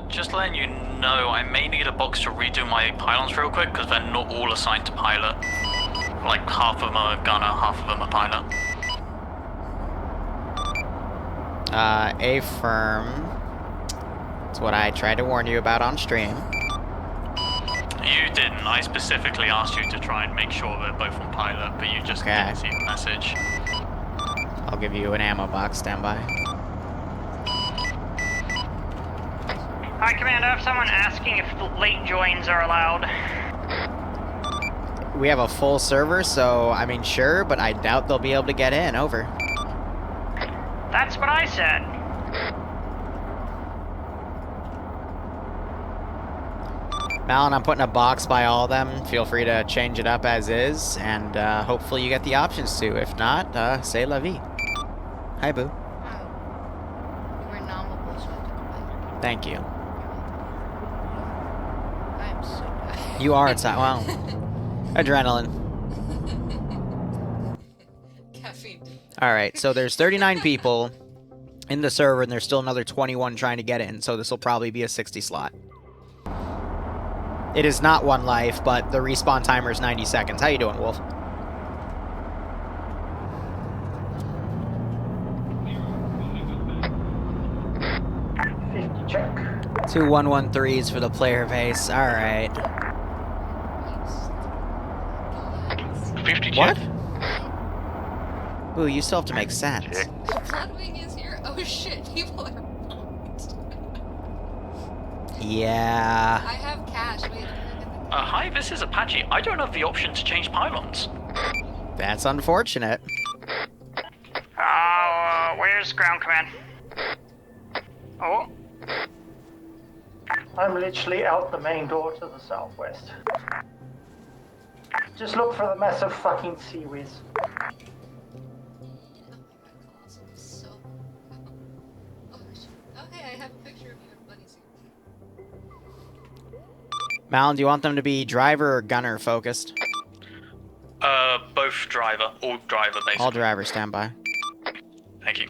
Just letting you know, I may need a box to redo my pylons real quick, because they're not all assigned to pilot. Like, half of them are gunner, half of them are pilot. Affirm. That's what I tried to warn you about on stream. You didn't. I specifically asked you to try and make sure they're both on pilot, but you just didn't see the message. I'll give you an ammo box, standby. Hi, Commander. I have someone asking if late joins are allowed. We have a full server, so, I mean, sure, but I doubt they'll be able to get in. Over. That's what I said. Malin, I'm putting a box by all of them. Feel free to change it up as is, and hopefully you get the options to. If not, say la vie. Hi, boo. Thank you. I'm so bad. You are inside. Wow. Adrenaline. Caffeine. Alright, so there's 39 people in the server, and there's still another 21 trying to get in, so this will probably be a 60 slot. It is not one life, but the respawn timer is 90 seconds. How you doing, Wolf? Check. 2 113s for the player base. Alright. 50 check. What? Ooh, you still have to make sense. Bloodwing is here. Oh shit, people are pumped. Yeah. I have cash. Wait, Hi, this is Apache. I don't have the option to change pylons. That's unfortunate. Where's ground command? Oh. I'm literally out the main door to the southwest. Just look for the massive fucking sea whiz. so. Oh, hey, I have a picture of you in bunny suit. Malin, do you want them to be driver or gunner focused? Both driver. All driver, basically. All driver, standby. Thank you.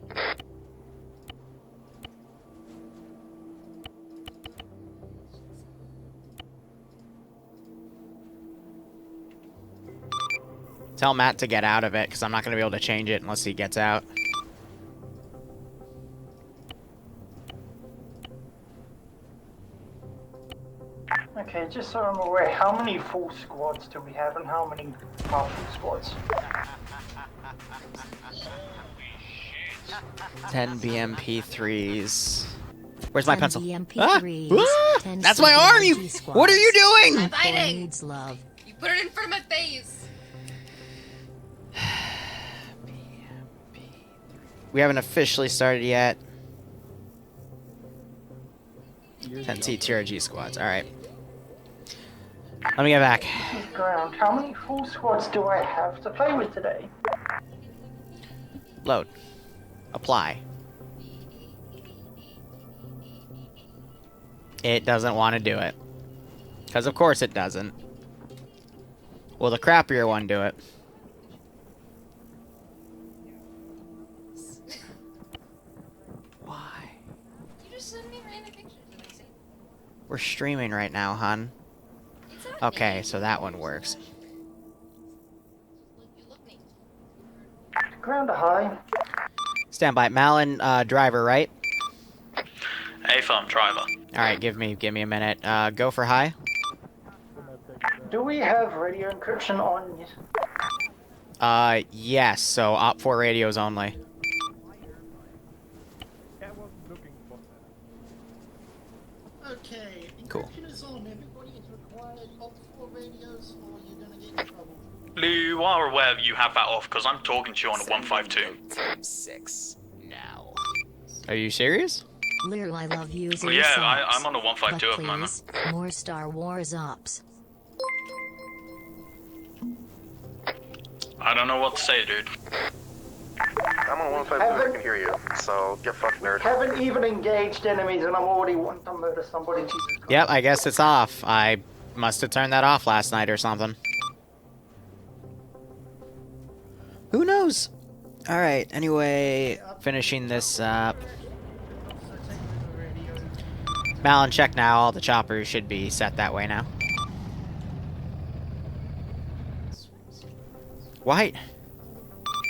Tell Matt to get out of it, because I'm not going to be able to change it unless he gets out. Okay, just so I'm aware, how many full squads do we have and how many partial squads? 10 BMP3s. Where's my pencil? BMP3s, Ah! 10 That's my arm! You, CPNG what are you doing? I'm biting! Needs love. You put it in front of my face! We haven't officially started yet. 10 TRG squads. Alright. Let me get back. Ground, how many full squads do I have to play with today? Load. Apply. It doesn't want to do it. Because of course it doesn't. Will the crappier one do it? Why? You just sent me random pictures and I say, We're streaming right now, hun. it's not Okay, me. so that one works. You look neat. Ground to high. Stand by. Malin, driver, right? A-firm driver. Alright, give me a minute. Go for high. Do we have radio encryption on? Yes, so OP4 radios only. Okay, Cool. encryption is on. Everybody is required opt for radios or you're gonna get in trouble. You are aware you have that off, because I'm talking to you on a 152. 6 now. Are you serious? Liru, I love using Yeah, socks, I'm on a 152 but at the moment. please, more Star Wars ops. I don't know what to say, dude. I'm on 152, I can hear you, so get fucked, nerd. Haven't even engaged enemies and I'm already wanting to murder somebody. Jesus Christ. Yep, I guess it's off. I must have turned that off last night or something. Who knows? Alright, anyway, finishing this up. Malin, check now. All the choppers should be set that way now. Why?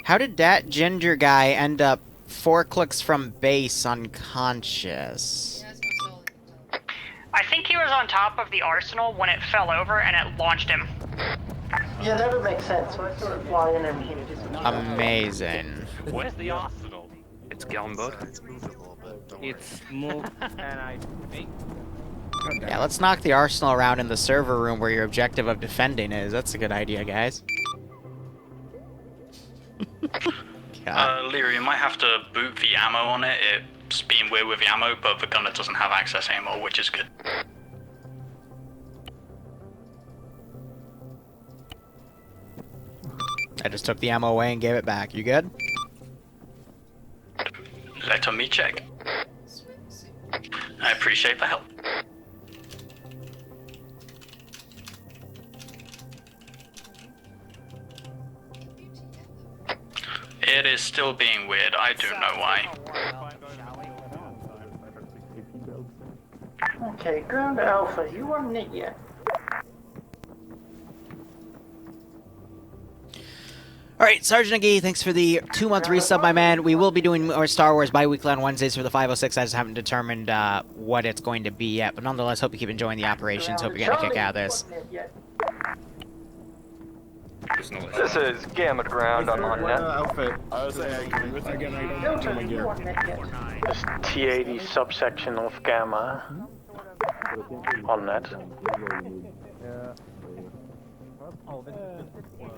How did that ginger guy end up 4 clicks from base unconscious? I think he was on top of the arsenal when it fell over and it launched him. Yeah, that would make sense. So I saw it fly in and he disappeared. Amazing. Where's the arsenal? It's Gilbert. It's moved, and I think. Yeah, let's knock the arsenal around in the server room where your objective of defending is. That's a good idea, guys. Liru, you might have to boot the ammo on it. It's being weird with the ammo, but the gunner doesn't have access anymore, which is good. I just took the ammo away and gave it back. You good? Let me check. I appreciate the help. It is still being weird. I don't know why. Okay, ground alpha, you on it yet? Alright, Sergeant Agee, thanks for the 2-month resub, my man. We will be doing more Star Wars bi-weekly on Wednesdays for the 506. I just haven't determined what it's going to be yet. But nonetheless, hope you keep enjoying the operations. Hope you're getting a kick out of this. This is Gamma Ground. I'm on net. Outfit. Again, I don't know my gear. This T80 subsection of Gamma. On net.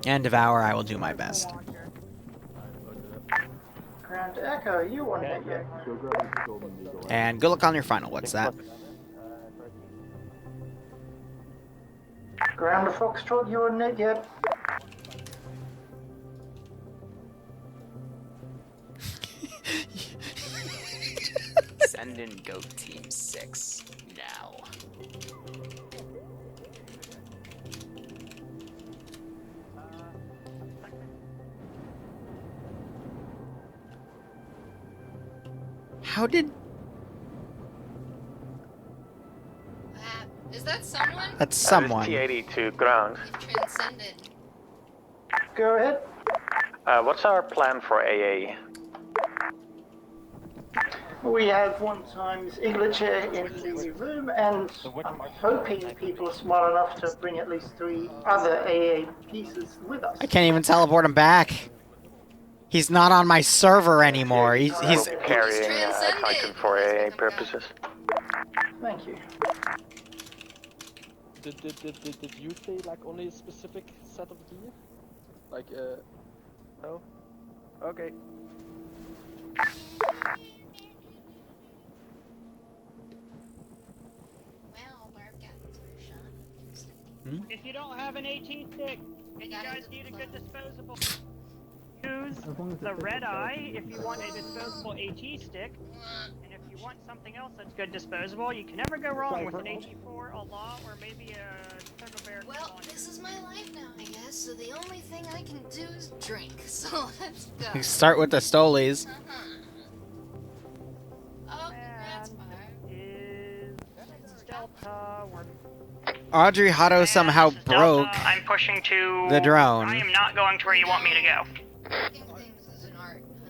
And Devour, I will do my best. Ground Echo, you on it yet? And good luck on your final. What's that? Ground Foxtrot, you on it yet? Send in Goat Team 6 now. How did... Is that someone? That's someone. T80 to ground. Transcended. Go ahead. What's our plan for AA? We have 1x Iglecher in the room, and I'm hoping people are smart enough to bring at least 3 other AA pieces with us. I can't even teleport him back. He's not on my server anymore. He's carrying Titan for AA purposes. Thank you. Did you say like only a specific set of gear? Like no? Okay. If you don't have an AT stick, and you guys need a good disposable, use the red eye if you want a disposable AT stick. And if you want something else that's good disposable, you can never go wrong with an AT4, a law, or maybe a turbo bear. Well, this is my life now, I guess, so the only thing I can do is drink, so let's go. You start with the Stolies. Oh, congrats, Delta, Audrey Hotto somehow broke I'm pushing to the drone. I am not going to where you want me to go.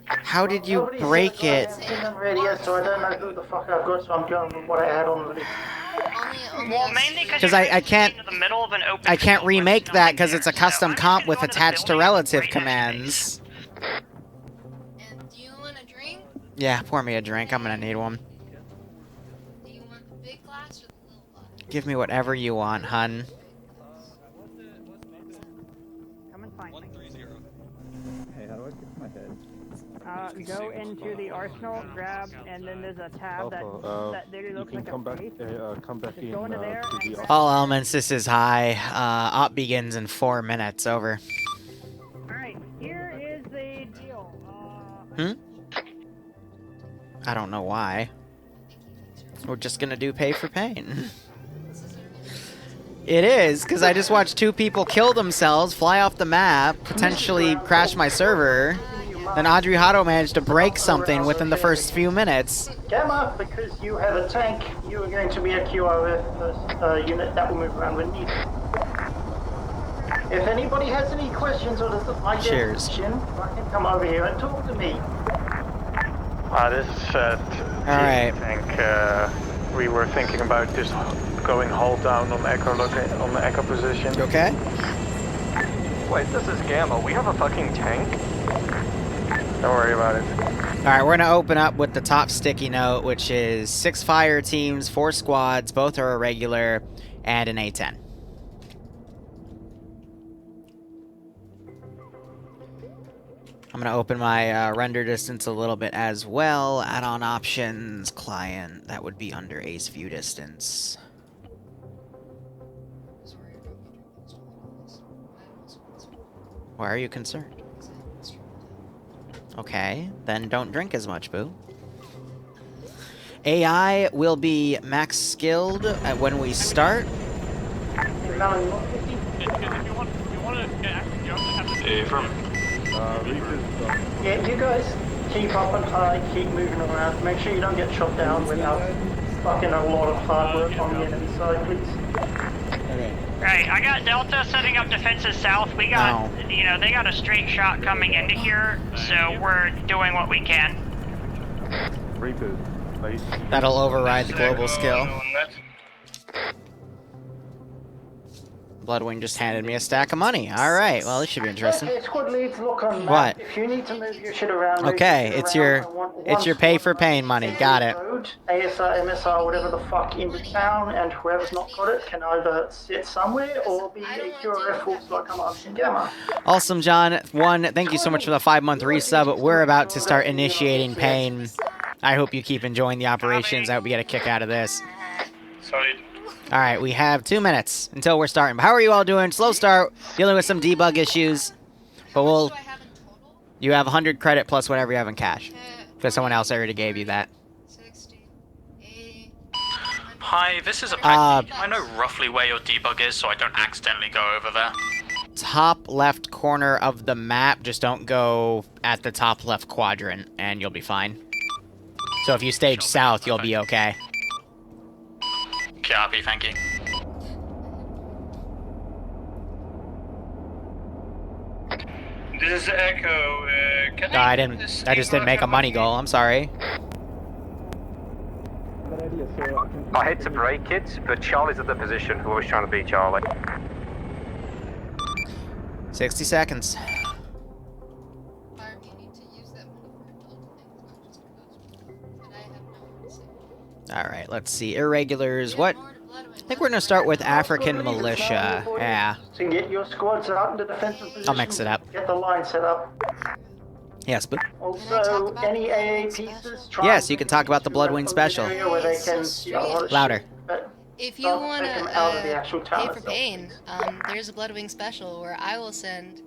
How did you break it? Radio, so I don't know who the fuck I've got, so I'm going with what I had on the list. Well, mainly Because I can't remake that because it's a so custom I'm comp just with gonna go to the attached to building relative right next to commands. And do you want a drink? Yeah, pour me a drink. I'm gonna need one. Do you want the big glass or the little glass? Give me whatever you want, hun. Come and find me. Hey, how do I fix my head? Go into the arsenal, grab, and then there's a tab that literally looks like a face. Come back in go into there to and the grab- All elements, this is high. Op begins in 4 minutes. Over. Alright, here is the deal. I don't know why. We're just gonna do pay for pain. It is, because I just watched 2 people kill themselves, fly off the map, potentially crash my server. then Audrey Hotto managed to break something within the first few minutes. Gamma, because you have a tank, you are going to be a QRF unit that will move around when needed. If anybody has any questions or doesn't like their position, I can come over here and talk to me. This is Alright. I think we were thinking about just going hold down on the echo position. Okay. Wait, this is Gamma. We have a fucking tank? Don't worry about it. Alright, we're gonna open up with the top sticky note, which is 6 fire teams, 4 squads, both are irregular, and an A-10. I'm gonna open my render distance a little bit as well. Add-on options, client, that would be under Ace view distance. Why are you concerned? Okay, then don't drink as much, boo. AI will be max skilled when we start. Yeah, you guys keep up and high, keep moving around. Make sure you don't get shot down without fucking a lot of hard work on the enemy side, please. Right, I got Delta setting up defenses south. We got, you know, they got a straight shot coming into here, so we're doing what we can. Reboot, please. That'll override the global skill. Bloodwing just handed me a stack of money. Alright, well, this should be interesting. Okay, squad leads, look on map. What? If you need to move your shit around, Okay, it's your pay for pain money. Got it. Road, ASR, MSR, whatever the fuck in the town, and whoever's not got it can either sit somewhere or be a QRF force like I'm asking Gamma. Awesome, John. Thank you so much for the 5-month resub. We're about to start initiating pain. I hope you keep enjoying the operations. I hope you get a kick out of this. Sorry. Alright, we have 2 minutes until we're starting. How are you all doing? Slow start, dealing with some debug issues. But we'll... You have 100 credit plus whatever you have in cash. Because someone else already gave you that. Hi, this is a pack. I know roughly where your debug is, so I don't accidentally go over there. Top left corner of the map. Just don't go at the top left quadrant, and you'll be fine. So if you stage south, you'll be okay. Copy, thank you. This is Echo. No, I just didn't make a money goal. I'm sorry. I hate to break it, but Charlie's at the position. Who was trying to beat Charlie? 60 seconds. Alright, let's see. Irregulars. What? I think we're gonna start with African militia. Yeah. So get your squads out into defensive position. I'll mix it up. Get the line set up. Yes, but... Also, any AA pieces... Yes, you can talk about the Bloodwing special. Where they can, Louder. If you want to pay for pain, there's a Bloodwing special where I will send,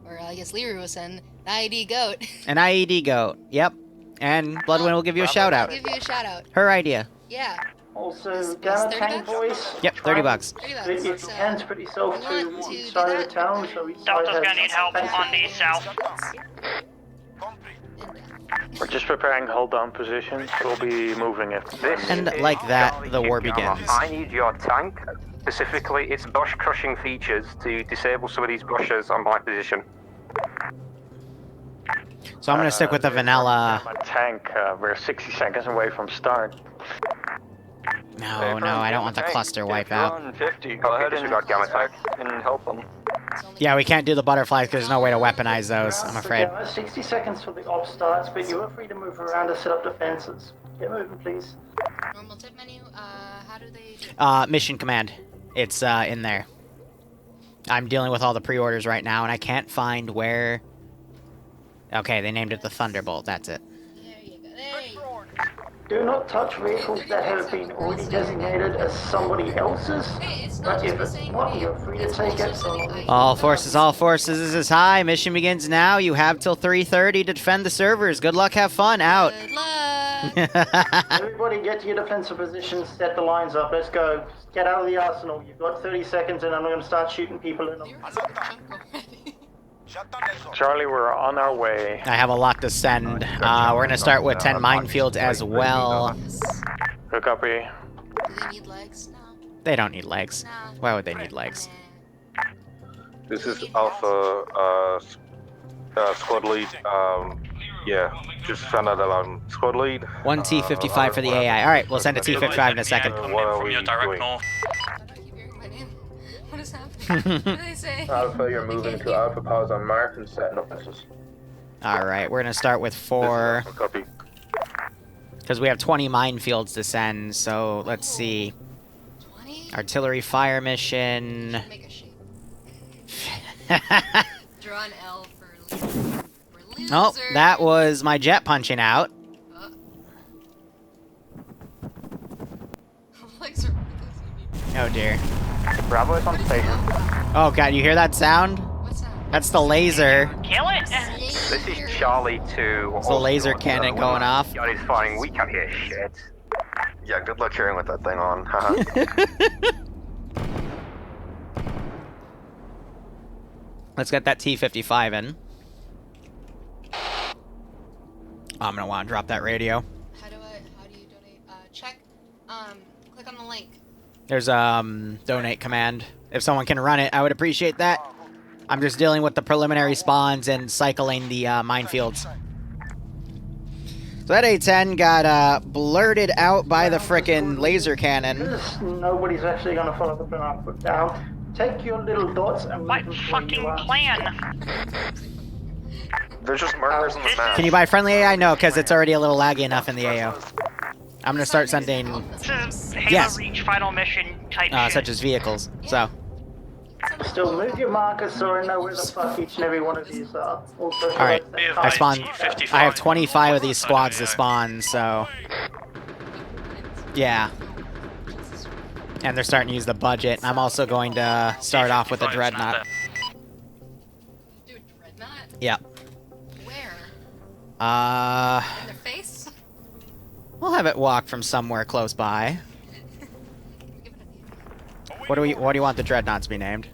or I guess Liru will send, an IED goat. An IED goat. Yep. And Bloodwing will give you a shout out. Give you a shout out. Her idea. Yeah. Also, Gamma Tank Voice. Yep, 30 bucks. If you can, spread yourself to each side of the town, so each side Delta's gonna need help on the south. We're just preparing hold down positions. We'll be moving it. And like that, the war begins. I need your tank, specifically its bush crushing features, to disable some of these bushes on my position. So I'm gonna stick with the vanilla. My tank, we're 60 seconds away from start. No, I don't want the cluster wipeout. 150. Go ahead and Gamma tank and help them. Yeah, we can't do the butterflies because there's no way to weaponize those, I'm afraid. 60 seconds for the op starts, but you are free to move around to set up defenses. Get moving, please. Normal tip menu, how do they... Mission command. It's, in there. I'm dealing with all the pre-orders right now, and I can't find where... Okay, they named it the Thunderbolt, that's it. There you go, there you go. Do not touch vehicles that have been already designated as somebody else's, but if it's not, you're free to take it. All forces, this is high. Mission begins now. You have till 3:30 to defend the servers. Good luck, have fun, out. Good luck. Everybody get to your defensive positions, set the lines up, let's go. Get out of the arsenal, you've got 30 seconds and I'm going to start shooting people in them. Charlie, we're on our way. I have a lot to send. We're gonna start with 10 minefields as well. Good copy. Do they need legs? No. They don't need legs. Why would they need legs? This is Alpha squad lead. Yeah, just found out that I'm squad lead. 1 T-55 for the AI. Alright, we'll send a T-55 in a second. What are From we your direct doing? north. What is happening? What do they say? Alpha, you're moving to Alpha powers on mark and setting up missiles. Alright, we're gonna start with 4. Copy. Because we have 20 minefields to send, so let's see. 20? Artillery fire mission. Make a shape. Draw an L for loser. Oh, that was my jet punching out. Legs are Oh dear. Bravo is on station. Oh god, you hear that sound? What's that? That's the laser. Kill it! This is Charlie 2. It's the laser cannon going off. God, it's fine. We can't hear shit. Yeah, good luck hearing with that thing on. Haha. Let's get that T-55 in. Oh, I'm gonna want to drop that radio. How do you donate? Check. Click on the link. There's donate command. If someone can run it, I would appreciate that. I'm just dealing with the preliminary spawns and cycling the minefields. So that A-10 got blurted out by the frickin' laser cannon. Nobody's actually going to follow the plan I put down. Take your little dots and My fucking plan! There's just markers on the map. Can you buy friendly AI? No, because it's already a little laggy enough in the AO. I'm gonna start sending, This is Halo yes, Reach final mission type shit. such as vehicles. So Still move your markers so I know where the fuck each and every one of these are. Also, all right, I spawned. I have 25 of these squads to spawn. So yeah, and they're starting to use the budget. I'm also going to start off with a dreadnought. Do a dreadnought? Yep. Where? In their face? We'll have it walk from somewhere close by. What do you want the dreadnought to be named?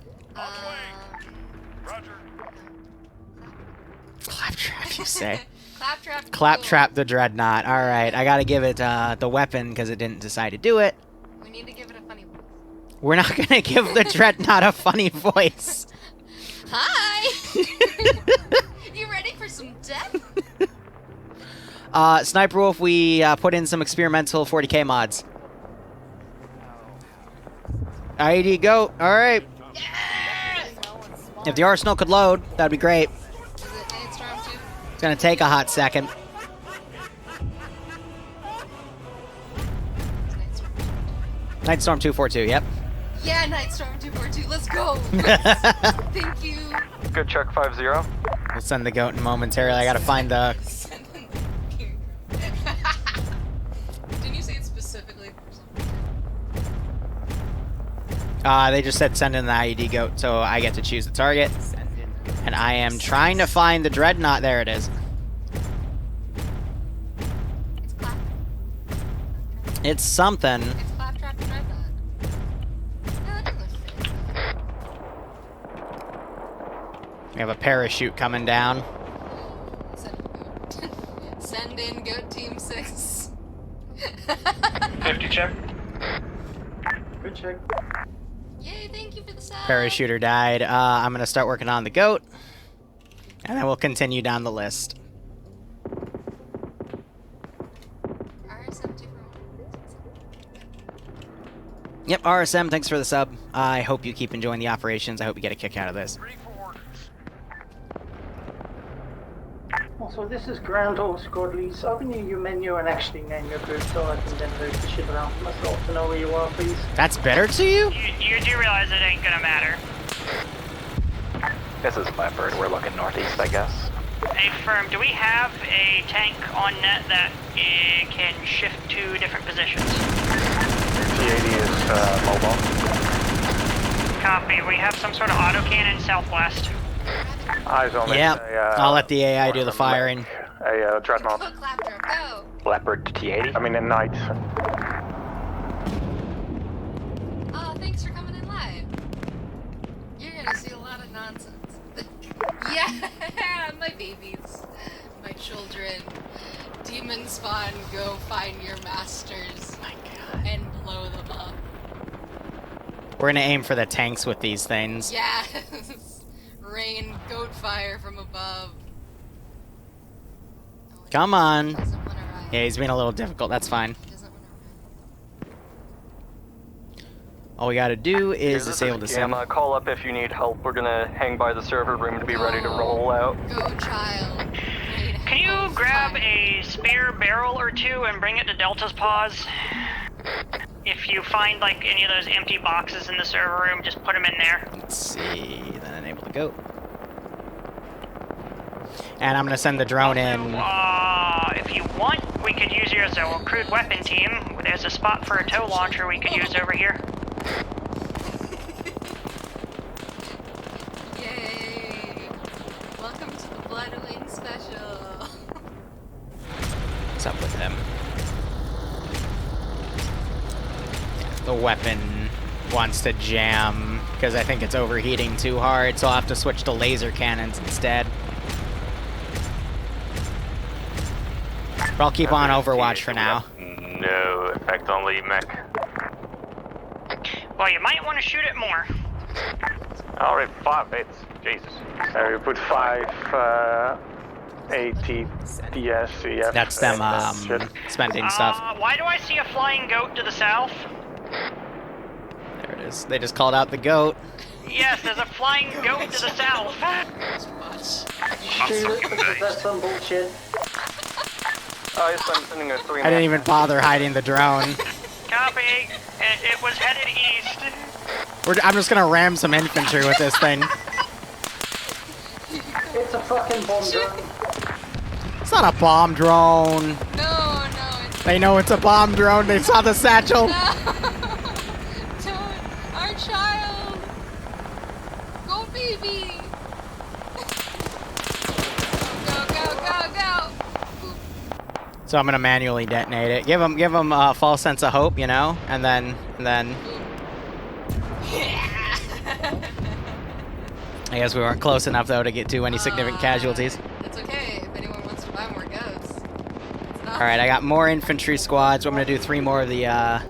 Claptrap, you say? Claptrap. Claptrap the dreadnought. All right, I gotta give it the weapon because it didn't decide to do it. We need to give it a funny voice. We're not gonna give the dreadnought a funny voice. Hi. You ready for some death? Sniper Wolf, we put in some experimental 40k mods. ID go. All right. If the arsenal could load, that'd be great. Is it Nightstorm 2? It's gonna take a hot second. Nightstorm 242. Yep. Yeah, Nightstorm 242. Let's go. Thank you. Good check 5-0. We'll send the goat momentarily. I gotta find the. Didn't you say it specifically for something? They just said send in the IED goat, so I get to choose the target. And I am trying to find the dreadnought. There it is. It's something. It's Claptrap and Dreadnought. Yeah, that doesn't fit. We have a parachute coming down. Send in Goat Team 6. 50 check. Good check. Yay, thank you for the sub. Parachuter died. I'm gonna start working on the goat. And then we'll continue down the list. Yep, RSM, thanks for the sub. I hope you keep enjoying the operations. I hope you get a kick out of this. Also, this is Grand Hall Squad Leads. Open your menu and actually name your group so I can then move the shit around for myself to know where you are, please. That's better to you? You do realize it ain't gonna matter. This is Leopard. We're looking northeast, I guess. Hey, firm, do we have a tank on net that can shift to different positions? T-80 is mobile. Copy. We have some sort of autocannon southwest. Eyes on Yep. I'll let the AI do the a firing. dreadnought. Go, Claptrap, go. Leopard to T-80. I mean, in night. Oh, thanks for coming in live. You're gonna see a lot of nonsense. Yeah! My babies, my children, demon spawn, go find your masters and blow them up. We're gonna aim for the tanks with these things. Yes! Rain goat fire from above. Come on. Yeah, he's being a little difficult. That's fine. All we gotta do is disable the sound. Gamma, call up if you need help. We're gonna hang by the server room to be ready to roll out. Go, child. Can you grab a spare barrel or two and bring it to Delta's Paws? If you find like any of those empty boxes in the server room, just put them in there. Let's see, then enable the goat. And I'm gonna send the drone in. If you want, we could use you as a crude weapon team. There's a spot for a tow launcher we could use over here. Yay! Welcome to the Bloodwing Special. What's up with him? The weapon wants to jam because I think it's overheating too hard, so I'll have to switch to laser cannons instead. But I'll keep on Overwatch for now. No effect on lead mech. Well, you might want to shoot it more. Alright, 5 hits. Jesus. We put 5 ATPS. That's them spending stuff. Why do I see a flying goat to the south? There it is. They just called out the goat. Yes, there's a flying goat to the south. Shoot it because that's some bullshit. I'm sending a 3 I didn't even bother hiding the drone. Copy. It was headed east. I'm just gonna ram some infantry with this thing. It's a fucking bomb drone. It's not a bomb drone. No, They know it's a bomb drone. They saw the satchel. No. Don't. Our child. Go, baby. Go, go, go, go. So I'm gonna manually detonate it. Give them a false sense of hope, you know, and then. I guess we weren't close enough though to get to any significant casualties. It's okay if anyone wants to buy more goats. All right, I got more infantry squads. So I'm gonna do 3 more of the. Why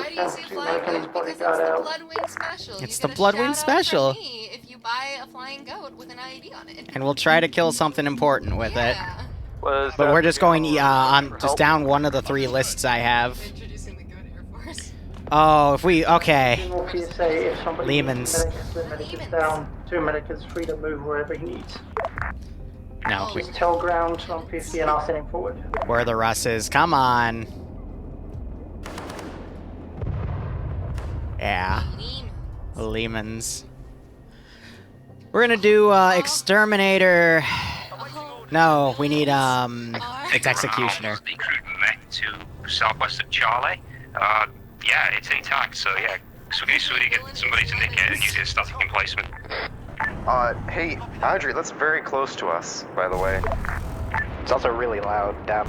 do you say flying goat? Because it's the Bloodwing Special. It's the Bloodwing Special. Me if you buy a flying goat with an IED on it. And we'll try to kill something important with it. Was But we're just going on just down one of the 3 lists I have. Introducing the goat Air Force. Oh, if we okay. Lehman's. Medic down. 2 medic is free to move wherever he needs. No, we, Just tell ground on 50 and I'll send him forward. where are the Russes? Come on. Yeah. Lehman's. We're gonna do exterminator. No, we need it's executioner. The crude mech to southwest of Charlie. Yeah, it's intact, so yeah. So we get somebody to nick it and use it as static emplacement. Hey, Audrey, that's very close to us, by the way. It's also really loud, damn.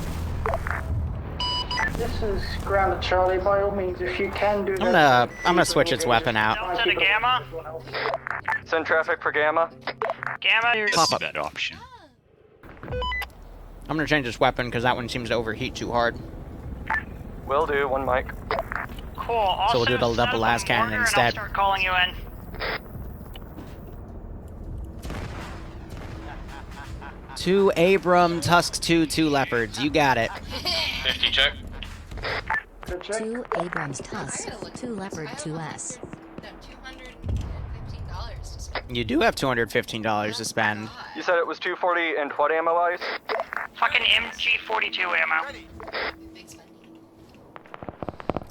This is grounded Charlie, by all means, if you can do that. I'm gonna switch its weapon out. Delta to Gamma. Send traffic for Gamma. Gamma. Pop up. That option. I'm gonna change this weapon because that one seems to overheat too hard. Will do, 1 mic. Cool. Also, So we'll do the double last cannon and I'll instead. start calling you in. Two Abram, Tusks 2, 2 Leopards. You got it. 50 check. 2 Abrams Tusk, 2 Leopard 2S. You do have $215 to spend. You said it was 240 and what ammo wise? Fucking MG42 ammo.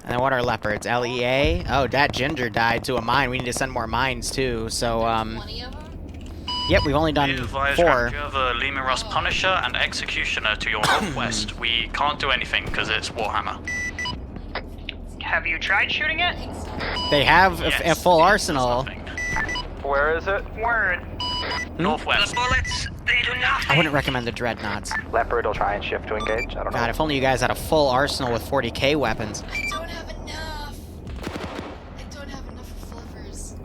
And then what are Leopards? LEA? Oh, that Ginger died to a mine. We need to send more mines too, so, Yep, we've only done 4. You have a Lehman Russ Punisher and Executioner to your northwest. We can't do anything because it's Warhammer. Have you tried shooting it? They have a full arsenal. Where is it? Word. Northwest. The bullets, they do nothing. I wouldn't recommend the Dreadnoughts. Leopard will try and shift to engage. I don't know. God, if only you guys had a full arsenal with 40k weapons. I don't have enough. I don't have enough for fluffers.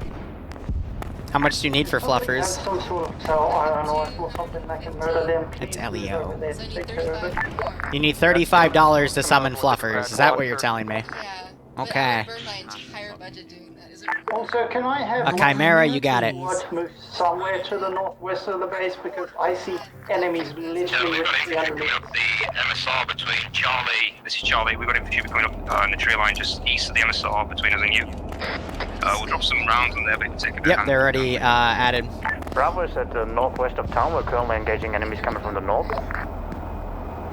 How much do you need for fluffers? Some sort of tell iron rifle or something that can murder them. It's Leo. They take care of it. You need $35 to summon fluffers. Is that what you're telling me? Yeah. Okay. I burned my entire budget doing that. Is it Also, can I have A chimera, you got it. to move somewhere to the northwest of the base because I see enemies literally with 300 meters. The MSR between Charlie. This is Charlie. We've got infantry coming up in the tree line just east of the MSR between us and you. We'll drop some rounds on there, but take a bit. Yep, they're already added. Bravo is at the northwest of town. We're currently engaging enemies coming from the north.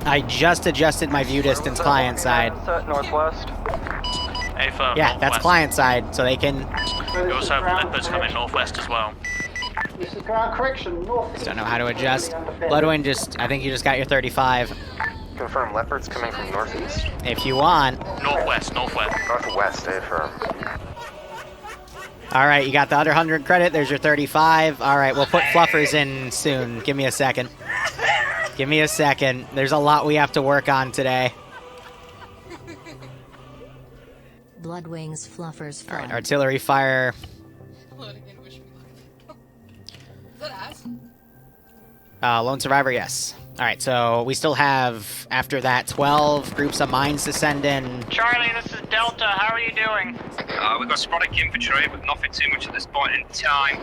I just adjusted my view distance client side. Northwest. Yeah, that's client side, so they can... We also have leopards coming northwest as well. This is ground correction, north. Just don't know how to adjust. Bloodwind just... I think you just got your 35. Confirm leopards coming from northeast? If you want. Northwest. Northwest, affirm. Alright, you got the other 100 credit. There's your 35. Alright, we'll put fluffers in soon. Give me a second. Give me a second. There's a lot we have to work on today. Bloodwings fluffers fun. Alright, artillery fire. Is that ass? Lone survivor, yes. Alright, so we still have, after that, 12 groups of mines to send in. Charlie, this is Delta. How are you doing? We've got sporadic infantry, but nothing too much at this point in time.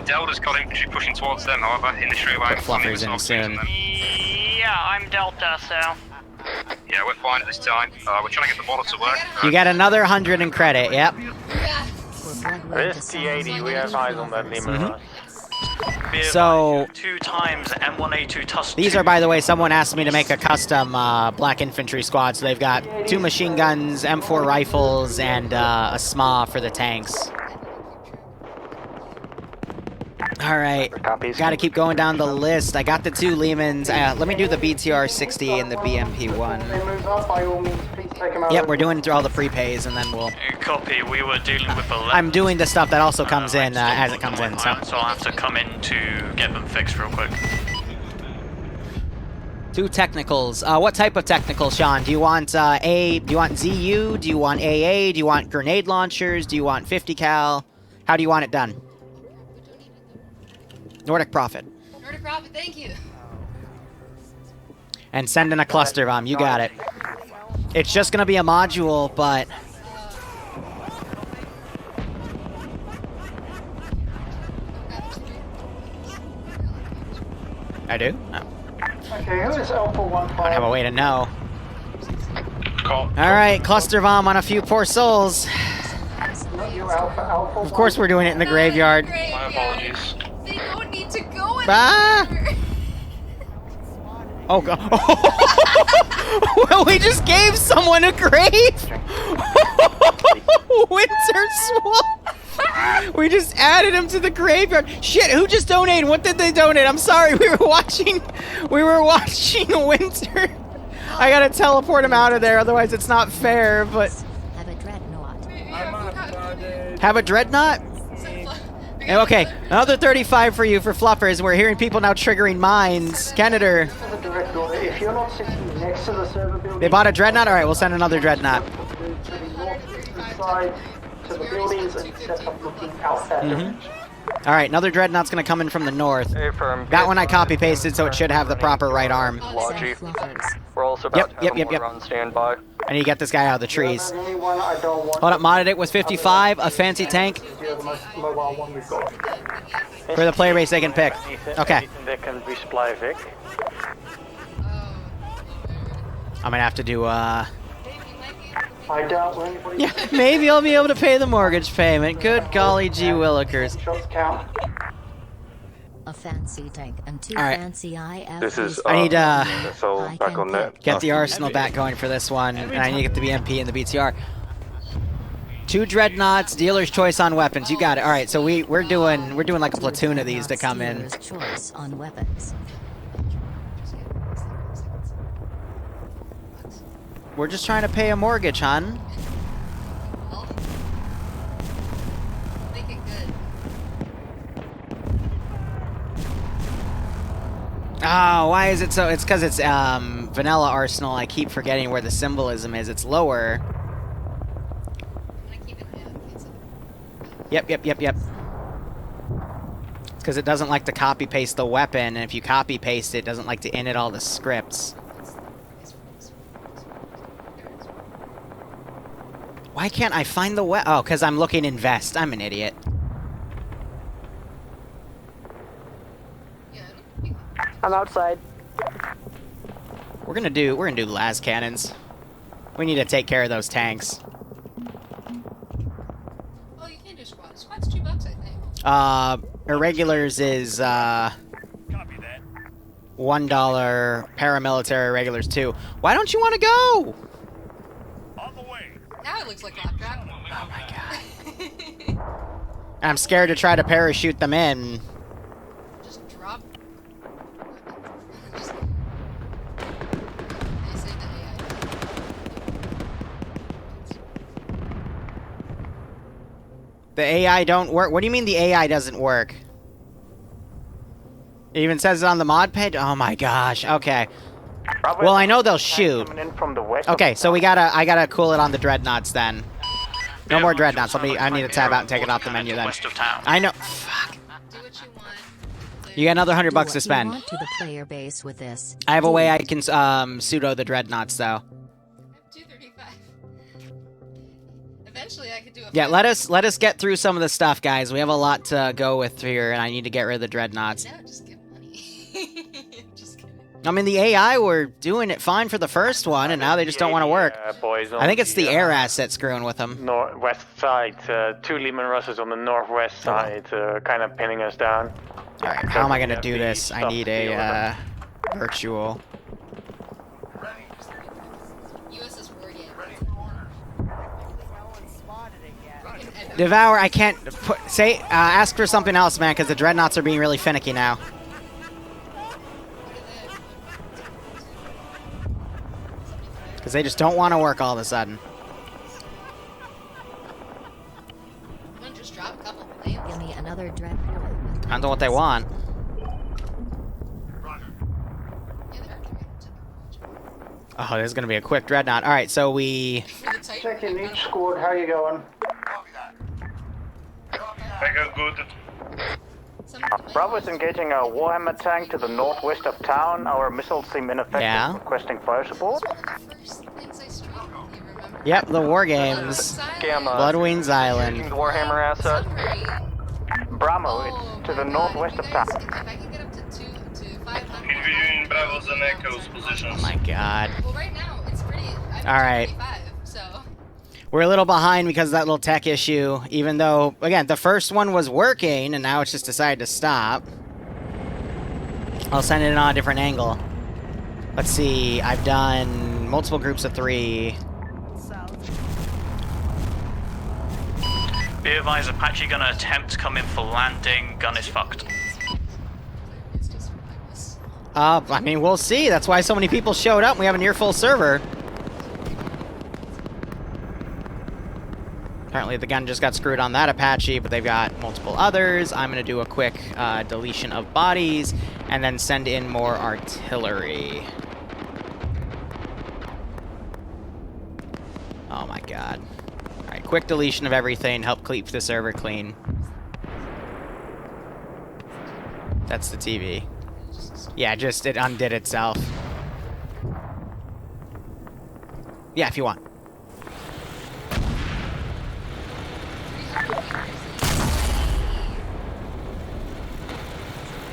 Delta's got infantry pushing towards them, however, in the tree line. Put fluffers in soon. Yeah, I'm Delta, so... Yeah, we're fine at this time. We're trying to get the model to work. You got another 100 in credit, yep. This T80, we have eyes on that Lima. So... 2 times M1A2 Tusk. These are, by the way, someone asked me to make a custom black infantry squad, so they've got 2 machine guns, M4 rifles, and a SMA for the tanks. Alright, gotta keep going down the list. I got the 2 Lehmans. Let me do the BTR-60 and the BMP-1. They move up, by all means, please take them out. Yep, we're doing through all the prepays, and then we'll... Copy, we were dealing with a I'm doing the stuff that also comes in as it comes in, so... So I'll have to come in to get them fixed real quick. 2 technicals. What type of technical, Sean? Do you want do you want ZU? Do you want AA? Do you want grenade launchers? Do you want 50 cal? How do you want it done? Nordic Prophet. Nordic Prophet, thank you. And send in a cluster bomb. You got it. It's just gonna be a module, but... I do? Oh. Okay, who is Alpha 15? I don't have a way to know. Alright, cluster bomb on a few poor souls. Not you, Alpha. Of course we're doing it in the graveyard. My apologies. They don't need to go Ah! Oh god. Well, we just gave someone a grave! Winter Swamp! We just added him to the graveyard. Shit, who just donated? What did they donate? I'm sorry, we were watching Winter. I gotta teleport him out of there, otherwise it's not fair, but... Have a dreadnought. Have a dreadnought? Okay, another 35 for you for fluffers. We're hearing people now triggering mines. Canada. If you're not sitting next to the server building... They bought a dreadnought? Alright, we'll send another dreadnought. To the northeastern side, to the buildings, and set up looking out that direction. Alright, another dreadnought's gonna come in from the north. That one I copy-pasted, so it should have the proper right arm. Logi. We're also about to have a mortar on standby. I need to get this guy out of the trees. The only one I don't want... Hold up, modded it with 55, a fancy tank. You're the most mobile one we've got. For the player base they can pick. Okay. That can resupply Vic. I'm gonna have to do, I doubt when anybody... Yeah, maybe I'll be able to pay the mortgage payment. Good golly gee willikers. Shots count. A fancy tank and 2 Alright. fancy IF. This is, I need so back on net. get the arsenal back going for this one, and I need to get the BMP and the BTR. 2 dreadnoughts, dealer's choice on weapons. You got it. All right, so we're doing like a platoon of these to come in. Dealer's choice on weapons. We're just trying to pay a mortgage, hon. Make it good. Oh, why is it so? It's because it's vanilla arsenal. I keep forgetting where the symbolism is. It's lower. Yep. because it doesn't like to copy-paste the weapon, and if you copy-paste it, it doesn't like to init all the scripts. Why can't I find the weapon? Oh, because I'm looking in vest. I'm an idiot. I'm outside. We're gonna do las cannons. We need to take care of those tanks. Oh, you can do squad. Squad's $2, I think. Irregulars is $1. Paramilitary regulars $2. Why don't you want to go? Now it looks like Claptrap. Oh my god. I'm scared to try to parachute them in. Just drop. The AI don't work. What do you mean the AI doesn't work? It even says it on the mod page? Oh my gosh. Okay. Well, I know they'll shoot. Okay, so I gotta cool it on the dreadnoughts then. No more dreadnoughts. I need to tab out and take it off the menu then. I know. Fuck. You got another $100 to spend. To the player base with this. I have a way I can pseudo the dreadnoughts though. Eventually, I could do a. Yeah, let us get through some of the stuff, guys. We have a lot to go with here, and I need to get rid of the dreadnoughts. No, just give money. Just kidding. I mean, the AI were doing it fine for the first one, and now they just don't want to work. Boys I think it's the air asset screwing with them. Northwest side, 2 Lehman Russes on the northwest side, kind of pinning us down. Alright, how am I gonna do this? I need a virtual. USS War Game. Devour, I can't ask for something else, man, because the dreadnoughts are being really finicky now. Because they just don't want to work all of a sudden. Just drop a couple of planes. Give me another dreadnought. Depends on what they want. Oh, this is going to be a quick dreadnought. Alright, so we... Checking each squad, how you going? I go good. Bravo is engaging a Warhammer tank to the northwest of town. Our missiles seem ineffective. Yeah. Requesting fire support. Yep, the war games. Blood Wings Island. The Warhammer asset. Bravo, it's to the northwest of town. Between Bravos and Echoes positions. Oh my god. Well, right now it's pretty. Alright. So. We're a little behind because of that little tech issue, even though, again, the first one was working, and now it's just decided to stop. I'll send it in on a different angle. Let's see, I've done multiple groups of 3. Be advised, Apache gonna attempt to come in for landing. Gun is fucked. I mean, we'll see. That's why so many people showed up. We have a near full server. Apparently the gun just got screwed on that Apache, but they've got multiple others. I'm going to do a quick deletion of bodies, and then send in more artillery. Oh my god. Alright, quick deletion of everything, help keep the server clean. That's the TV. Yeah, just it undid itself. Yeah, if you want.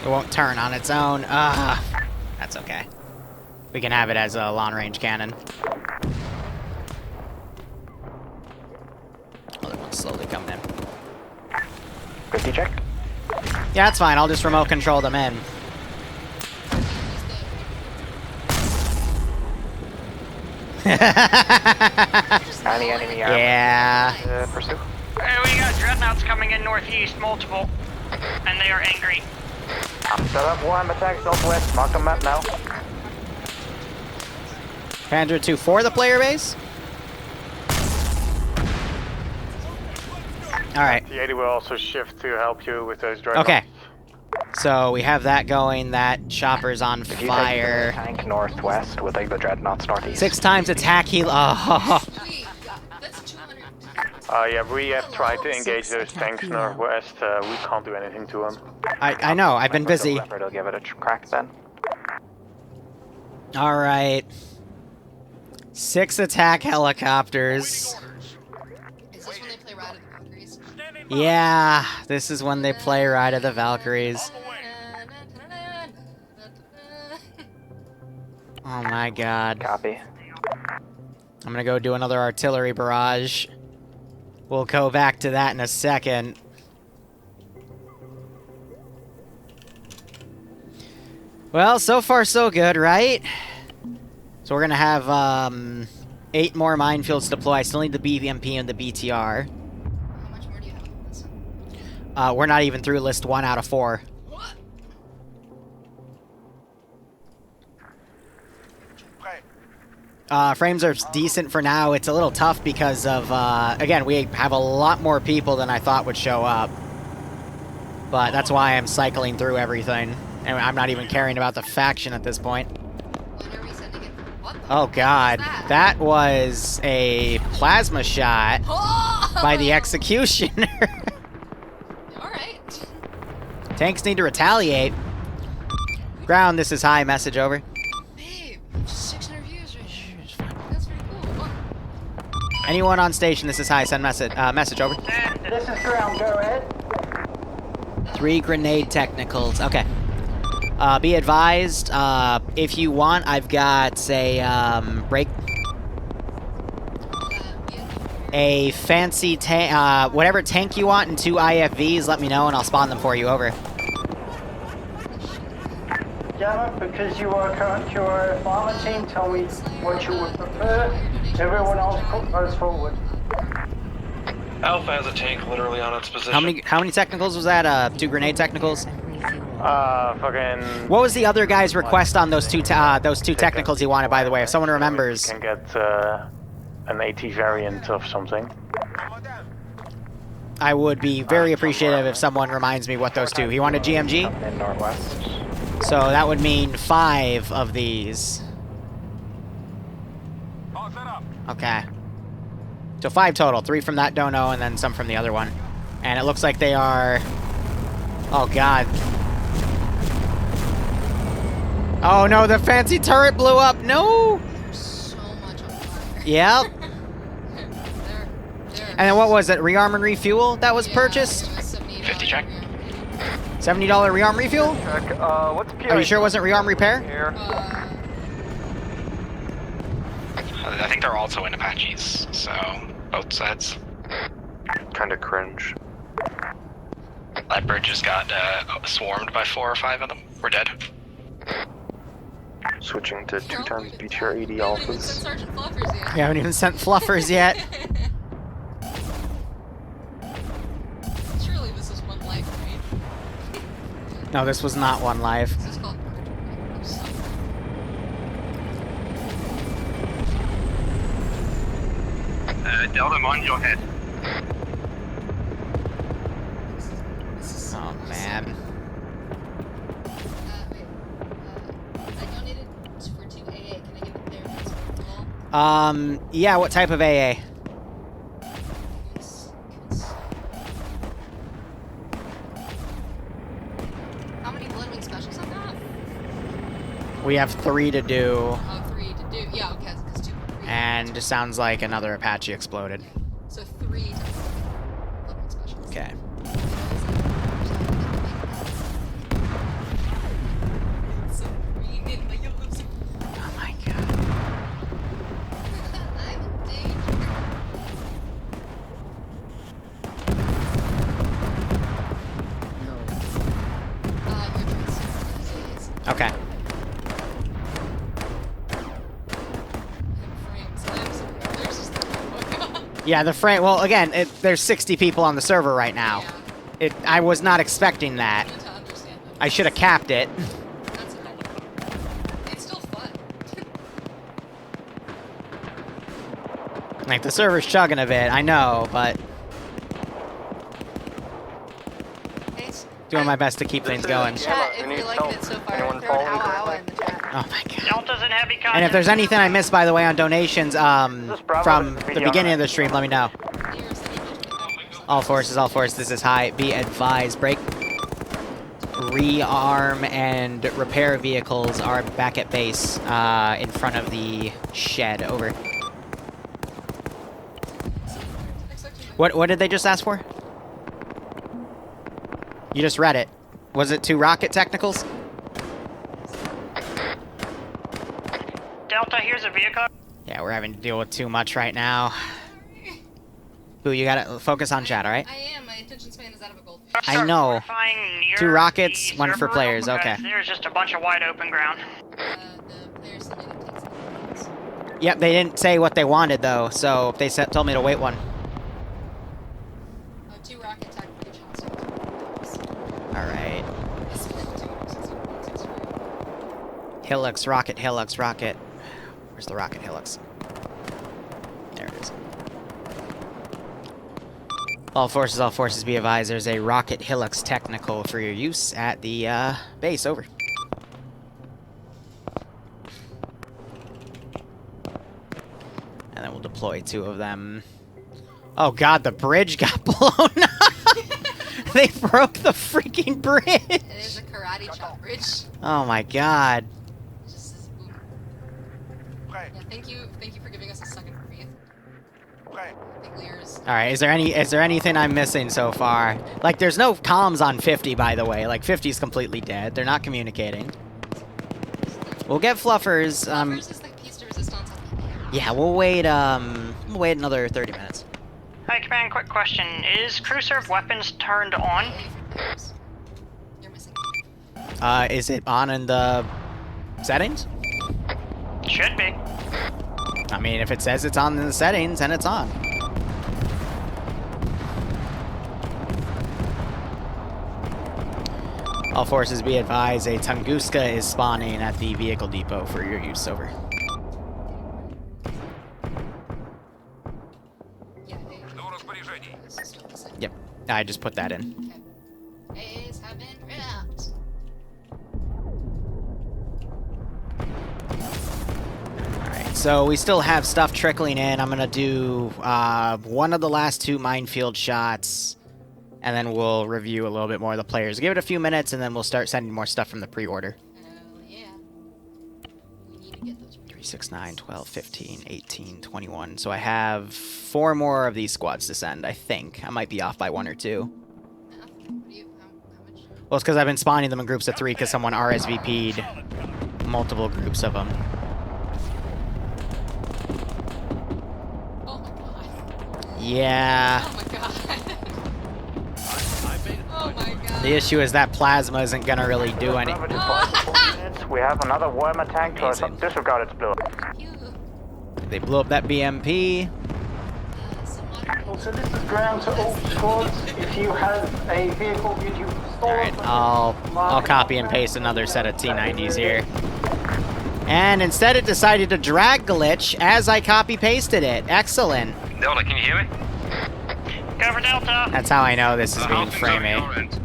It won't turn on its own. That's okay. We can have it as a long-range cannon. Other one's slowly coming in. 50 check. Yeah, that's fine. I'll just remote control them in. Enemy yeah. Pursue. We got dreadnoughts coming in northeast, multiple, and they are angry. Set up Warhammer tanks northwest. Mark the map now. Panzer 2 for the player base. Alright. The 80 will also shift to help you with those dreadnoughts. Okay. So we have that going. That chopper's on fire. Tank northwest with like the dreadnoughts northeast. 6 times attack heal. Oh. Yeah, we have tried to engage those tanks northwest. We can't do anything to them. I know, I've been busy. Leopard will give it a crack then. Alright. 6 attack helicopters. Is this when they play Ride of the Valkyries? Yeah, this is when they play Ride of the Valkyries. Oh my god. Copy. I'm gonna go do another artillery barrage. We'll go back to that in a second. Well, so far so good, right? So we're gonna have 8 more minefields deploy. I still need the BMP and the BTR. How much more do you have of this? We're not even through list 1 out of 4. Frames are decent for now. It's a little tough because of, again, we have a lot more people than I thought would show up. But that's why I'm cycling through everything. And I'm not even caring about the faction at this point. When are we sending it? What the Oh god, that was a plasma shot by the executioner. Alright. Tanks need to retaliate. Ground, this is high. Message over. Babe, 600 views right now. That's pretty cool. Anyone on station, this is high. Send message. Message over. This is ground, go ahead. 3 grenade technicals. Okay. Be advised, if you want, I've got a fancy tank, whatever tank you want and 2 IFVs, let me know and I'll spawn them for you, over. Gamma, because you are current QRF armor team, tell me what you would prefer. Everyone else goes forward. Alpha has a tank literally on its position. How many technicals was that? 2 grenade technicals? Fucking... What was the other guy's request on those two technicals he wanted, by the way, if someone remembers? Can get an AT variant of something. I would be very appreciative if someone reminds me what those 2. He wanted GMG? In Northwest. So that would mean 5 of these. Okay. So 5 total. 3 from that dono and then some from the other one. And it looks like they are... Oh god. Oh no, the fancy turret blew up! No! So much on fire. Yep. And then what was it? Rearm and refuel that was purchased? 50 check. $70 rearm refuel? What's Are you sure it wasn't rearm repair? I think they're also in Apaches, so both sides. Kinda cringe. That bridge just got swarmed by 4 or 5 of them. We're dead. Switching to 2 times BTR 80 alphas. We haven't even sent fluffers yet. Surely this is 1 life, right? No, this was not 1 life. This is called Delta, on your head. Oh man. I donated for 2 AA. Can I give it there? Yeah, what type of AA? How many Bloodwing specials I've got? We have 3 to do. Oh, 3 to do. Yeah, okay, because 2. And it sounds like another Apache exploded. So 3 to Bloodwing specials. Okay. Oh my god. Okay. Yeah, the frame. Well, again, there's 60 people on the server right now. I was not expecting that. I should have capped it. It's still fun. Like, the server's chugging a bit, I know, but... Doing my best to keep things going. Chat, if you're liking it so far, throw an ow in the chat. Oh my god. Delta's in heavy contact. And if there's anything I missed, by the way, on donations, from the beginning of the stream, let me know. All forces, this is high. Be advised. Break. rearm and repair vehicles are back at base, in front of the shed. Over. What did they just ask for? You just read it. Was it 2 rocket technicals? Delta, here's a vehicle. Yeah, we're having to deal with too much right now. Boo, you gotta focus on chat, alright? I am. My attention span is out of a goldfish. I know. We're flying near 2 rockets, the 1 for server players, room, okay. because There's just a bunch of wide open ground. The players said they could take some photos. Yep, they didn't say what they wanted, though, so they told me to wait 1. Oh, 2 rocket tactical shots. Alright. Hillux, rocket, Hillux, rocket. Where's the rocket Hillux? There it is. All forces be advised, there's a rocket Hillux technical for your use at the base. Over. And then we'll deploy 2 of them. Oh god, the bridge got blown up! They broke the freaking bridge! It is a karate chop bridge. Oh my god. It just says boom. Yeah, thank you for giving us a second to breathe. I think Lear's... Alright, is there anything I'm missing so far? Like, there's no comms on 50, by the way. Like, 50's completely dead. They're not communicating. We'll get fluffers. Fluffers is like piece de resistance. Yeah, we'll wait another 30 minutes. Hi, Command, quick question. Is crew serve weapons turned on? Is it on in the settings? Should be. I mean, if it says it's on in the settings, then it's on. All forces be advised, a Tunguska is spawning at the vehicle depot for your use. Over. Yep, I just put that in. A's have been wrapped. Alright, so we still have stuff trickling in. I'm gonna do one of the last 2 minefield shots, and then we'll review a little bit more of the players. Give it a few minutes, and then we'll start sending more stuff from the pre-order. Hell yeah. We need to get those. 3, 6, 9, 12, 15, 18, 21. So I have 4 more of these squads to send, I think. I might be off by 1 or 2. Well, it's because I've been spawning them in groups of 3 because someone RSVP'd multiple groups of them. Oh my god. Yeah. Oh my god. Oh my god. The issue is that plasma isn't going to really do any. We have another Bohemia tank to disregard its blue. They blew up that BMP. Also, this is ground to all squads. If you have a vehicle with you Alright, I'll copy and paste another set of T90s here. And instead it decided to drag glitch as I copy-pasted it. Excellent. Delta, can you hear me? Cover Delta. That's how I know this is being framey. We're good.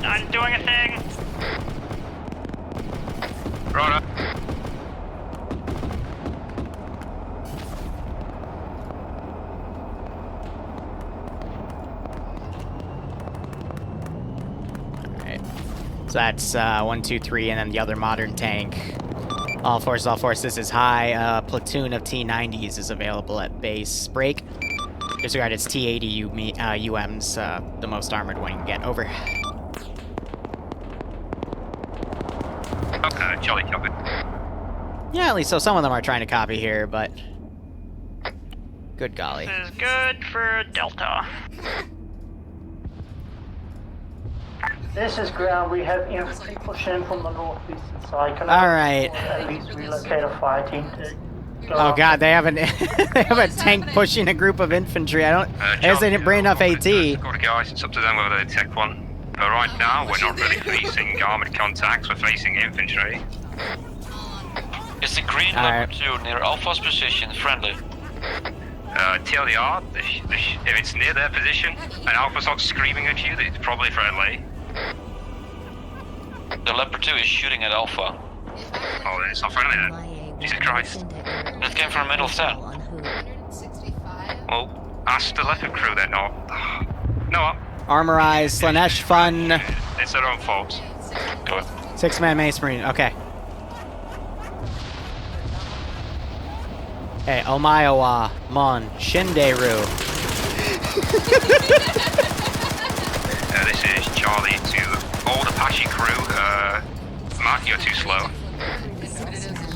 I'm doing a thing. Right. So that's 1, 2, 3, and then the other modern tank. All force, this is high. Platoon of T90s is available at base. Break. Disregard, it's T80 UMs, the most armored one you can get. Over. Okay, Charlie copy. Yeah, at least so some of them are trying to copy here, but... Good golly. This is good for Delta. This is ground. We have infantry pushing from the northeastern side. Can Alright. At least relocate a fire team to go Oh up? god, they have they have a tank pushing a group of infantry. I guess they didn't bring enough AT. Guys, it's up to them whether they take one. But right now, we're not really facing armored contacts, we're facing infantry. Is the green number 2 near Alpha's position friendly? TLDR, if it's near their position and Alpha's not screaming at you, it's probably friendly. The Leopard 2 is shooting at Alpha. Oh, then it's not friendly then. Jesus Christ. That came from middle set. Well, ask the Leopard crew then, or... No, Armorize, Slanesh, Fun. It's their own fault. Good. 6-man Mace Marine, okay. Hey, Omayawa, Mon, Shinderu. This is Charlie to all Apache crew. Mark, you're too slow.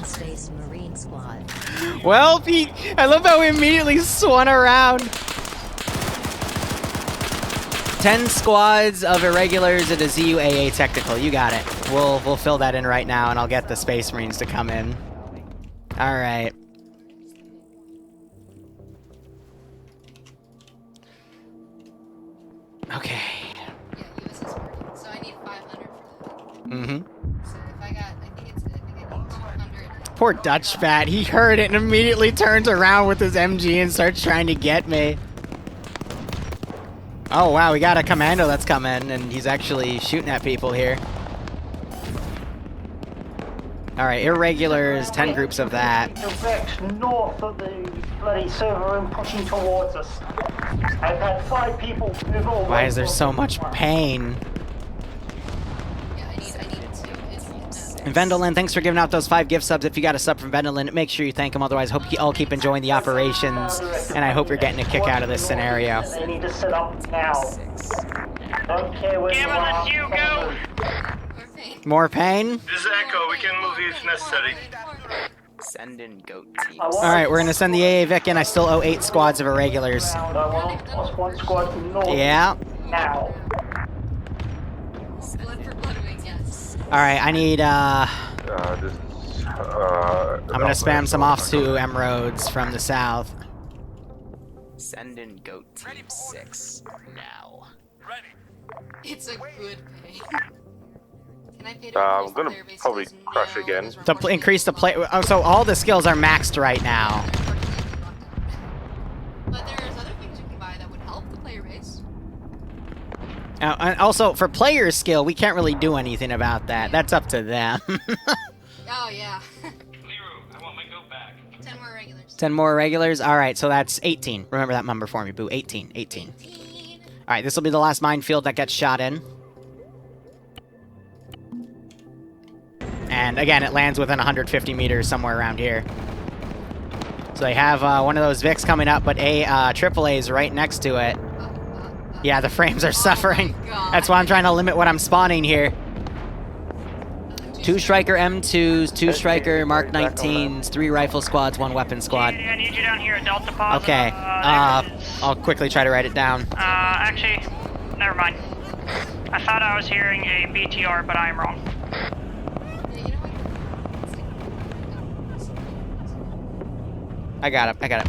Space Marine Squad. Well, Pete, I love how we immediately swung around. 10 squads of irregulars at a ZUAA technical. You got it. We'll fill that in right now, and I'll get the Space Marines to come in. All right. Okay. Yeah, USS Marine. So I need 500 for that. Mm-hmm. So if I think I need 200. Poor Dutch Fat. He heard it and immediately turns around with his MG and starts trying to get me. Oh, wow, we got a commando that's come in, and he's actually shooting at people here. Alright, irregulars, 10 groups of that. Direct north of the bloody server room pushing towards us. I've had 5 people move over. Why is there so much pain? And Vendelin, thanks for giving out those 5 gift subs. If you got a sub from Vendelin, make sure you thank him. Otherwise, hope you all keep enjoying the operations, and I hope you're getting a kick out of this scenario. They need to set up now. Don't care where you are. You go. More pain? This is Echo. We can move if necessary. Send in goat team. Alright, we're gonna send the AA Vic in. I still owe 8 squads of irregulars. One squad north. Yeah. Now. Alright, I need, I'm gonna this spam some offs to M-Roads from the south. Send in goat team 6 now. It's a good pay. Can I pay I'm gonna probably crash again. To increase the play. Oh, so all the skills are maxed right now. But there's other things you can buy that would help the player base. And also, for player skill, we can't really do anything about that. That's up to them. Oh, yeah. Liru, I want my goat back. 10 more regulars. 10 more regulars? Alright, so that's 18. Remember that number for me, Boo. 18. Alright, this will be the last minefield that gets shot in. And again, it lands within 150 meters somewhere around here. So they have one of those Vics coming up, but a AAA is right next to it. Yeah, the frames are suffering. That's why I'm trying to limit what I'm spawning here. 2 Striker M2s, 2 Striker Mark 19s, 3 rifle squads, 1 weapon squad. I need you down here at Delta Plaza. Okay, I'll quickly try to write it down. Actually, never mind. I thought I was hearing a BTR, but I am wrong. I got it.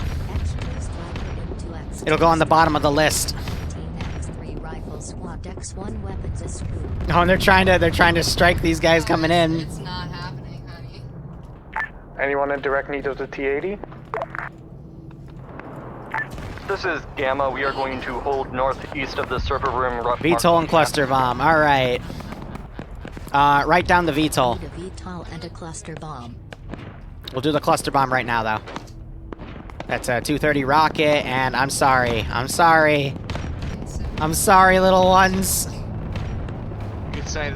It'll go on the bottom of the list. Oh, and they're trying to strike these guys coming in. It's not happening, honey. Anyone in direct need of the T-80? This is Gamma. We are going to hold northeast of the server room. VTOL and cluster bomb. All right. Write down the VTOL. A VTOL and a cluster bomb. We'll do the cluster bomb right now, though. That's a 230 rocket, and I'm sorry, little ones. Good side.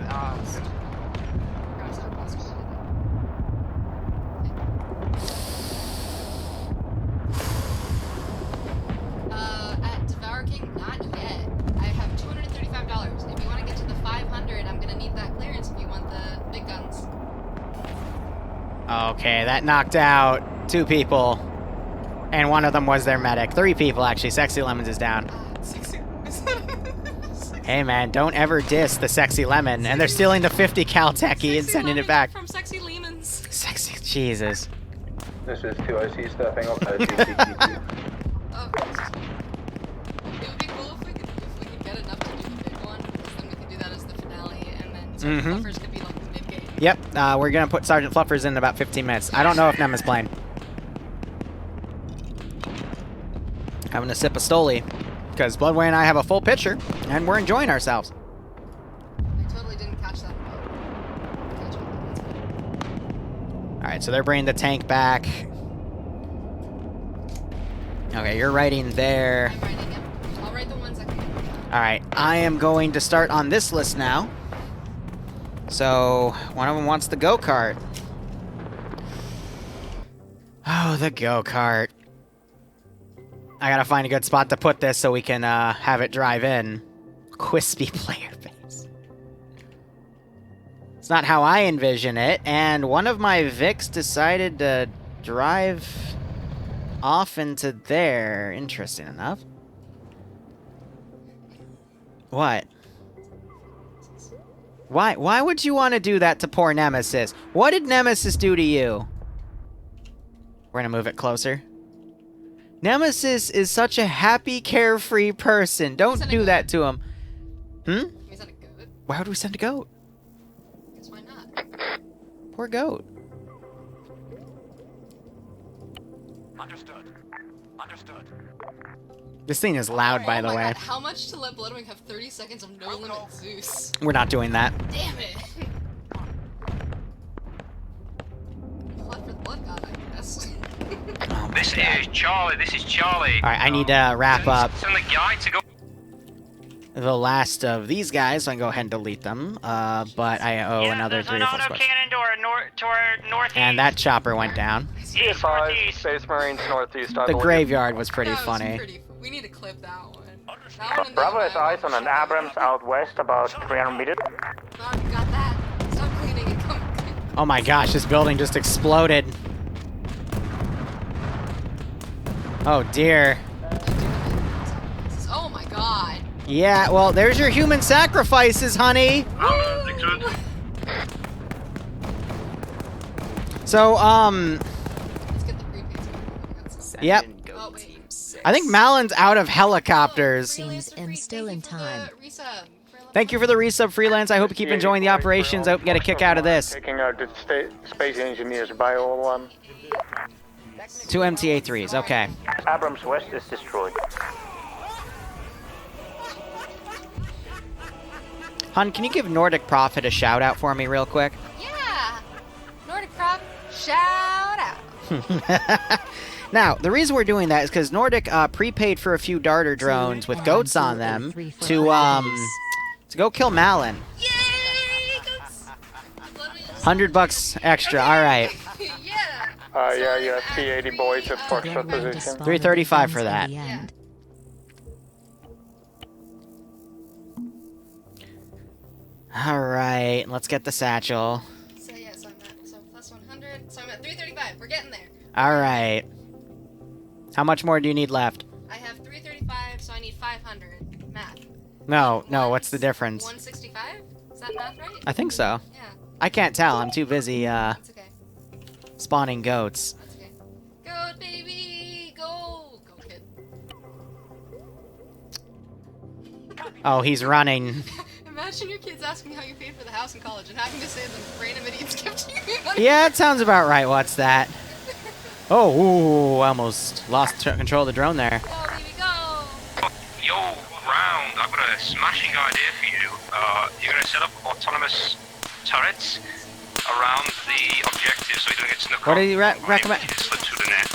At Devour King, not yet. I have $235. If you want to get to the 500, I'm gonna need that clearance if you want the big guns. Okay, that knocked out 2 people. And one of them was their medic. 3 people, actually. Sexy Lemons is down. Hey, man, don't ever diss the Sexy Lemon. And they're stealing the 50 cal techie and sending it back. From Sexy Lemons. Sexy, Jesus. This is 2IC stepping up. It would be cool if we could get enough to do the big one, because then we could do that as the finale, and then Sergeant Fluffers could be like the mid-game. Yep, we're gonna put Sergeant Fluffers in about 15 minutes. I don't know if Nem is playing. Having a sip of Stoli, because Bloodway and I have a full pitcher, and we're enjoying ourselves. I totally didn't catch that. Alright, so they're bringing the tank back. Okay, you're writing there. I'm writing it. I'll write the ones I can. Alright, I am going to start on this list now. So, one of them wants the go-kart. Oh, the go-kart. I gotta find a good spot to put this so we can have it drive in. Quispy player base. It's not how I envision it, and one of my Vics decided to drive off into there. Interesting enough. What? Why would you want to do that to poor Nemesis? What did Nemesis do to you? We're gonna move it closer. Nemesis is such a happy, carefree person. Don't do that to him. Hmm? Why would we send a goat? Because why not? Poor goat. Understood. Understood. This thing is loud, by the way. God, how much to let Bloodwing have 30 seconds of no limit Zeus? We're not doing that. Damn it! Blood for the blood god, I guess. This is Charlie. This is Charlie. Alright, I need to wrap up Send the guy to go. the last of these guys, so I can go ahead and delete them. But I owe another 3 or 4 squads. To our northeast. And that chopper went down. East 5, Space Marines northeast, I The believe. graveyard was pretty That was funny. pretty we need to clip that one. That one and Bravo has eyes on an Abrams out west about 300 meters. Oh, you got that. Stop cleaning it. Come. Oh my gosh, this building just exploded. Oh dear. Oh my god. Yeah, well, there's your human sacrifices, honey. So, yep. I think Malon's out of helicopters. Seems I'm still in time. Thank you for the resub, Freelance. I hope you keep enjoying the operations. I hope you get a kick out of this. Taking out the space engineers by all one. 2 MTA3s, okay. Abrams west is destroyed. Hun, can you give Nordic Prophet a shout out for me real quick? Yeah. Nordic Prop, shout out. Now, the reason we're doing that is because Nordic prepaid for a few darter drones with goats on them to go kill Malin. Yay, goats! $100 extra, alright. Yeah, you have T-80 boys at Foxtrot position. 335 for that. Alright, let's get the satchel. So yeah, so plus 100. So I'm at 335. We're getting there. Alright. How much more do you need left? I have 335, so I need 500. Math. No, what's the difference? 165? Is that math right? I think so. Yeah. I can't tell, I'm too busy, That's okay. spawning goats. That's okay. Goat baby! Go! Go kid. Oh, he's running. Imagine your kids asking how you paid for the house in college and having to say the random idiots kept you money. Yeah, it sounds about right. What's that? Oh, ooh, I almost lost control of the drone there. Go, baby, go! Yo, Round, I've got a smashing idea for you. You're going to set up autonomous turrets around the objective so you don't get snuck What off. do you recommend? It slips through the net.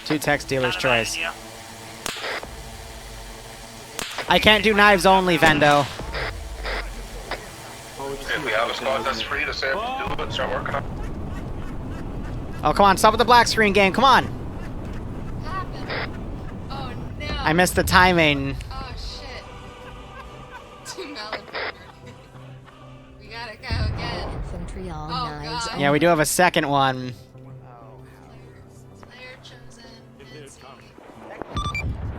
2 text dealer's choice. I can't do knives only, Vendo. If we have a squad that's free to say do it, start working on it. Oh, come on, stop with the black screen game, come on! Oh no! I missed the timing. Oh shit. Too malad. We gotta go again. Infantry all Oh, knives. God. Yeah, we do have a second one. Player chosen.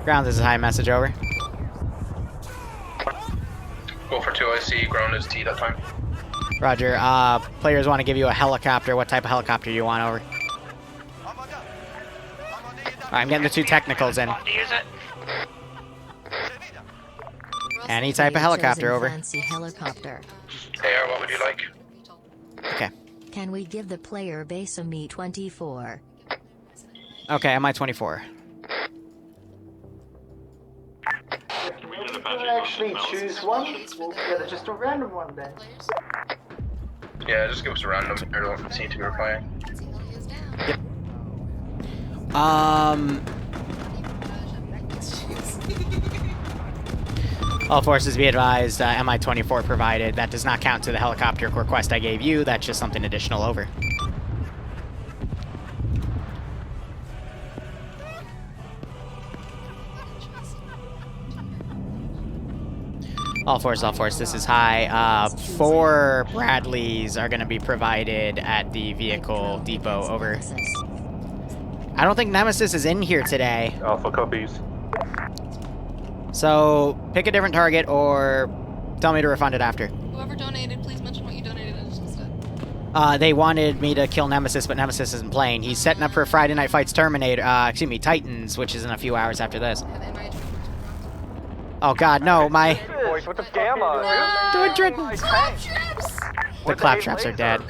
Ground, this is a high message, over. Go for 2 IC, ground is T that time. Roger, players want to give you a helicopter. What type of helicopter do you want, over? Alright, I'm getting the 2 technicals in. Any type of helicopter, over. Fancy helicopter. AR, what would you like? Okay. Can we give the player base a Me-24? Okay, MI-24. If you actually choose one, we'll get just a random one then. Yeah, just give us a random. I don't seem to be replying. Yep. All forces be advised, MI-24 provided. That does not count to the helicopter request I gave you. That's just something additional. Over. All force, this is high. 4 Bradleys are going to be provided at the vehicle depot. Over. I don't think Nemesis is in here today. Alpha copies. So, pick a different target or tell me to refund it after. Whoever donated, please mention what you donated instead. They wanted me to kill Nemesis, but Nemesis isn't playing. He's setting up for Friday Night Fights Terminator, Titans, which is in a few hours after this. Oh god, no, my... Boys, what the gamma? Doing Dredden. The claptraps are dead.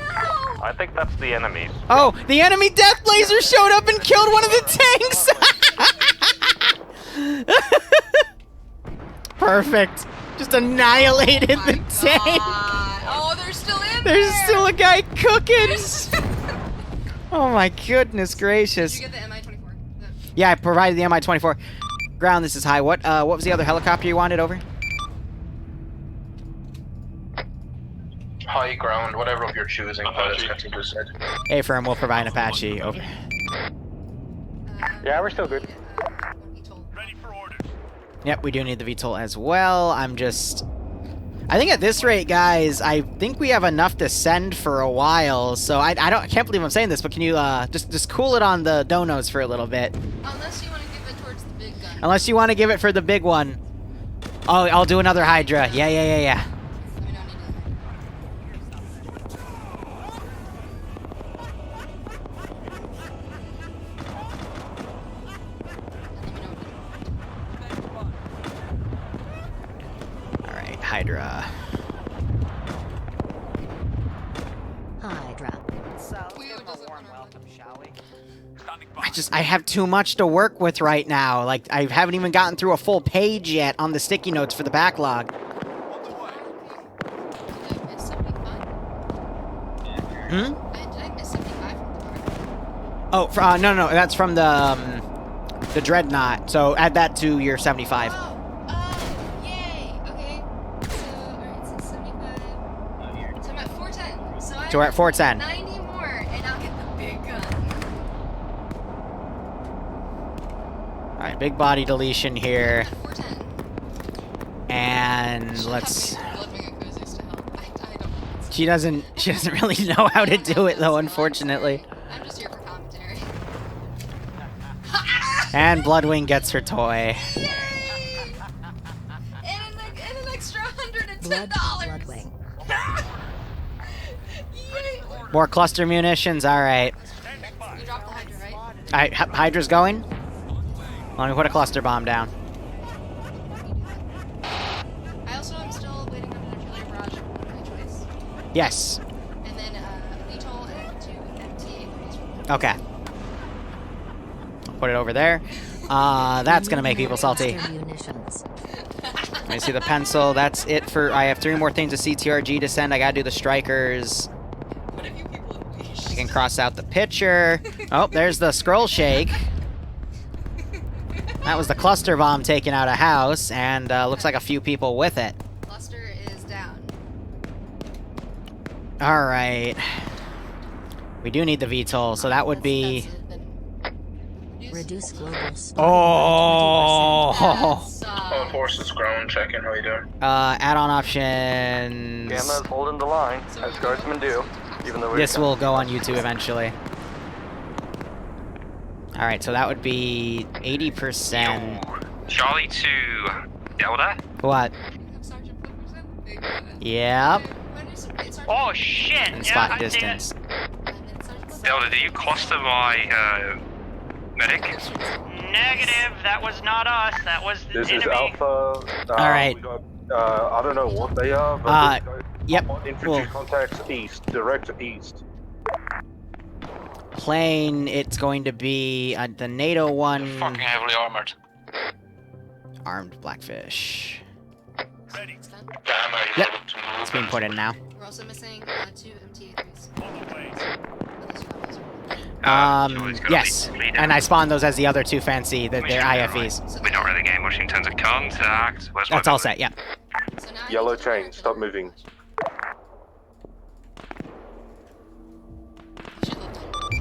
I think that's the enemies. Oh, the enemy death blazer showed up and killed one of the tanks! Perfect. Just annihilated the tank. Oh, they're still in There's there. still a guy cooking. Oh my goodness gracious. Did you get the MI-24? Yeah, I provided the MI-24. Ground, this is high. What was the other helicopter you wanted? Over? High ground, whatever of your choosing. Said. A firm will provide an Apache. Over. Yeah, we're still good. Yep, we do need the VTOL as well. I think at this rate, guys, I think we have enough to send for a while. So I can't believe I'm saying this, but can you just cool it on the donos for a little bit? Unless you want to give it towards the big gun. Unless you want to give it for the big one. Oh, I'll do another Hydra. Yeah. Hydra. I have too much to work with right now. Like, I haven't even gotten through a full page yet on the sticky notes for the backlog. Hmm? Oh, no, that's from the Dreadnought. So add that to your 75. So we're at 410. 90 more, and I'll get the big gun. Alright, big body deletion here. And let's... She doesn't really know how to do it though, unfortunately. I'm just here for commentary. And Bloodwing gets her toy. And an extra $110. Bloodwing. More cluster munitions, alright. You dropped the Hydra, right? Alright, Hydra's going. Let me put a cluster bomb down. I also am still waiting on an artillery barrage for my choice. Yes. And then VTOL and 2 MTA. Okay. I'll put it over there. That's gonna make people salty. Let me see the pencil. That's it for... I have 3 more things of CTRG to send. I gotta do the strikers. I can cross out the picture. Oh, there's the scroll shake. That was the cluster bomb taking out a house, and looks like a few people with it. Cluster is down. Alright. We do need the VTOL, so that would be... Reduce global Oh! All forces ground, checking, how you doing? Add-on options... Gamma's holding the line, as guardsmen do. Even though this will go on YouTube eventually. Alright, so that would be 80%. Charlie to Delta? What? Yep. Oh shit! And spot distance. Delta, do you cluster my medic? Negative, that was not us, that was the This enemy. is Alpha. Alright. We got, I don't know what they are, but yep. infantry contacts east, direct east. Plane, it's going to be the NATO one. Fucking heavily armored. Armed Blackfish. Ready. Yep. It's being put in now. We're also missing 2 MTA3s. Yes. And I spawned those as the other two fancy, they're IFEs. We don't really get much in terms of contact. Where's That's all set, yeah. Yellow chain, stop moving.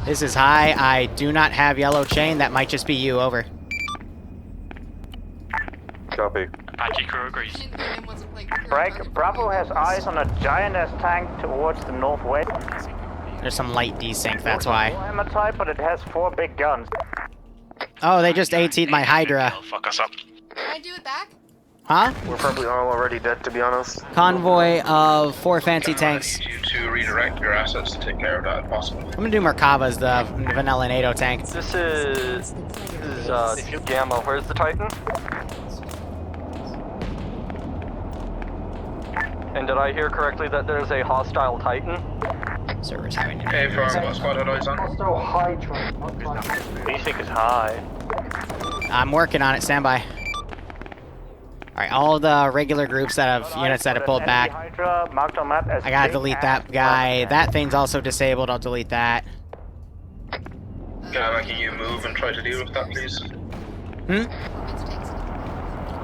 This is high. I do not have yellow chain. That might just be you. Over. Copy. Apache crew agrees. Break. Bravo has eyes on a giant-ass tank towards the northwest. There's some light desync, that's why. Warhammer type, but it has 4 big guns. Oh, they just AT'd my Hydra. Fuck us up. Can I do it back? Huh? We're probably all already dead, to be honest. Convoy of 4 fancy tanks. I need you to redirect your assets to take care of that if possible. I'm gonna do Merkava's, the vanilla NATO tank. This is Gamma. Where's the Titan? And did I hear correctly that there's a hostile Titan? Server's having Hey, firm, what squad are eyes on? Also Hydra, not Titan. Desync is high. I'm working on it, stand by. Alright, all the regular groups that have units that have pulled back. Hydra marked on map as I gotta delete that guy. That thing's also disabled, I'll delete that. Can I make you move and try to deal with that, please?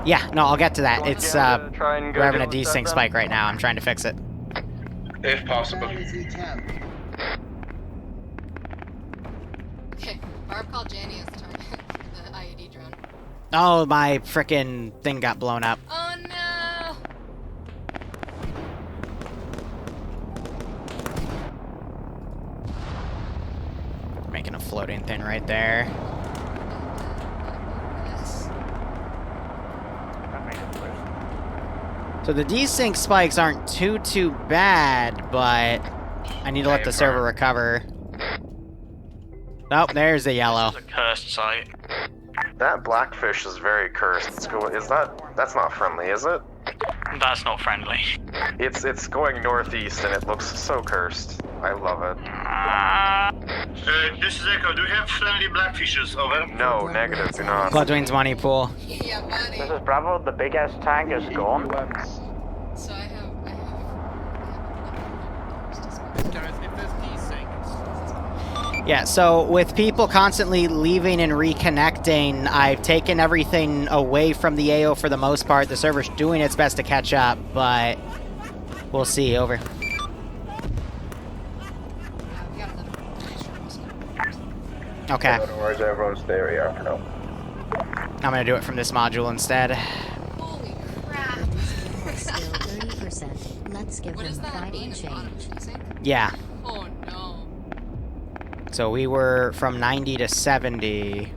Yeah, no, I'll get to that. It's, try and go we're having a deal with that desync then? spike right now. I'm trying to fix it. If possible. Okay, Barb called Janny as the target for the IED drone. Oh, my frickin' thing got blown up. Oh no! Making a floating thing right there. So the desync spikes aren't too bad, but I need to let the server recover. Nope, there's the yellow. It's a cursed site. That blackfish is very cursed. That's not friendly, is it? That's not friendly. It's going northeast and it looks so cursed. I love it. This is Echo. Do we have friendly blackfishes? Over. No, negative, do not. Bloodwing's money pool. Yeah, buddy. This is Bravo. The big-ass tank is gone. So I have Yeah, so with people constantly leaving and reconnecting, I've taken everything away from the AO for the most part. The server's doing its best to catch up, but we'll see. Over. Okay. Where's everyone's there? Yeah, for now. I'm gonna do it from this module instead. Holy crap! Still 30%. Let's give them a fighting change. Yeah. Oh no. So we were from 90 to 70.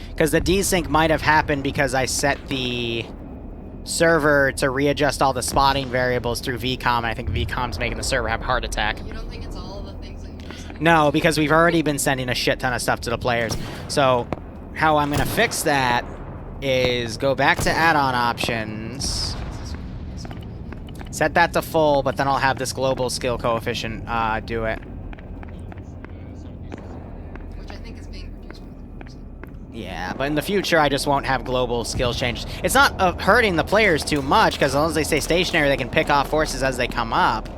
Because the desync might have happened because I set the server to readjust all the spotting variables through VCOM, and I think VCOM's making the server have a heart attack. You don't think it's all the things that you're saying? No, because we've already been sending a shit ton of stuff to the players. So how I'm going to fix that is go back to add-on options, set that to full, but then I'll have this global skill coefficient do it. Which I think is being reduced. Yeah, but in the future, I just won't have global skill changes. It's not hurting the players too much, because as long as they stay stationary, they can pick off forces as they come up.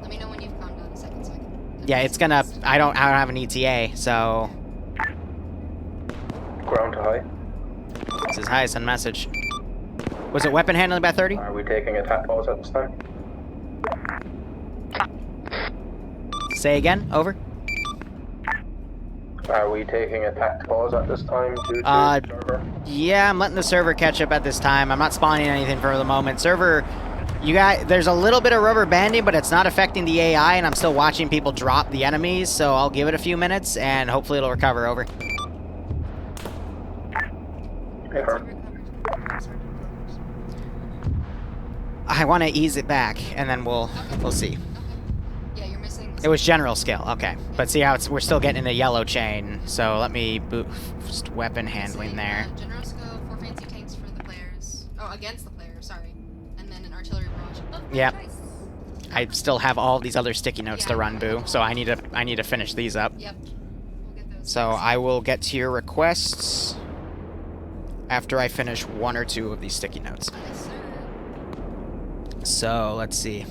Let me know when you've calmed down a second so I can... Yeah, it's gonna... I don't have an ETA, so... Ground to high. This is highest on message. Was it weapon handling by 30? Are we taking attack pause at this time? Say again, over. Are we taking attack pause at this time due to server? Yeah, I'm letting the server catch up at this time. I'm not spawning anything for the moment. Server, you got... There's a little bit of rubber banding, but it's not affecting the AI, and I'm still watching people drop the enemies, so I'll give it a few minutes, and hopefully it'll recover, over. Hey, I want to ease it back, and then we'll see. Yeah, you're missing... It was general skill, okay. But see how we're still getting a yellow chain, so let me boost weapon handling there. General skill, 4 fancy tanks for the players. Oh, against the players, sorry. And then an artillery barrage. Oh, Yep. nice. I still have all these other sticky notes to run, Boo, so I need to finish these up. Yep. We'll get those. So I will get to your requests after I finish 1 or 2 of these sticky notes. Yes, sir. So, let's see.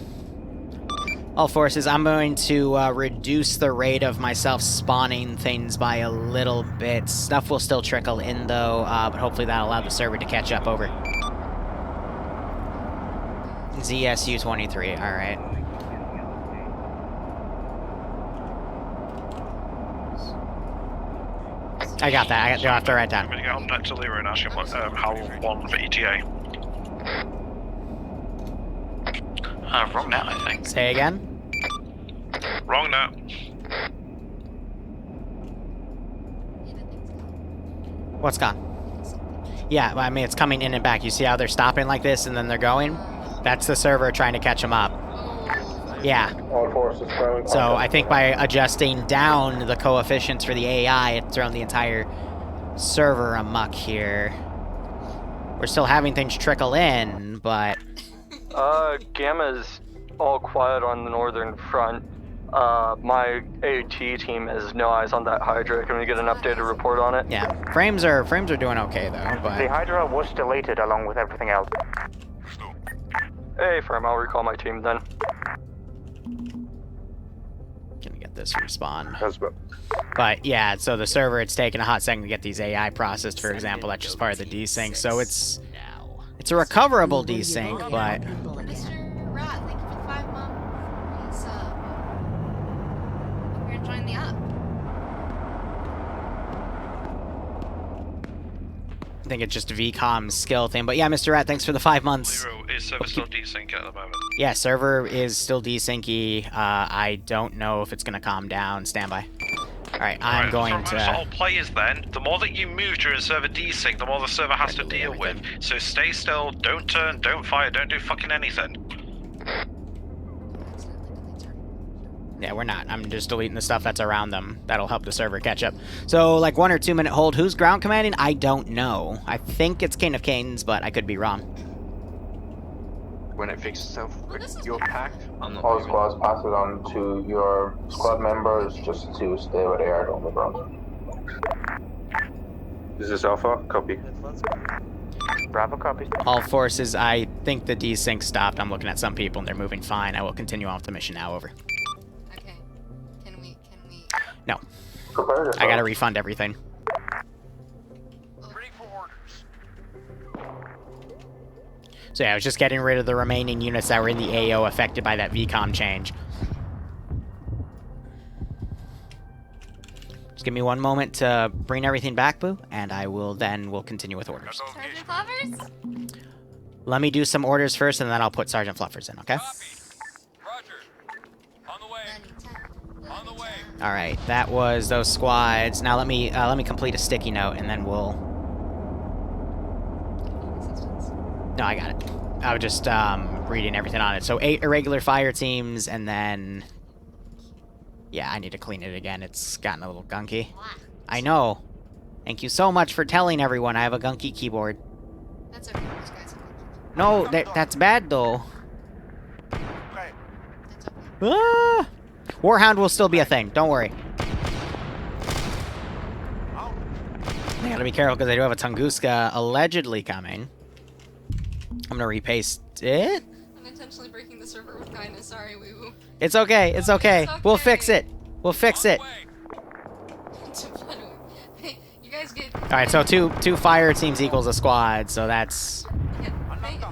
All forces, I'm going to reduce the rate of myself spawning things by a little bit. Stuff will still trickle in, though, but hopefully that'll allow the server to catch up over. ZSU-23, alright. I got that, you'll have to write down. I'm gonna get on back to Liru and ask him what, how long for ETA. Wrong now, I think. Say again? Wrong now. What's gone? Yeah, I mean, it's coming in and back. You see how they're stopping like this and then they're going? That's the server trying to catch them up. Yeah. All forces growing. So I think by adjusting down the coefficients for the AI, it's thrown the entire server amok here. We're still having things trickle in, but... Gamma's all quiet on the northern front. My AT team has no eyes on that Hydra. Can we get an updated report on it? Yeah, frames are doing okay though, but... The Hydra was deleted along with everything else. Hey, firm, I'll recall my team then. Gonna get this respawn. But yeah, so the server, it's taking a hot second to get these AI processed, for example. That's just part of the desync, so it's a recoverable desync, but... Mr. Rat, thank you for the 5 month resub. Hope you're enjoying the app. I think it's just a VCOM skill thing, but yeah, Mr. Rat, thanks for the 5 months. Liru, is server still desync at the moment? Yeah, server is still desyncy. I don't know if it's gonna calm down. Standby. Alright, I'm going to... So all players then, the more that you move during server desync, the more the server has to deal with. So stay still, don't turn, don't fire, don't do fucking anything. Yeah, we're not. I'm just deleting the stuff that's around them. That'll help the server catch up. So, like, 1 or 2 minute hold. Who's ground commanding? I don't know. I think it's King of Canes, but I could be wrong. When it fixes itself, you're packed. All squads pass it on to your squad members just to stay where they are on the ground. This is Alpha, copy. Bravo, copy. All forces, I think the desync stopped. I'm looking at some people and they're moving fine. I will continue on with the mission now, over. Okay. Can we... No. I gotta refund everything. So yeah, I was just getting rid of the remaining units that were in the AO affected by that VCOM change. Just give me 1 moment to bring everything back, Boo, and we'll continue with orders. Sergeant Fluffers? Let me do some orders first, and then I'll put Sergeant Fluffers in, okay? All right, that was those squads. Now let me complete a sticky note, and then we'll... No, I got it. I was just reading everything on it. So 8 irregular fire teams, and then... Yeah, I need to clean it again. It's gotten a little gunky. I know. Thank you so much for telling everyone I have a gunky keyboard. That's okay, those guys. No, that's bad, though. Ah! Warhound will still be a thing. Don't worry. I gotta be careful, because I do have a Tunguska allegedly coming. I'm gonna repaste it. Unintentionally breaking the server with kindness. Sorry, woo-woo. It's okay. It's okay. We'll fix it. We'll fix it. You guys get... Alright, so two fire teams equals a squad, so that's... Yeah,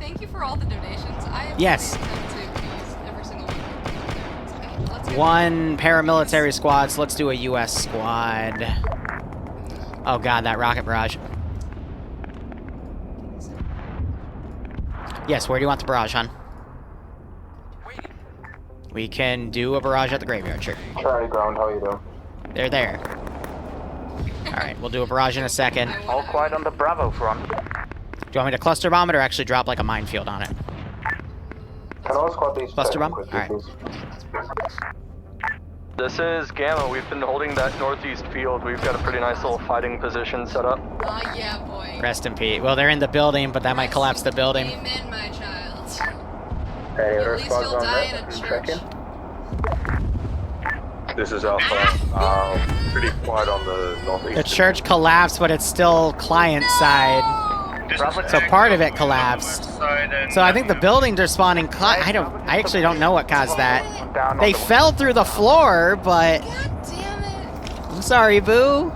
thank you for all the donations. I have yes. to use every single one. Okay, 1 paramilitary squad, so let's do a US squad. Oh god, that rocket barrage. Yes, where do you want the barrage, hon? We can do a barrage at the graveyard, sure. Charlie ground, how you doing? They're there. Alright, we'll do a barrage in a second. All quiet on the Bravo front. Do you want me to cluster bomb it or actually drop like a minefield on it? Can all squad these cluster bomb? Alright. This is Gamma. We've been holding that northeast field. We've got a pretty nice little fighting position set up. Oh, yeah, boy. Rest in peace. Well, they're in the building, but that might collapse the building. Amen, my child. Any other At least squads you'll on die in that? a Check-in. This is Alpha. Pretty quiet on the northeast. The church collapsed, but it's still client side. So part of it collapsed. So I think the buildings are spawning. I actually don't know what caused that. They fell through the floor, but. God damn it! I'm sorry, Boo.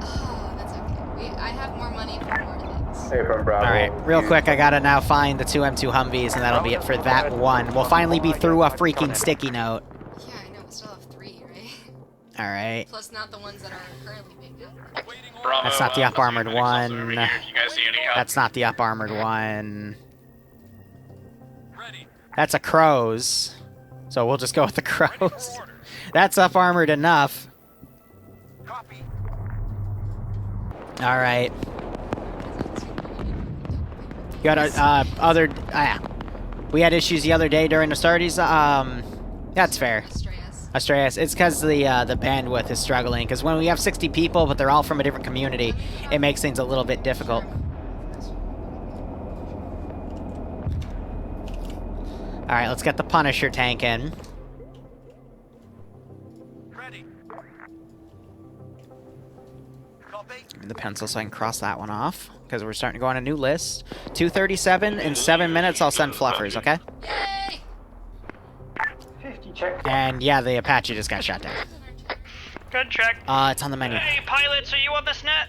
Oh, that's okay. I have more money for more things. Hey, from Bravo. All right, real quick, I gotta now find the 2 M2 Humvees, and that'll be it for that one. We'll finally be through a freaking sticky note. Yeah, I know. We still have 3, right? All right. Plus, not the ones that are currently being done. Bravo, That's not the up armored one. Over here. You guys see any help? That's not the up armored one. That's a crows. So we'll just go with the crows. That's up armored enough. All right. Got a we had issues the other day during the starties. That's fair. Astreas. It's because the bandwidth is struggling. Because when we have 60 people, but they're all from a different community, it makes things a little bit difficult. All right, let's get the Punisher tank in. The pencil so I can cross that one off, because we're starting to go on a new list. 2:37 in 7 minutes. I'll send fluffers, okay? Yay! 50 check. And yeah, the Apache just got shot down. Good check. It's on the menu. Hey, pilots, are you on this net?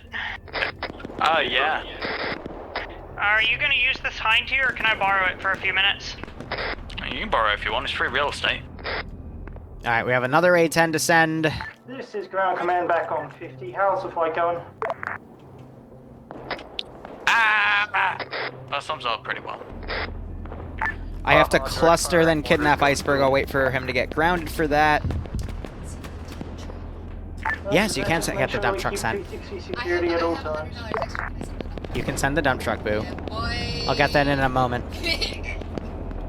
Yeah. Are you gonna use this hind here, or can I borrow it for a few minutes? You can borrow if you want. It's free real estate. All right, we have another A-10 to send. This is ground command back on 50. How's the flight going? That sums up pretty well. I have to cluster, then kidnap Iceberg. I'll wait for him to get grounded for that. Yes, you can get the dump truck sent. Security at all times. You can send the dump truck, Boo. I'll get that in a moment.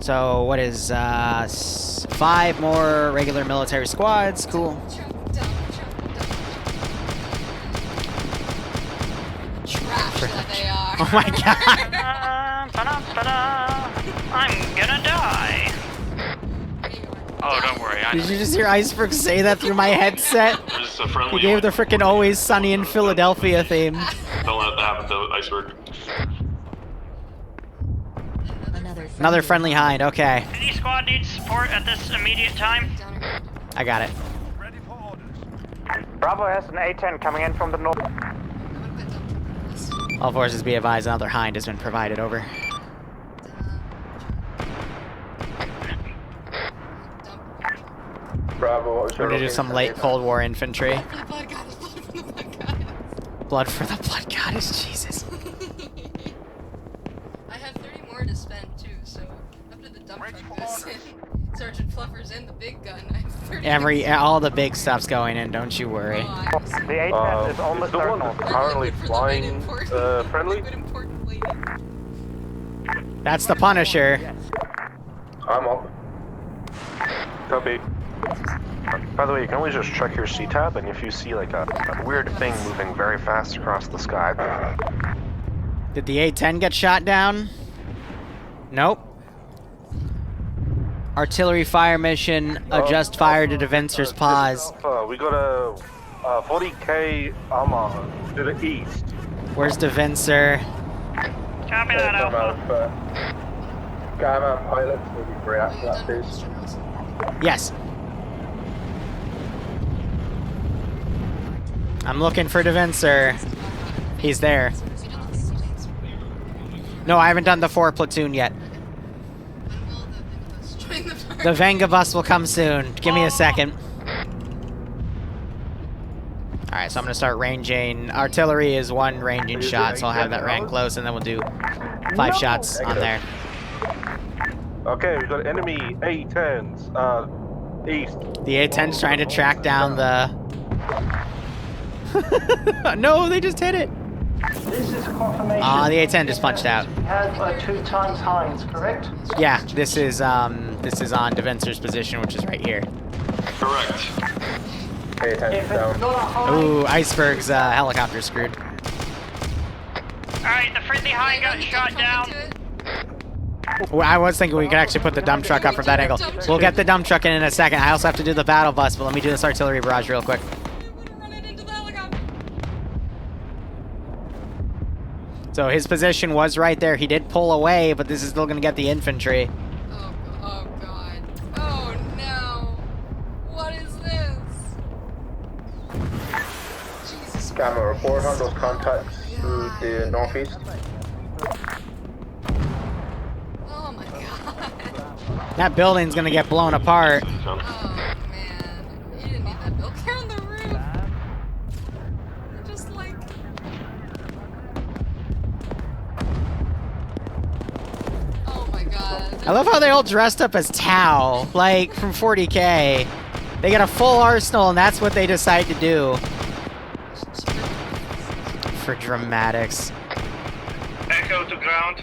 So, what is, 5 more regular military squads? Cool. Trash that they are. Oh my god! I'm gonna die. Oh, don't worry. Did you just hear Iceberg say that through my headset? There's a friendly He gave the frickin' Always Sunny in Philadelphia theme. Don't let that happen to Iceberg. Another friendly hind, okay. Any squad needs support at this immediate time? I got it. Bravo has an A-10 coming in from the north. All forces be advised, another hind has been provided, over. Bravo, We're gonna do some late Cold War infantry. Blood for the blood goddess, Jesus. I have 30 more to spend too, so after the dump truck goes in, Sergeant Fluffer's in the big gun. I have 30 All the big stuff's going in, don't you worry. The A-10 is almost the one that's currently flying friendly? That's the Punisher. I'm up. Copy. By the way, you can always just check your C-tab, and if you see like a weird thing moving very fast across the sky. Did the A-10 get shot down? Nope. Artillery fire mission, adjust fire to Devincer's pause. We got a 40k armor to the east. Where's Devincer? Copy that, Alpha. Gamma pilots will be great after that, please. Yes. I'm looking for Devincer. He's there. No, I haven't done the 4 platoon yet. The Venga bus will come soon. Give me a second. Alright, so I'm gonna start ranging. Artillery is 1 ranging shot, so I'll have that ran close, and then we'll do 5 shots on there. Okay, we got enemy A-10s, east. The A-10's trying to track down the... No, they just hit it! This is confirmation. The A-10 just punched out. We have 2 times hinds, correct? Yeah, this is on Devincer's position, which is right here. Correct. If it's not a hind, Ooh, Iceberg's helicopter screwed. Alright, the friendly hind got shot down. Well, I was thinking we could actually put the dump truck up from that angle. We'll get the dump truck in a second. I also have to do the battle bus, but let me do this artillery barrage real quick. So his position was right there. He did pull away, but this is still gonna get the infantry. Oh god. Oh no. What is this? Jesus. Gamma, report on those contacts through the northeast. Oh my god. That building's gonna get blown apart. Oh man. You didn't need that built. They're on the roof. They're just like... Oh my god. I love how they all dressed up as Tau, like from 40K. They got a full arsenal, and that's what they decide to do. For dramatics. Echo to ground.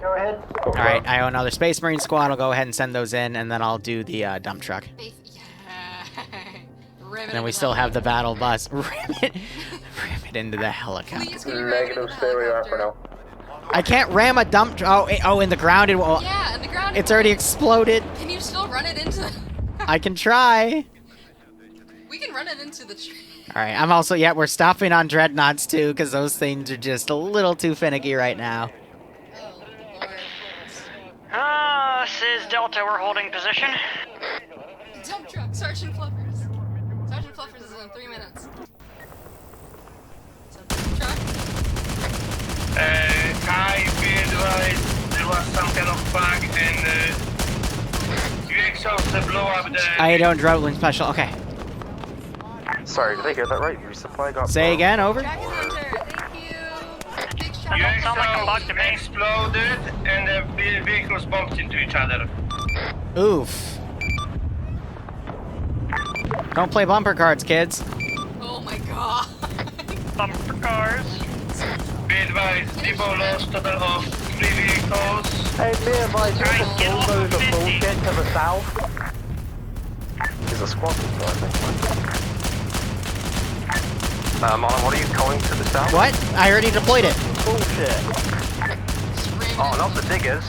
Go ahead. Alright, I owe another Space Marine squad. I'll go ahead and send those in, and then I'll do the dump truck. And then we still have the battle bus. Ram it into the helicopter. Negative, stay where you are for now. I can't ram a dump truck. Oh, in the ground it will. Yeah, in the ground. It's already exploded. Can you still run it into the... I can try. We can run it into the tree. Alright, I'm also, yeah, we're stopping on dreadnoughts too, because those things are just a little too finicky right now. This is Delta, we're holding position. Dump truck, Sergeant Fluffers. Sergeant Fluffers is in 3 minutes. So, dump truck. I realized there was some kind of bug and you exhaust the blow up the... I don't Droutling special, okay. Sorry, did I hear that right? Resupply got... Say again, over? You exploded and the vehicles bumped into each other. Oof. Don't play bumper cards, kids. Oh my god. Bumper cars. Be advised, people lost total of 3 vehicles. Hey, be advised, there's a bulldozer bullshit to the south. There's a squad still, I think. Mono, what are you calling to the south? What? I already deployed it. Bullshit. Oh, not the diggers.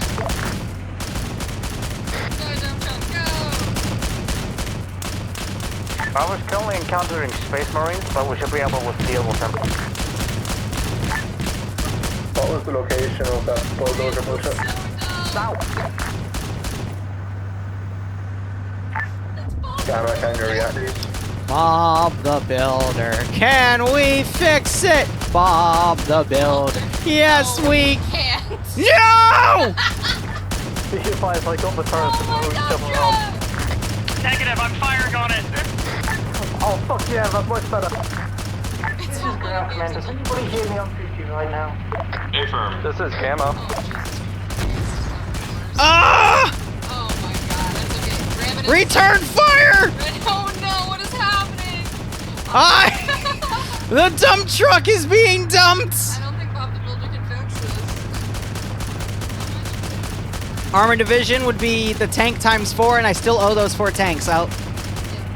I was currently encountering Space Marines, but we should be able to deal with them. What was the location of that bulldozer bullshit? South. Gamma, can you react these? Bob the Builder. Can we fix it? Bob the Builder. Yes, we can't. No! Be advised, I got the turret to move somewhere else. Negative, I'm firing on it. Oh, fuck yeah, that's much better. This is ground command. Does anybody hear me on 50 right now? Affirm. This is Gamma. Ah! Oh my god, that's okay. Ram it in. Return fire! Oh no, what is happening? The dump truck is being dumped! I don't think Bob the Builder can fix this. Armor division would be the tank times 4, and I still owe those 4 tanks. I'll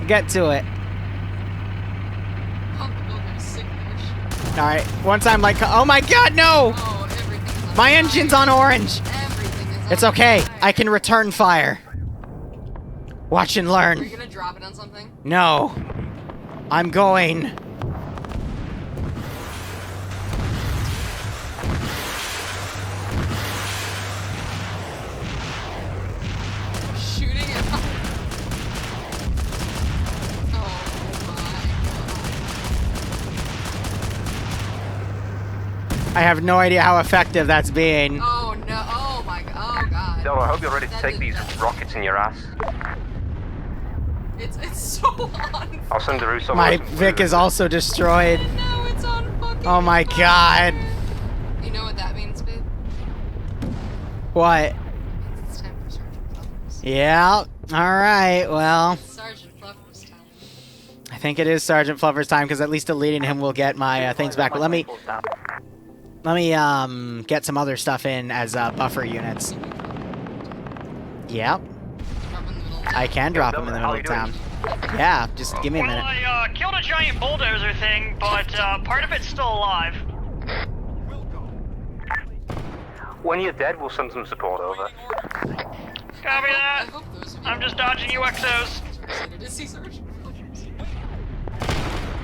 get to it. Bob the Builder is sick of shit. Alright, once I'm like, oh my god, no! Oh, everything's on My fire. engine's on orange! Everything is on It's okay, fire. I can return fire. Watch and Are you learn. gonna drop it on something? No. I'm going. Shooting it. Oh I have no idea how effective that's being. my. Oh no. Oh my god. Oh god. Delta, I hope you're ready to take these rockets in your ass. It's so on. I'll send the Russo. My Vic is also destroyed. No, it's on fucking. Oh my god. You know what that means, babe? What? It's time for Sergeant Fluffers. Yeah. Alright, well. Sergeant Fluffers time. I think it is Sergeant Fluffer's time, because at least deleting him will get my things back. But let me get some other stuff in as buffer units. Yep. I can drop him in the middle of town. Yeah, just give me a minute. Well, I killed a giant bulldozer thing, but part of it's still alive. When you're dead, we'll send some support over. Copy that. I'm just dodging UXOs.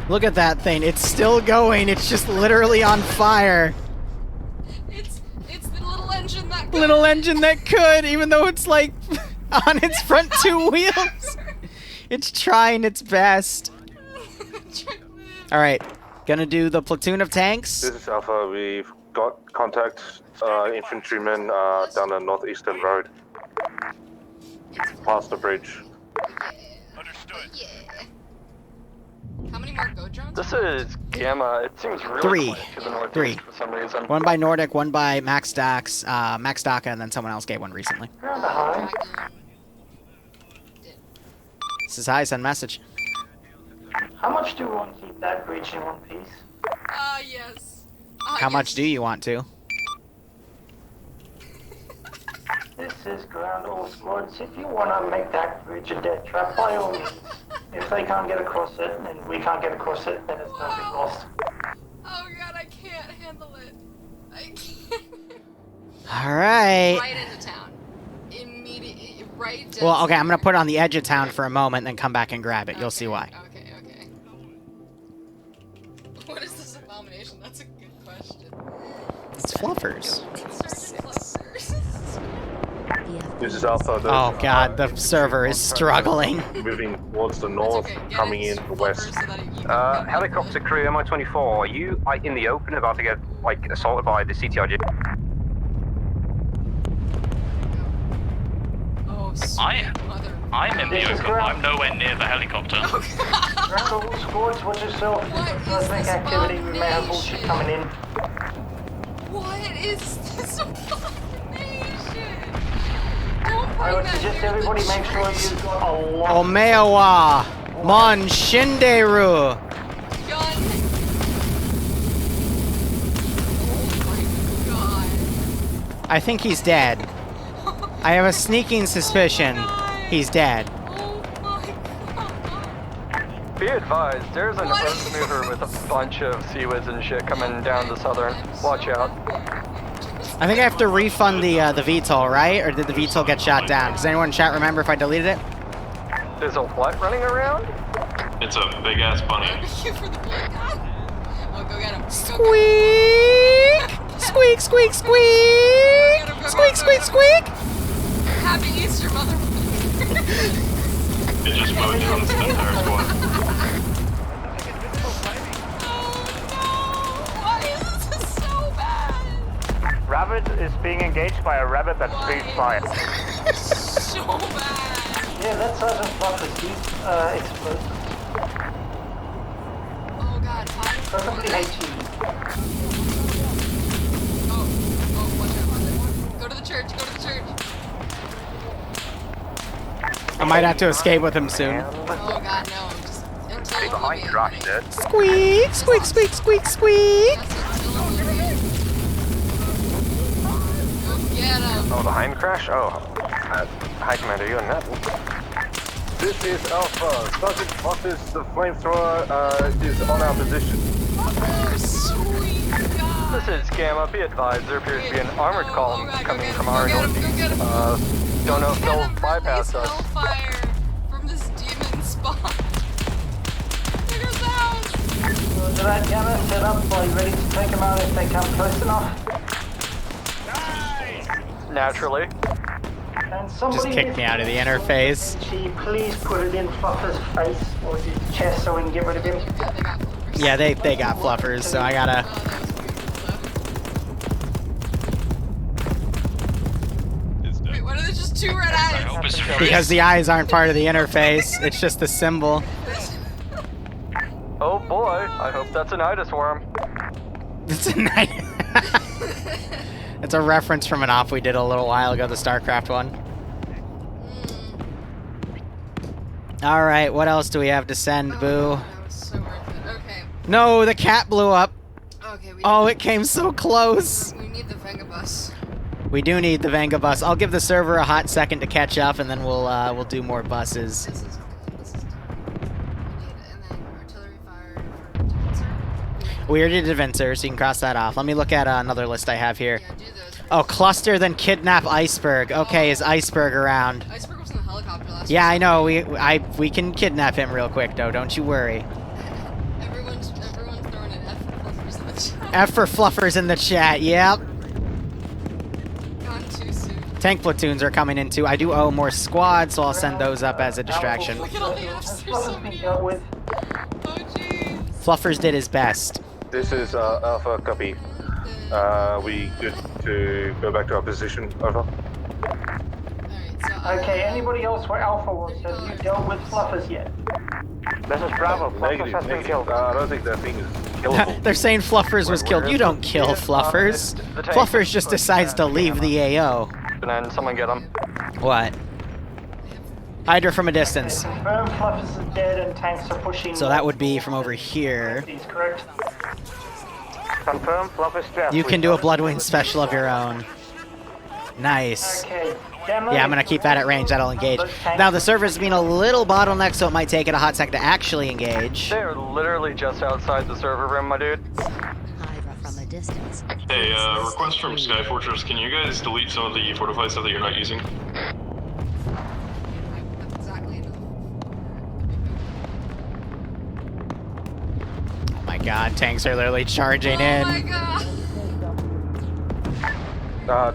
Look at that thing. It's still going. It's just literally on fire. Little engine that could, even though it's like on its front two wheels. It's trying its best. Alright, gonna do the platoon of tanks. This is Alpha. We've got contact infantrymen down the northeastern road. Past the bridge. How many more go drones? This is Gamma. It seems really Three. quiet to the northeast Three. for some reason. One by Nordic, one by Max Dax, Max Daka, and then someone else gave one recently. This is hi, send message. How much do we want to keep that bridge in one piece? Yes. How much do you want to? This is ground all squads. If you want to make that bridge a death trap, by all means. If they can't get across it, and we can't get across it, then it's no big loss. Oh god, I can't handle it. I can't. Alright. Right into town. Immediately, right down. Well, okay, I'm gonna put it on the edge of town for a moment, then come back and grab it. You'll see why. Okay. What is this abomination? That's a good question. It's fluffers. This is Alpha. Oh god, the server is struggling. Moving towards the north, coming in the west. Helicopter crew MI-24, are you in the open about to get assaulted by the CTRG? I'm in the open, but I'm nowhere near the helicopter. Ground all squads, watch yourself. Seismic activity, we may have bullshit coming in. What is this abomination? I would suggest everybody make sure you've got a lot. Omeawa Mon Shinderu. I think he's dead. I have a sneaking suspicion he's dead. Be advised, there's an earth mover with a bunch of Seawiz and shit coming down the southern. Watch out. I think I have to refund the VTOL, right? Or did the VTOL get shot down? Does anyone in chat remember if I deleted it? There's a what running around? It's a big ass bunny. Oh, go get him. Squeak! Squeak, squeak, squeak! Squeak, squeak, squeak! Happy Easter, mother. It just moved from the entire squad. Rabbit is being engaged by a rabbit that speeds fire. So bad. Yeah, that Sergeant Fluffers, he's explosive. Oh god, Preferably HE. watch out. Go to the church, I might have to escape with him soon. Oh god, no. I'm Stay behind you, Rocky, dude. Squeak, squeak, squeak, squeak, squeak! Get him. Oh, the Heim crash? Oh. Hi, Commander, you on that? This is Alpha. Sergeant Fluffers, the flamethrower, is on our position. Oh, sweet god. This is Gamma. Be advised, there appears to be an armored column coming from our northeast. Don't know if they'll bypass us. Fire from this demon spawn. There goes the house. Roger that, Gamma, set up. Are you ready to take them out if they come close enough? Naturally. And somebody Just kicked me out of the interface. Please put it in Fluffer's face or his chest so we can get rid of him. Yeah, they got fluffers, so I gotta... Wait, what are there just two red eyes? Because the eyes aren't part of the interface, it's just a symbol. Oh boy, I hope that's an Itis worm. It's a night. It's a reference from an op we did a little while ago, the StarCraft one. Alright, what else do we have to send, Boo? No, the cat blew up. Okay, Oh, it came so close. We need the Vengabus. We do need the Vanga bus. I'll give the server a hot second to catch up, and then we'll do more buses. We already did Vincer, so you can cross that off. Let me look at another list I have here. Oh, cluster, then kidnap Iceberg. Okay, is Iceberg around? Iceberg was in the helicopter last Yeah, I know. We can kidnap him real quick, though. Don't you worry. Everyone's throwing an F for Fluffers in the chat. F for Fluffers in the chat. Yep. Gone too Tank platoons are coming in too. I do owe more squads, so I'll send those up as a distraction. Look at all the F's, there's so many F's. Oh jeez. Fluffers did his best. This is Alpha, copy. We good to go back to our position, over. Okay, anybody else where Alpha was? Have you dealt with Fluffers yet? This is Bravo. Fluffers has been killed. I don't think that thing is killable. They're saying Fluffers was killed. You don't kill Fluffers. Fluffers just decides to leave the AO. And then someone get him. What? Hydra from a distance. Confirm Fluffers is dead and tanks are pushing. So that would be from over here. He's correct. Confirm Fluffers death. You can do a Bloodwing special of your own. Nice. Okay. Yeah, I'm gonna keep that at range. That'll engage. Now the server's being a little bottlenecked, so it might take it a hot sec to actually engage. They're literally just outside the server room, my dude. From a distance. Hey, request from Sky Fortress. Can you guys delete some of the fortified stuff that you're not using? Oh my god, tanks are literally charging in. Oh my god.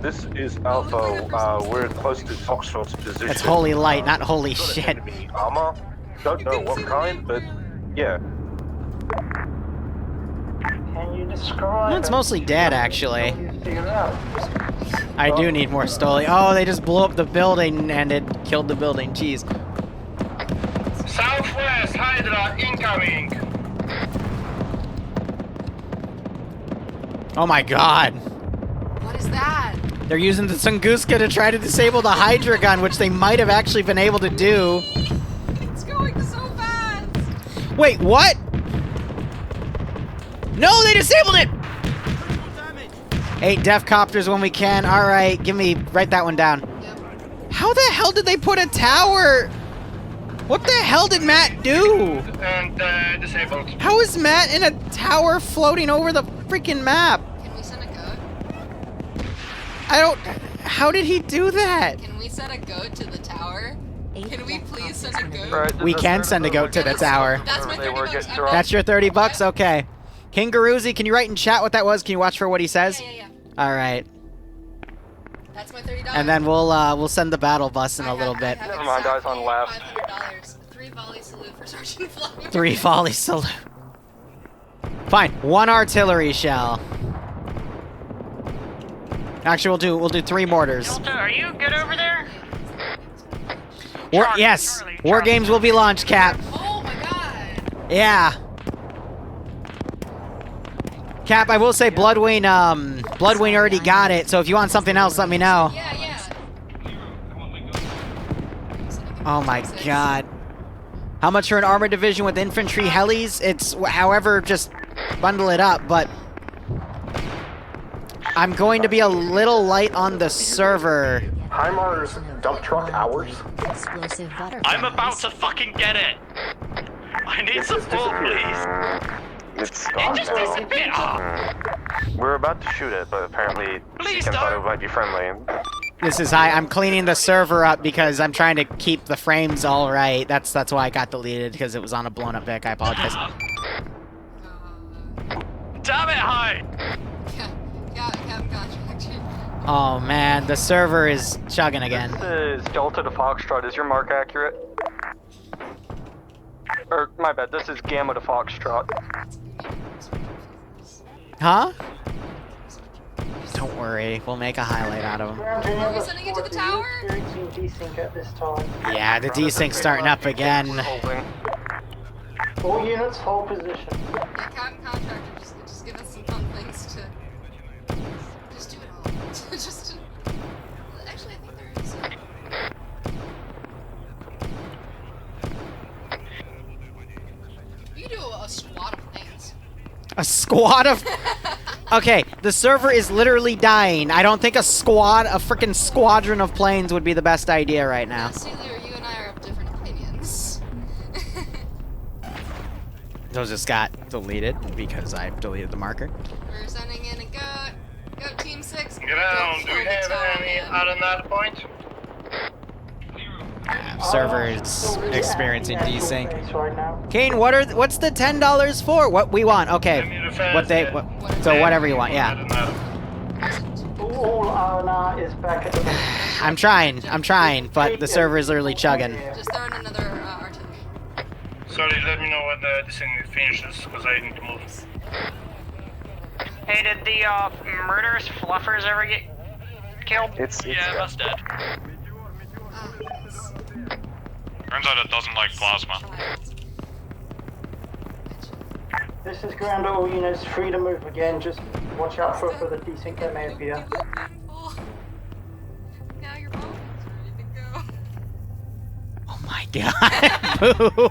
This is Alpha. We're close to Foxtrot's position. It's holy light, not holy shit. Enemy armor. Don't know what kind, but yeah. Can you describe? It's mostly dead, actually. Figure it out. I do need more Stoli. Oh, they just blew up the building and it killed the building. Jeez. Southwest Hydra incoming. Oh my god. What is that? They're using the Tunguska to try to disable the Hydra gun, which they might have actually been able to do. It's going so fast. Wait, what? No, they disabled it! 8 def copters when we can. Alright, write that one down. How the hell did they put a tower? What the hell did Matt do? And disabled. How is Matt in a tower floating over the freaking map? Can we send a goat? How did he do that? Can we send a goat to the tower? Can we please send a goat? Right, We can send a goat to the tower. That's my 30 bucks. That's your 30 bucks? Okay. King Garuzzi, can you write in chat what that was? Can you watch for what he says? Yeah. All right. That's my $30. And then we'll send the battle bus in a little bit. Never mind, eyes on left. $500. 3 volley salute for Sergeant Fly. 3 volley salute. Fine. 1 artillery shell. Actually, we'll do 3 mortars. Delta, are you good over there? Yes. War games will be launched, Cap. Oh my god. Yeah. Cap, I will say Bloodwing already got it, so if you want something else, let me know. Yeah. Oh my god. How much for an armored division with infantry helis? It's however, just bundle it up, but I'm going to be a little light on the server. HIMARS dump truck hours? Explosive butter. I'm about to fucking get it. I need support, please. It's It gone just now. disappeared. We're about to shoot it, but apparently Please Deacon thought don't. it might be friendly. This is high. I'm cleaning the server up because I'm trying to keep the frames all right. That's why I got deleted, because it was on a blown up pic. I apologize. Damn it, Hi! Captain Contractor. Oh man, the server is chugging again. This is Delta to Foxtrot. Is your mark accurate? Or, my bad, this is Gamma to Foxtrot. Huh? Don't worry, we'll make a highlight out of them. Are we sending it to the tower? Desync at this time. Yeah, the desync's starting up again. All units hold position. Yeah, Captain Contractor, just give us some fun things to... Just do it all. Just... Actually, I think there is... You can do a squad of planes. A squad of... Okay, the server is literally dying. I don't think a freaking squadron of planes would be the best idea right now. See, Liru, you and I are of different opinions. Those just got deleted because I deleted the marker. We're sending in a goat. Goat Team 6. Get down. Do we have any out on that point? Server is experiencing desync. Right now. Kane, what's the $10 for? What we want? Okay. So whatever you want, yeah. All all R&R is back at the base. I'm trying, but the server is literally chugging. Just throw in another artillery. Sorry, let me know when this thing finishes, because I need to move. Hey, did the murderous fluffers ever get killed? Yeah, that's dead. Turns out it doesn't like plasma. This is ground, all units free to move again. Just watch out for the decent that may appear. Now your boat is ready to go. Oh my god. Boo.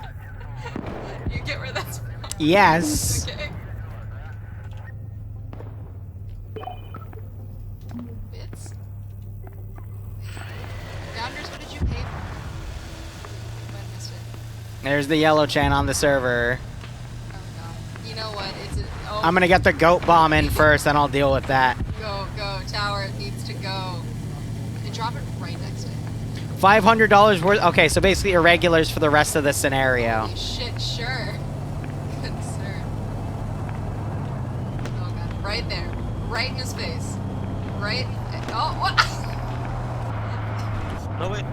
You get where that's from? Yes. Okay. Bits? Founders, what did you pay for? I missed it. There's the yellow chain on the server. You know what? I'm gonna get the goat bomb in first, then I'll deal with that. Go, tower. It needs to go. And drop it right next to it. $500 worth. Okay, so basically irregulars for the rest of the scenario. Holy shit, sure. Good sir. Oh god, right there. Right in his face. Right. Oh, what? No, wait.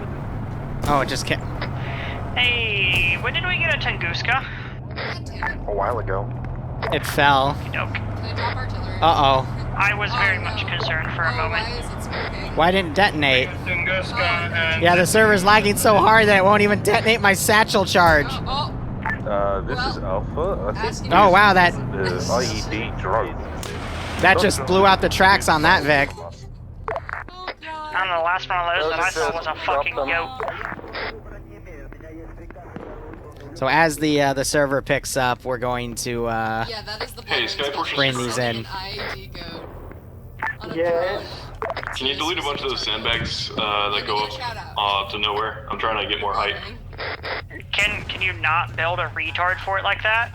Oh, it just can't. Hey, when did we get a Tunguska? A while ago. It fell. Nope. Can I drop artillery? Uh-oh. I was very much concerned for a moment. Why is it smoking? Why didn't it detonate? Tunguska and... Yeah, the server's lagging so hard that it won't even detonate my satchel charge. This is Alpha. I think Oh, wow, that... the IED drone. That just blew out the tracks on that Vic. I don't know, the last one of those that I saw was a fucking goat. So as the server picks up, we're going to Yeah, that is the bring these in. Yes. Can you delete a bunch of those sandbags that go up to nowhere? I'm trying to get more height. Can you not build a retard for it like that?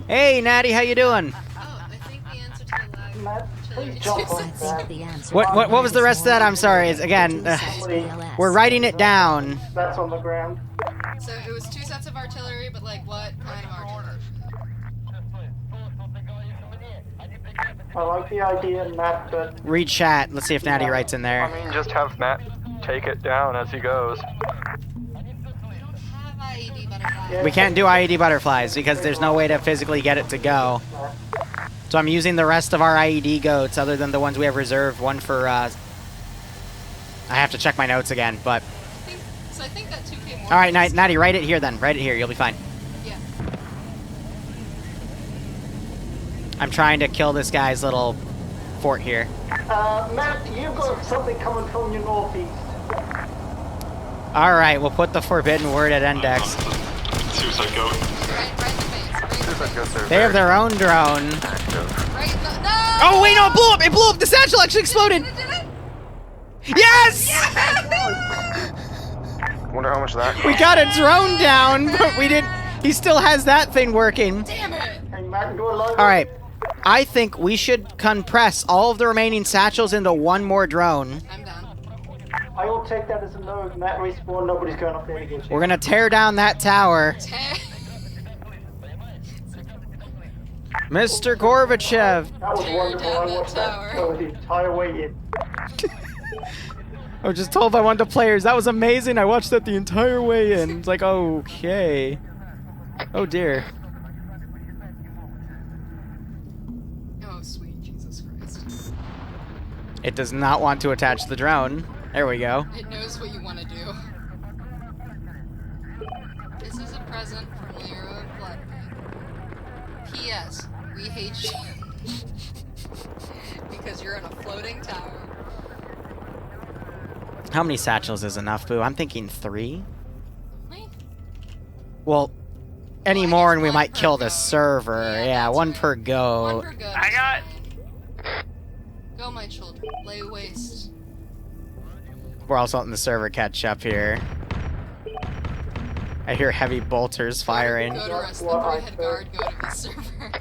Hey, Natty, how you doing? What was the rest of that? I'm sorry. Again, we're writing it down. That's on the ground. So it was 2 sets of artillery, but like what kind of artillery? I like the idea, Matt, but... Read chat. Let's see if Natty writes in there. I mean, just have Matt take it down as he goes. We can't do IED butterflies because there's no way to physically get it to go. So I'm using the rest of our IED goats other than the ones we have reserved. One for, I have to check my notes again, but... So I think that 2K more. Alright, Natty, write it here then. Write it here. You'll be fine. Yeah. I'm trying to kill this guy's little fort here. Matt, you've got something coming from your northeast. Alright, we'll put the forbidden word at index. Suicide goat. Suicide goats are They have their own drone. No! Oh wait, no, it blew up! It blew up! The satchel actually exploded! Yes! Wonder how much that. We got a drone down, but we didn't. He still has that thing working. Damn it! Alright. I think we should compress all of the remaining satchels into one more drone. I'm down. I will take that as a no. Matt respawn, nobody's going up there to get you. We're gonna tear down that tower. Mr. Gorbachev. That was wonderful. I watched that the entire way in. I was just told by one of the players, that was amazing. I watched that the entire way in. It's like, okay. Oh dear. Oh, sweet Jesus Christ. It does not want to attach the drone. There we go. It knows what you want to do. This is a present from Liru and Blood. P.S. We hate you. Because you're in a floating tower. How many satchels is enough, Boo? I'm thinking 3. Really? Well, any more and we might kill the server. Yeah, one per goat. I got... Go, my children. Lay waste. We're also letting the server catch up here. I hear heavy bolters firing. Go to us. The 3-head guard go to the server.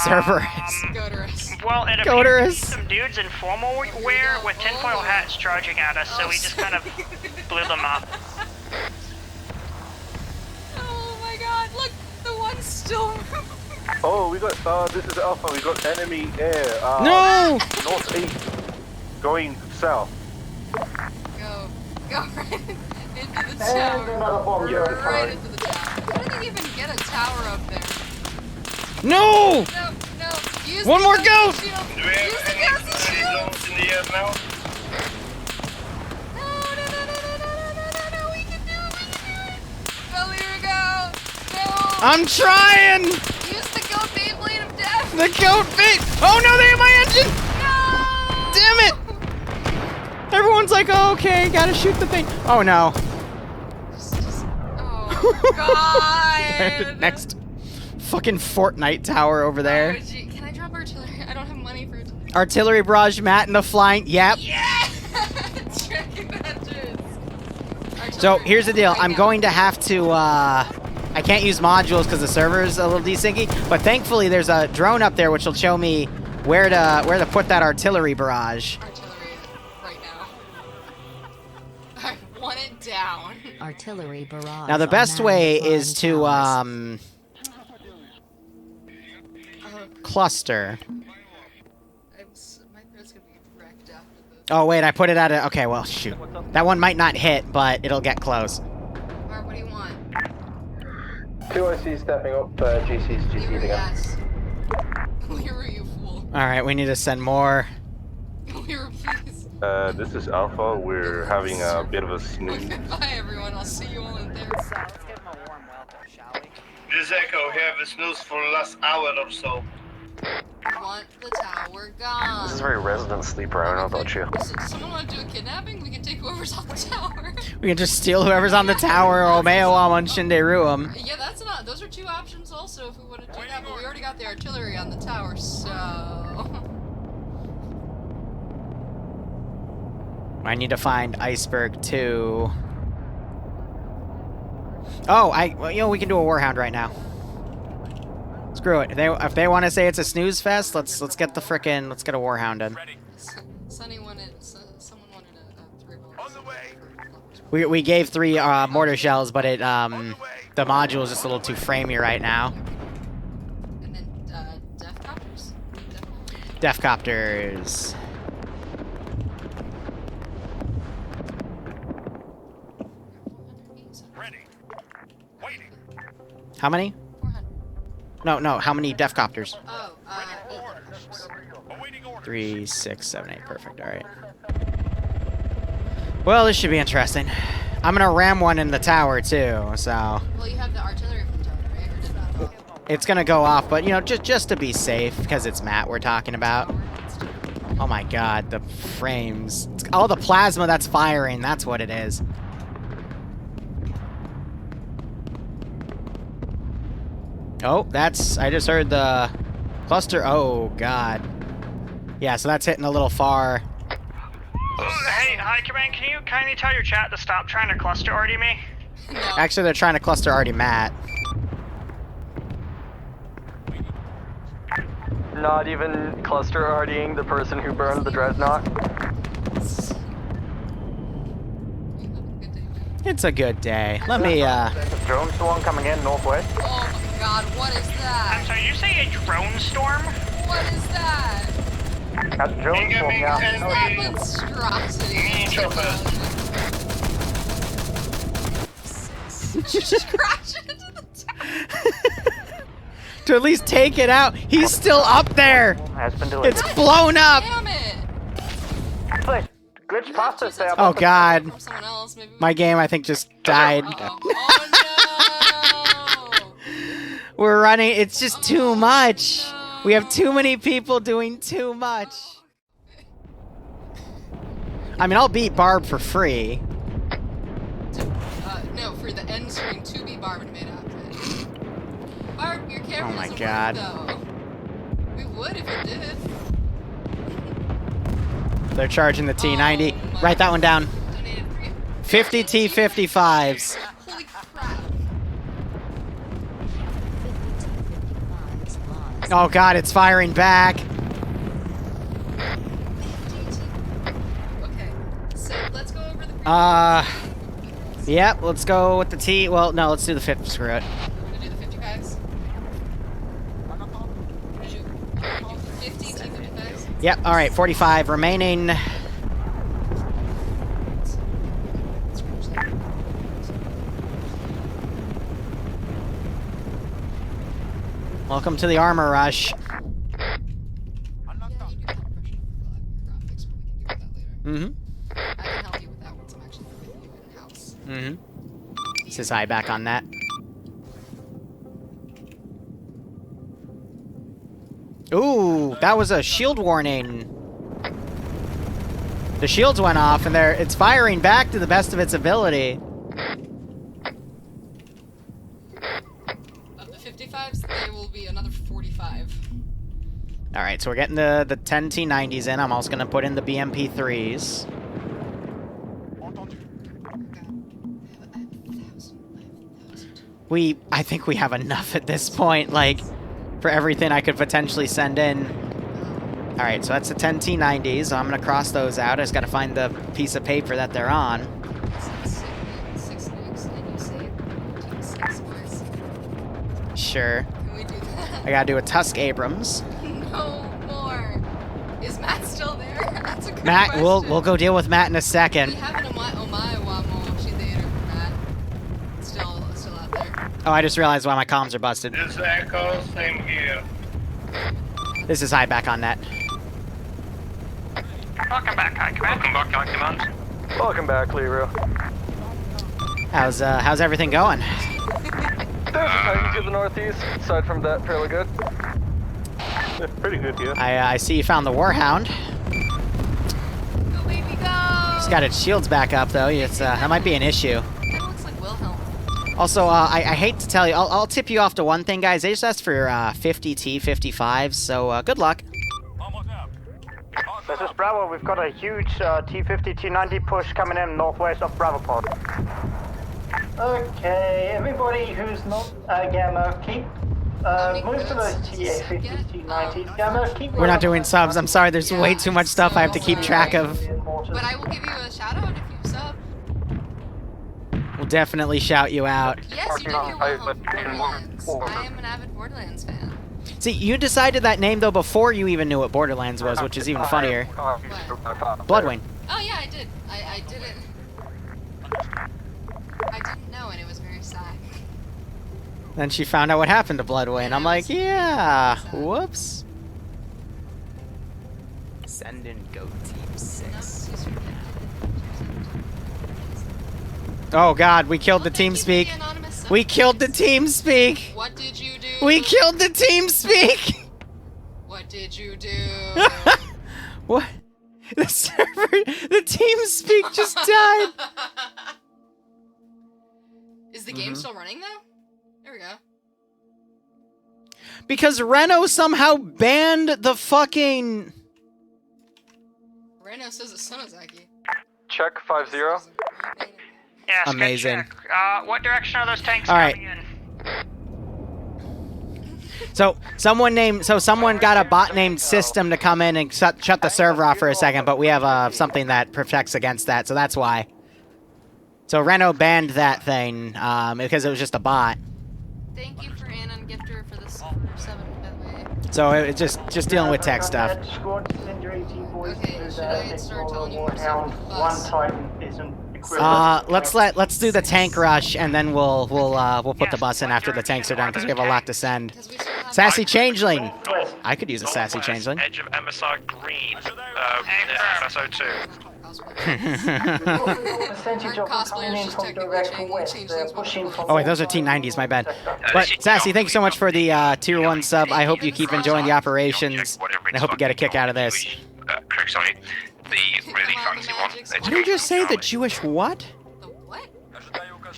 Cerberus. Go to us. Well, it Go to appears us. some dudes in formal wear with tinfoil hats charging at us, so we just kind of blew them up. Oh my god, look! The one's still... Oh, we got, this is Alpha, we got enemy air. No! Northeast. going south. Go right into the And tower. another bomb Right going. into the tower. How did they even get a tower up there? No! No. Use One the more ghost goat! shield. Do we Use the have ghost any shield. zones in the air now? No, we can do it. Go, Liru, go. No. I'm trying! Use the goat Beyblade of death. The goat bait! Oh no, they have my engine! No. Damn it! Everyone's like, oh, okay, gotta shoot the thing. Oh no. Oh, God. Next fucking Fortnite tower over there. Oh, gee. Can I drop artillery? I don't have money for artillery. Artillery barrage, Matt, and the flying. Yep. Yeah! Tracking badges. So here's the deal. I'm going to have to. I can't use modules because the server's a little desyncy. But thankfully, there's a drone up there which will show me where to put that artillery barrage. Artillery right now. I want it down. Artillery barrage. Now the best way is to cluster. My throat's gonna be wrecked after this. Oh wait, I put it at a. Okay, well shoot. That one might not hit, but it'll get close. Mark, what do you want? 2 IC stepping up, GC's GC again. Yes. Liru, you fool. All right, we need to send more. Liru, please. This is Alpha. We're having a bit of a snooze. Bye, everyone. I'll see you all in there. Let's give him a warm welcome, shall we? This is Echo. We have a snooze for the last hour or so. I want the tower gone. This is very resident sleeper, I don't know about you. Does someone want to do a kidnapping? We can take whoever's on the tower. We can just steal whoever's on the tower, or Omeo on Shinderuum. Yeah, that's not. Those are two options also if we want to do that, but we already got the artillery on the tower, so. I need to find Iceberg 2. Oh, well, we can do a Warhound right now. Screw it. If they want to say it's a snooze fest, let's get the frickin' let's get a Warhound in. Sunny wanted. Someone wanted a 3 bullets. On the way. We gave 3 mortar shells, but it the module is just a little too framey right now. And then death copters. Def copters. How many? 400. No, how many def copters? Oh, 8. 3, 6, 7, 8. Perfect, alright. Well, this should be interesting. I'm gonna ram one in the tower, too, so... Well, you have the artillery from tower, right? Or did that go? It's gonna go off, but, you know, just to be safe, because it's Matt we're talking about. Oh my god, the frames. Oh, the plasma that's firing, that's what it is. Oh, I just heard the cluster. Oh, God. Yeah, so that's hitting a little far. Hey, High Command, can you kindly tell your chat to stop trying to cluster already me? No. Actually, they're trying to cluster already Matt. Not even cluster RDing the person who burned the dreadnought. It's a good day. Let me, Drone storm coming in northwest. Oh my god, what is that? I'm sorry, you say a drone storm? What is that? That's drone storm, yeah. That monstrosity. Just crash into the tower. to at least take it out. He's still up there. Has been delayed. It's blown up. Damn it. Glitch past us there. Oh, God. Someone else, maybe. My game, I think, just died. Oh no. We're running. It's just too much. We have too many people doing too much. I mean, I'll beat Barb for free. No, for the end screen to be Barb and made after it. Barb, your camera Oh my doesn't God. work, though. We would if it did. They're charging the T90. Write that one down. 50 T55s. Holy crap. Oh God, it's firing back. Okay, so let's go over the. Yep, let's go with the T. Well, no, let's do the 50. Screw it. We're gonna do the 55s. Did you 50 T55s? Yep, alright, 45 remaining. Welcome to the armor rush. Mm-hmm. I can help you with that once I'm actually with you in-house. Mm-hmm. Says I back on that. Ooh, that was a shield warning. The shields went off, and it's firing back to the best of its ability. Of the 55s, there will be another 45. Alright, so we're getting the 10 T90s in. I'm also going to put in the BMP3s. I think we have enough at this point, like, for everything I could potentially send in. Alright, so that's the 10 T90s. So I'm going to cross those out. I just got to find the piece of paper that they're on. 6 nukes, and you say 6 boys. Sure. Can we do that? I got to do a Tusk Abrams. No more. Is Matt still there? That's a good Matt, question. we'll go deal with Matt in a second. We have an Omae-Wamo theater for Matt. Still out there. Oh, I just realized why my comms are busted. This Echo, same here. This is high back on net. Welcome back, High Command. Welcome back, High Command. Welcome back, Liru. How's everything going? There's a Titan to the northeast. Aside from that, fairly good. Yeah, pretty good, yeah. I see you found the Warhound. Go, baby, go! It's got its shields back up, though. It's that might be an issue. Kinda looks like Wilhelm. Also, I hate to tell you, I'll tip you off to one thing, guys. They just asked for 50 T55s, so good luck. This is Bravo. We've got a huge T50, T90 push coming in northwest of Bravo Pod. Okay, everybody who's not Gamma, keep most of those TA50s, T90s. Gamma, keep. We're not doing subs. I'm sorry. There's way too much stuff I have to keep track of. But I will give you a shout out if you sub. We'll definitely shout you out. Yes, you did hear Wilhelm. Borderlands. I am an avid Borderlands fan. See, you decided that name, though, before you even knew what Borderlands was, which is even funnier. Bloodwing. Oh, yeah, I did. I did it. I didn't know, and it was very sad. Then she found out what happened to Bloodwing. I'm like, yeah, whoops. Send in Goat Team 6. Oh, God, we killed the TeamSpeak. We killed the TeamSpeak. What did you do? We killed the TeamSpeak. What did you do? What? The server, the TeamSpeak just died. Is the game still running, though? There we go. Because Reno somehow banned the fucking... Reno says it's Sonozaki. Check 5-0. Yes, amazing. good check. What direction are those tanks All right. coming in? So someone got a bot named System to come in and shut the server off for a second, but we have something that protects against that, so that's why. So Reno banned that thing because it was just a bot. Thank you for Anon Gifter for the 7, by the way. So it's just dealing with tech stuff. Okay, should I start telling you One Titan isn't let's do the tank rush, and then we'll put the bus in after the tanks are done because we have a lot to send. Sassy Changeling. I could use a Sassy Changeling. Edge of MSR Green. FSO2. Oh wait, those are T90s, my bad. But Sassy, thank you so much for the tier 1 sub. I hope you keep enjoying the operations, and I hope you get a kick out of this. Correct, sorry. The really fancy one. What did you just say? The Jewish what?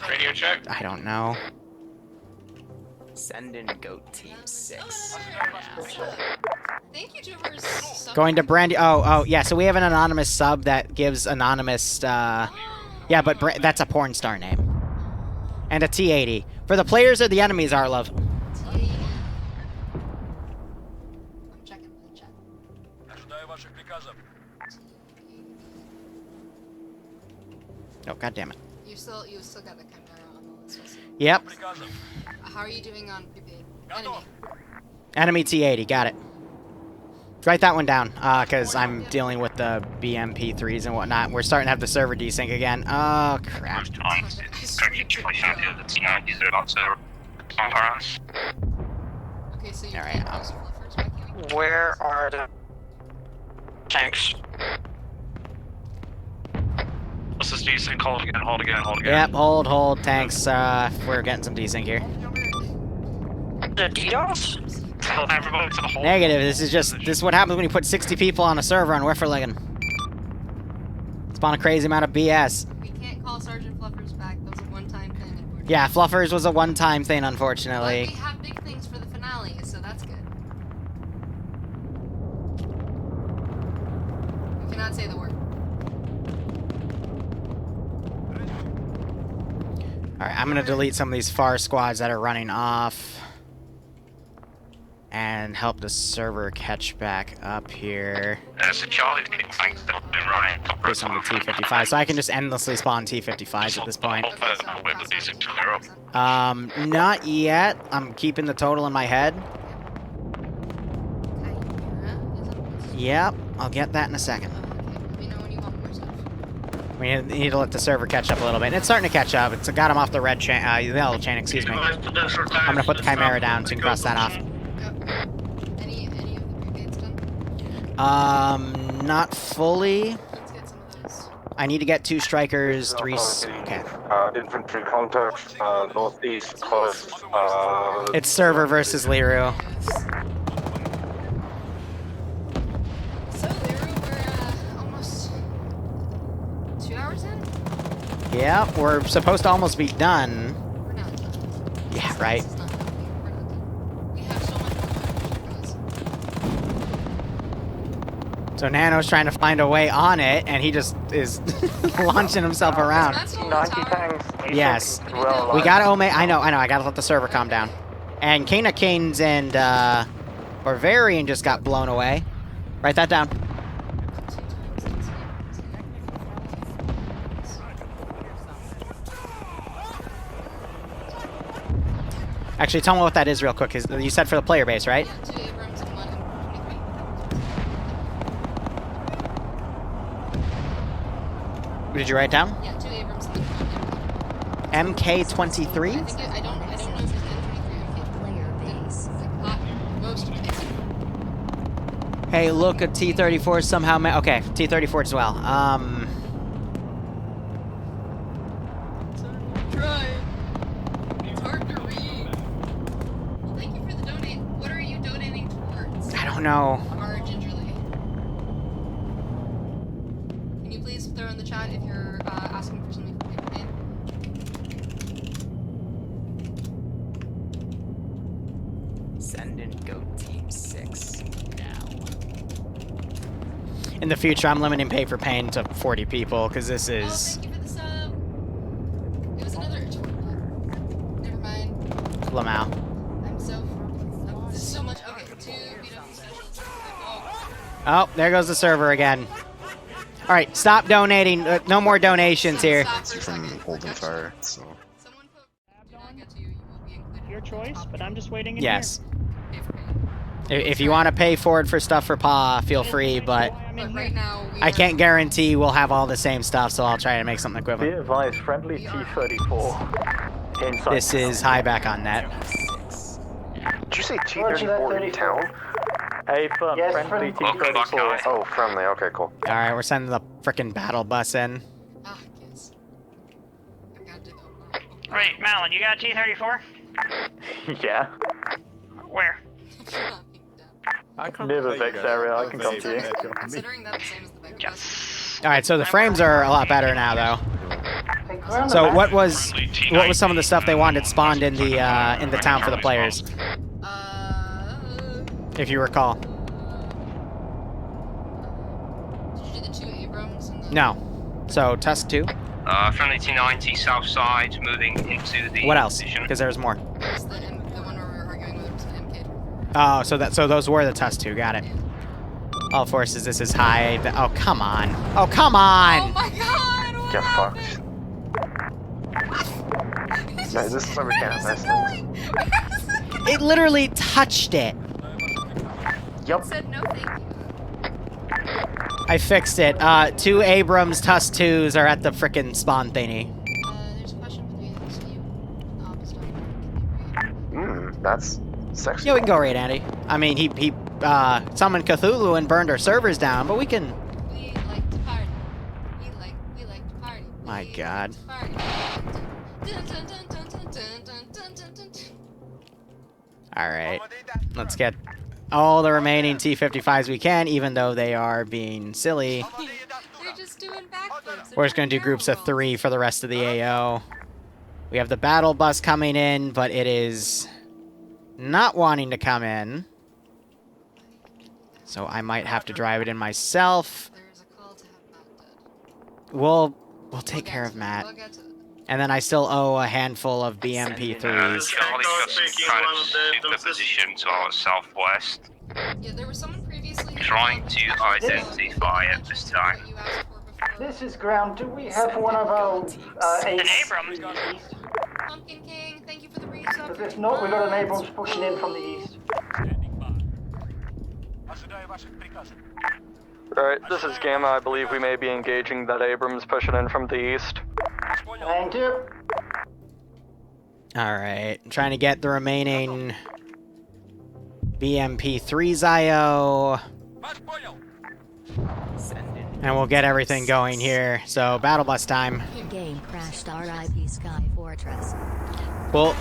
Radio check. I don't know. Send in Goat Team 6. Thank you, Tubers. Going to Brandy. Oh, yeah. So we have an anonymous sub that gives anonymous. Yeah, but that's a porn star name. And a T80 for the players or the enemies. Our love. Oh, God damn it. You still got the Chimera on the list. Yep. How are you doing on PP? Enemy. Enemy T80. Got it. Write that one down, because I'm dealing with the BMP3s and whatnot. We're starting to have the server desync again. Oh, crap. The T90s are about to harass. Okay, so you Alright, Where are the tanks? What's this desync? Hold again, hold again, hold again. Yep, hold, tanks. We're getting some desync here. The DDoS? Tell everybody to hold. Negative. This is what happens when you put 60 people on a server on Wifferligan. Spawn a crazy amount of BS. We can't call Sergeant Fluffers back. That was a one-time thing, unfortunately. Yeah, Fluffers was a one-time thing, But unfortunately. we have big things for the finale, so that's good. We cannot say the word. Alright, I'm gonna delete some of these far squads that are running off. And help the server catch back up here. There's a Charlie tanks that have been running. Do some of the T-55, so I can just endlessly spawn T-55s at this point. Not yet. I'm keeping the total in my head. Yep, I'll get that in a second. We need to let the server catch up a little bit. And it's starting to catch up. It's got him off the red chain, the yellow chain, excuse me. I'm gonna put the Chimera down so you can cross that off. Any of the brigades done? Not fully. Let's get some of those. I need to get 2 strikers, 3... Okay. Infantry contact, northeast, close. It's server versus Liru. So, Liru, we're almost 2 hours in? Yeah, we're supposed to almost be done. We're not done. Yeah, right. So Nano's trying to find a way on it, and he just is launching himself around. 90 tanks. Yes. We got Ome. I know. I gotta let the server calm down. And Kana Kane's and Bavarian just got blown away. Write that down. Actually, tell me what that is real quick. You said for the player base, right? Yeah, 2 Abrams and 1 M23. Did you write down? Yeah, 2 Abrams and 1 MK23? I think I don't know if it's M23 or Player base. most of it. Hey, look, a T-34 somehow okay, T-34 as well. Try. It's hard to read. Well, thank you for the donate. What are you donating towards? I don't know. Our gingerly. Can you please throw in the chat if you're asking for something from paper pain? Send in Go Team 6 now. In the future, I'm limiting pay for pain to 40 people, because this is... Thank you for the sub. It was another... Never mind. Lamau. I'm so... There's so much... Okay, 2 BW specials. Oh, there goes the server again. Alright, stop donating. No more donations here. From holding fire, so... Your choice, but I'm just waiting in Yes. If you want to pay forward for stuff for Paw, feel free, but right now I can't guarantee we'll have all the same stuff, so I'll try to make something Be equivalent. advised, friendly T-34. Inside. This is high back on net. Did you say T-34 in town? Hey, firm, Yes, friendly friendly. T-34. Oh, friendly, okay, cool. Alright, we're sending the frickin' battle bus in. Ah, yes. I gotta do that. Wait, Malin, you got a T-34? Yeah. Where? Near the Vex area, I can come to you. Considering that the same as the big Yes. Alright, so the frames are a lot better now, though. So what was some of the stuff they wanted spawned in the town for the players? If you recall. Did you do the 2 Abrams and the... No. So Tusk 2. Friendly T90 south side, moving into the What else? position. Because there's more. It's the one where we're arguing with was the MK. Oh, so those were the Tusk 2. Got it. All forces. This is high. Oh come on. Oh come on. Oh my god! What Get happened? fucked. No, this is why we can't mess things. It literally touched it. Yup. Said no thank you. I fixed it. 2 Abrams Tusk 2s are at the frickin' spawn thingy. There's a question between us and you. That's Sexy. Yeah, we can go raid Andy. I mean, he summoned Cthulhu and burned our servers down, but we can... We like to party. We like to party. My God. Alright. Let's get all the remaining T-55s we can, even though they are being silly. They're just doing backflips. We're just going to do groups of 3 for the rest of the AO. We have the battle bus coming in, but it is not wanting to come in. So I might have to drive it in myself. We'll take care of Matt. And then I still owe a handful of BMP3s. Charlie's got some kind of super position to our southwest. Yeah, there was someone previously Trying to identify at this time. This is ground. Do we have one of our Abrams? Pumpkin King, thank you for the resub. Because if not, we've got an Abrams pushing in from the east. Alright, this is Gamma. I believe we may be engaging that Abrams pushing in from the east. Thank you. Alright, trying to get the remaining BMP3s IO. And we'll get everything going here. So, battle bus time. Game crashed RIP Sky Fortress. Well,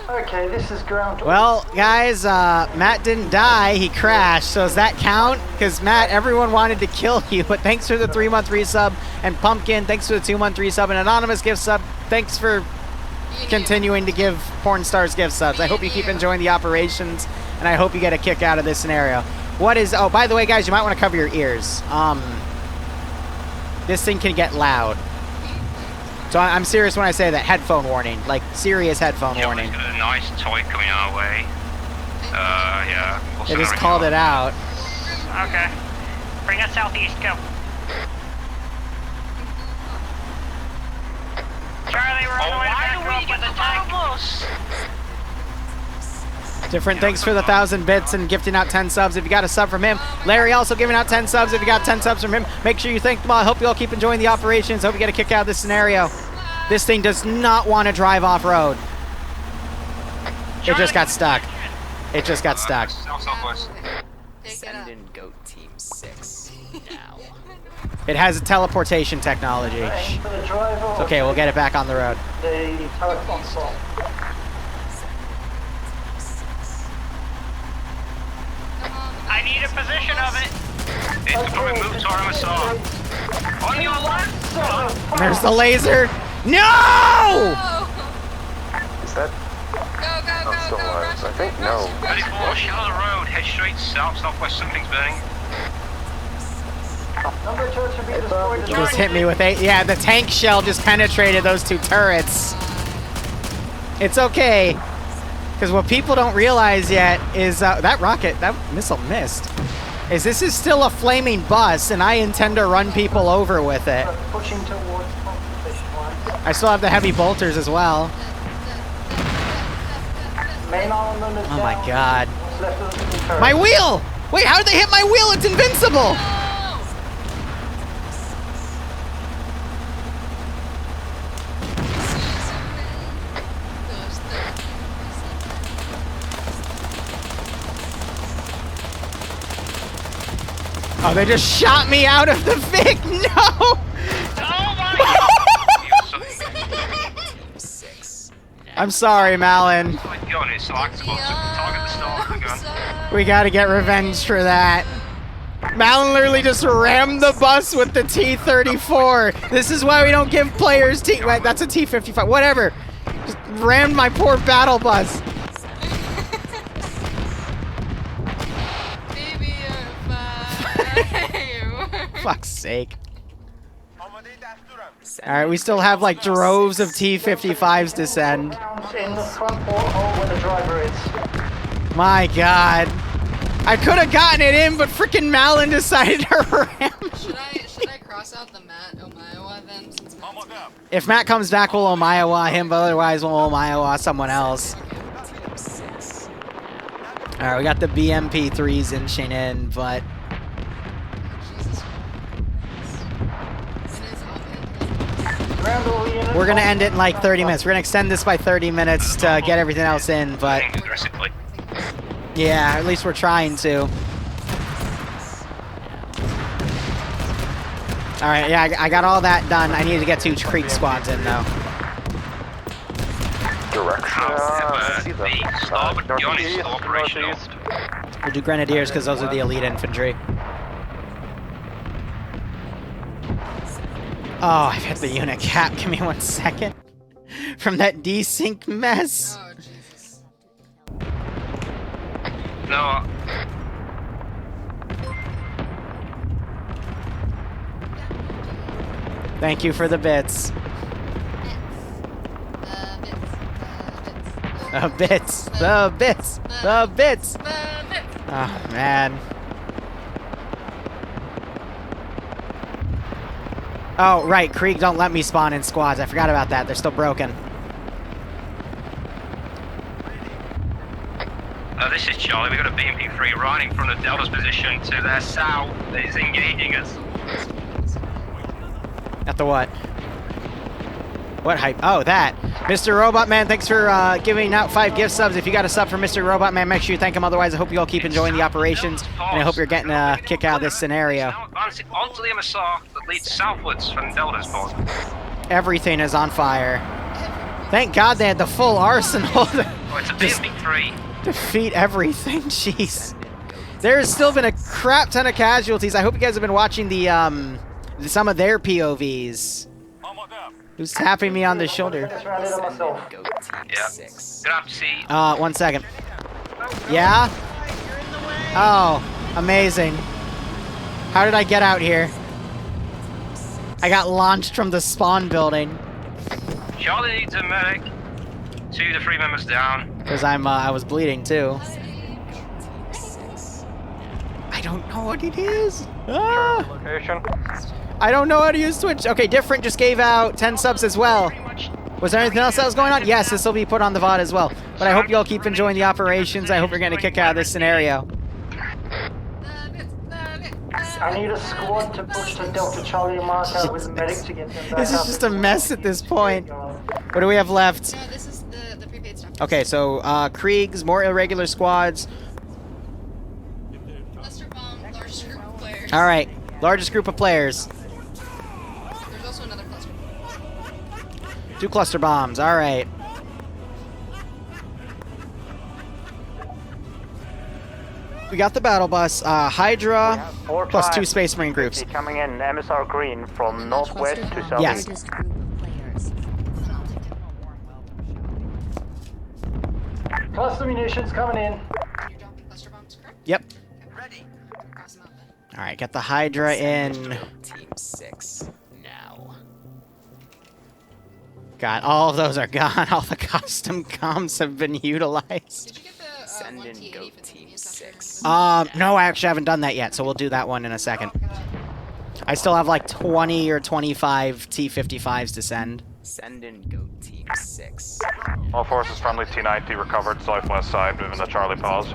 okay, this is ground. well, guys, Matt didn't die. He crashed. So does that count? Because, Matt, everyone wanted to kill you. But thanks for the 3-month resub. And Pumpkin, thanks for the 2-month resub. And Anonymous gift sub, thanks for continuing to give Porn Stars gift subs. I hope you keep enjoying the operations. And I hope you get a kick out of this scenario. What is... Oh, by the way, guys, you might want to cover your ears. This thing can get loud. So I'm serious when I say that. Headphone warning. Like, serious headphone warning. We've got a nice toy coming our way. Yeah. They just called it out. Okay. Bring us southeast, go. Charlie, we're on the way to back up with the tank. Different thanks for the 1,000 bits and gifting out 10 subs if you got a sub from him. Larry also giving out 10 subs if you got 10 subs from him. Make sure you thank them all. I hope you all keep enjoying the operations. Hope you get a kick out of this scenario. This thing does not want to drive off-road. It just got stuck. It just got stuck. Send in Goat Team 6 now. It has a teleportation technology. It's okay, we'll get it back on the road. The telephone call. I need a position of it. It's probably moved to our MSR. On your left! There's the laser. No! Is that? I'm still alive. I think no. 34, shallow the road, head straight south, southwest, something's burning. Number 2 should be destroyed. It just hit me with a... Yeah, the tank shell just penetrated those 2 turrets. It's okay. Because what people don't realize yet is that rocket, that missile missed. Is this is still a flaming bus, and I intend to run people over with it. Pushing towards competition line. I still have the heavy bolters as well. Main armament is Oh my down. God. What's left of the turret? My wheel! Wait, how did they hit my wheel? It's invincible! Oh, they just shot me out of the Vic! No! Oh my I'm sorry, Malin. We gotta get revenge for that. Malin literally just rammed the bus with the T-34. This is why we don't give players T... Wait, that's a T-55. Whatever. Just rammed my poor battle bus. Fuck's sake. Alright, we still have like droves of T-55s to send. In the front porthole where the driver is. My God. I could have gotten it in, but freaking Malin decided to ram. Should I cross out the Matt Omaewa then? Since Matt's back? If Matt comes back, we'll Omaewa him, but otherwise we'll Omaewa someone else. Alright, we got the BMP3s inching in, but... Ground all units. We're gonna end it in like 30 minutes. We're gonna extend this by 30 minutes to get everything else in, but yeah, at least we're trying to. All right, yeah, I got all that done. I need to get 2 Creek squads in though. Direction. See them. Northeast. We'll do Grenadiers because those are the elite infantry. Oh, I've hit the unit cap. Give me 1 second. From that desync mess. Oh, Jesus. No. Thank you for the bits. The bits. The bits. The bits. Oh, man. Oh, right. Krieg don't let me spawn in squads. I forgot about that. They're still broken. This is Charlie. We've got a BMP-3 riding from the Delta's position to their south. It's engaging us. At the what? What hype? Oh, that. Mr. Robot Man, thanks for giving out 5 gift subs. If you got a sub for Mr. Robot Man, make sure you thank him. Otherwise, I hope you all keep enjoying the operations. And I hope you're getting a kick out of this scenario. Onto the MSR that leads southwards from Delta's port. Everything is on fire. Thank God they had the full arsenal. Oh, it's a BMP-3. Defeat everything. Jeez. There's still been a crap ton of casualties. I hope you guys have been watching the some of their POVs. Who's tapping me on the shoulder? Yeah. Grazie. 1 second. Yeah? Oh, amazing. How did I get out here? I got launched from the spawn building. Charlie needs a medic. 2 to 3 members down. Because I was bleeding too. I don't know what it is. Ah! Location. I don't know how to use Twitch. Okay, Different just gave out 10 subs as well. Was there anything else that was going on? Yes, this will be put on the VOD as well. But I hope you all keep enjoying the operations. I hope you're getting a kick out of this scenario. I need a squad to push the Delta Charlie marker with a medic to get them back This is up. just a mess at this point. What do we have left? No, this is the prepaid stuff. Okay, so Kriegs, more irregular squads. Cluster bomb, largest group of players. All right, largest group of players. There's also another cluster bomb. 2 cluster bombs. All right. We got the battle bus. Hydra plus 2 Space Marine groups. Coming in MSR green from northwest to southeast. Yes. Cluster munitions coming in. Yep. All right, get the Hydra in. Team 6 now. God, all of those are gone. All the custom comms have been utilized. Send in Goat Team 6. No, I actually haven't done that yet, so we'll do that one in a second. I still have like 20 or 25 T-55s to send. Send in Goat Team 6. All forces friendly T-90 recovered southwest side, moving to Charlie Paws.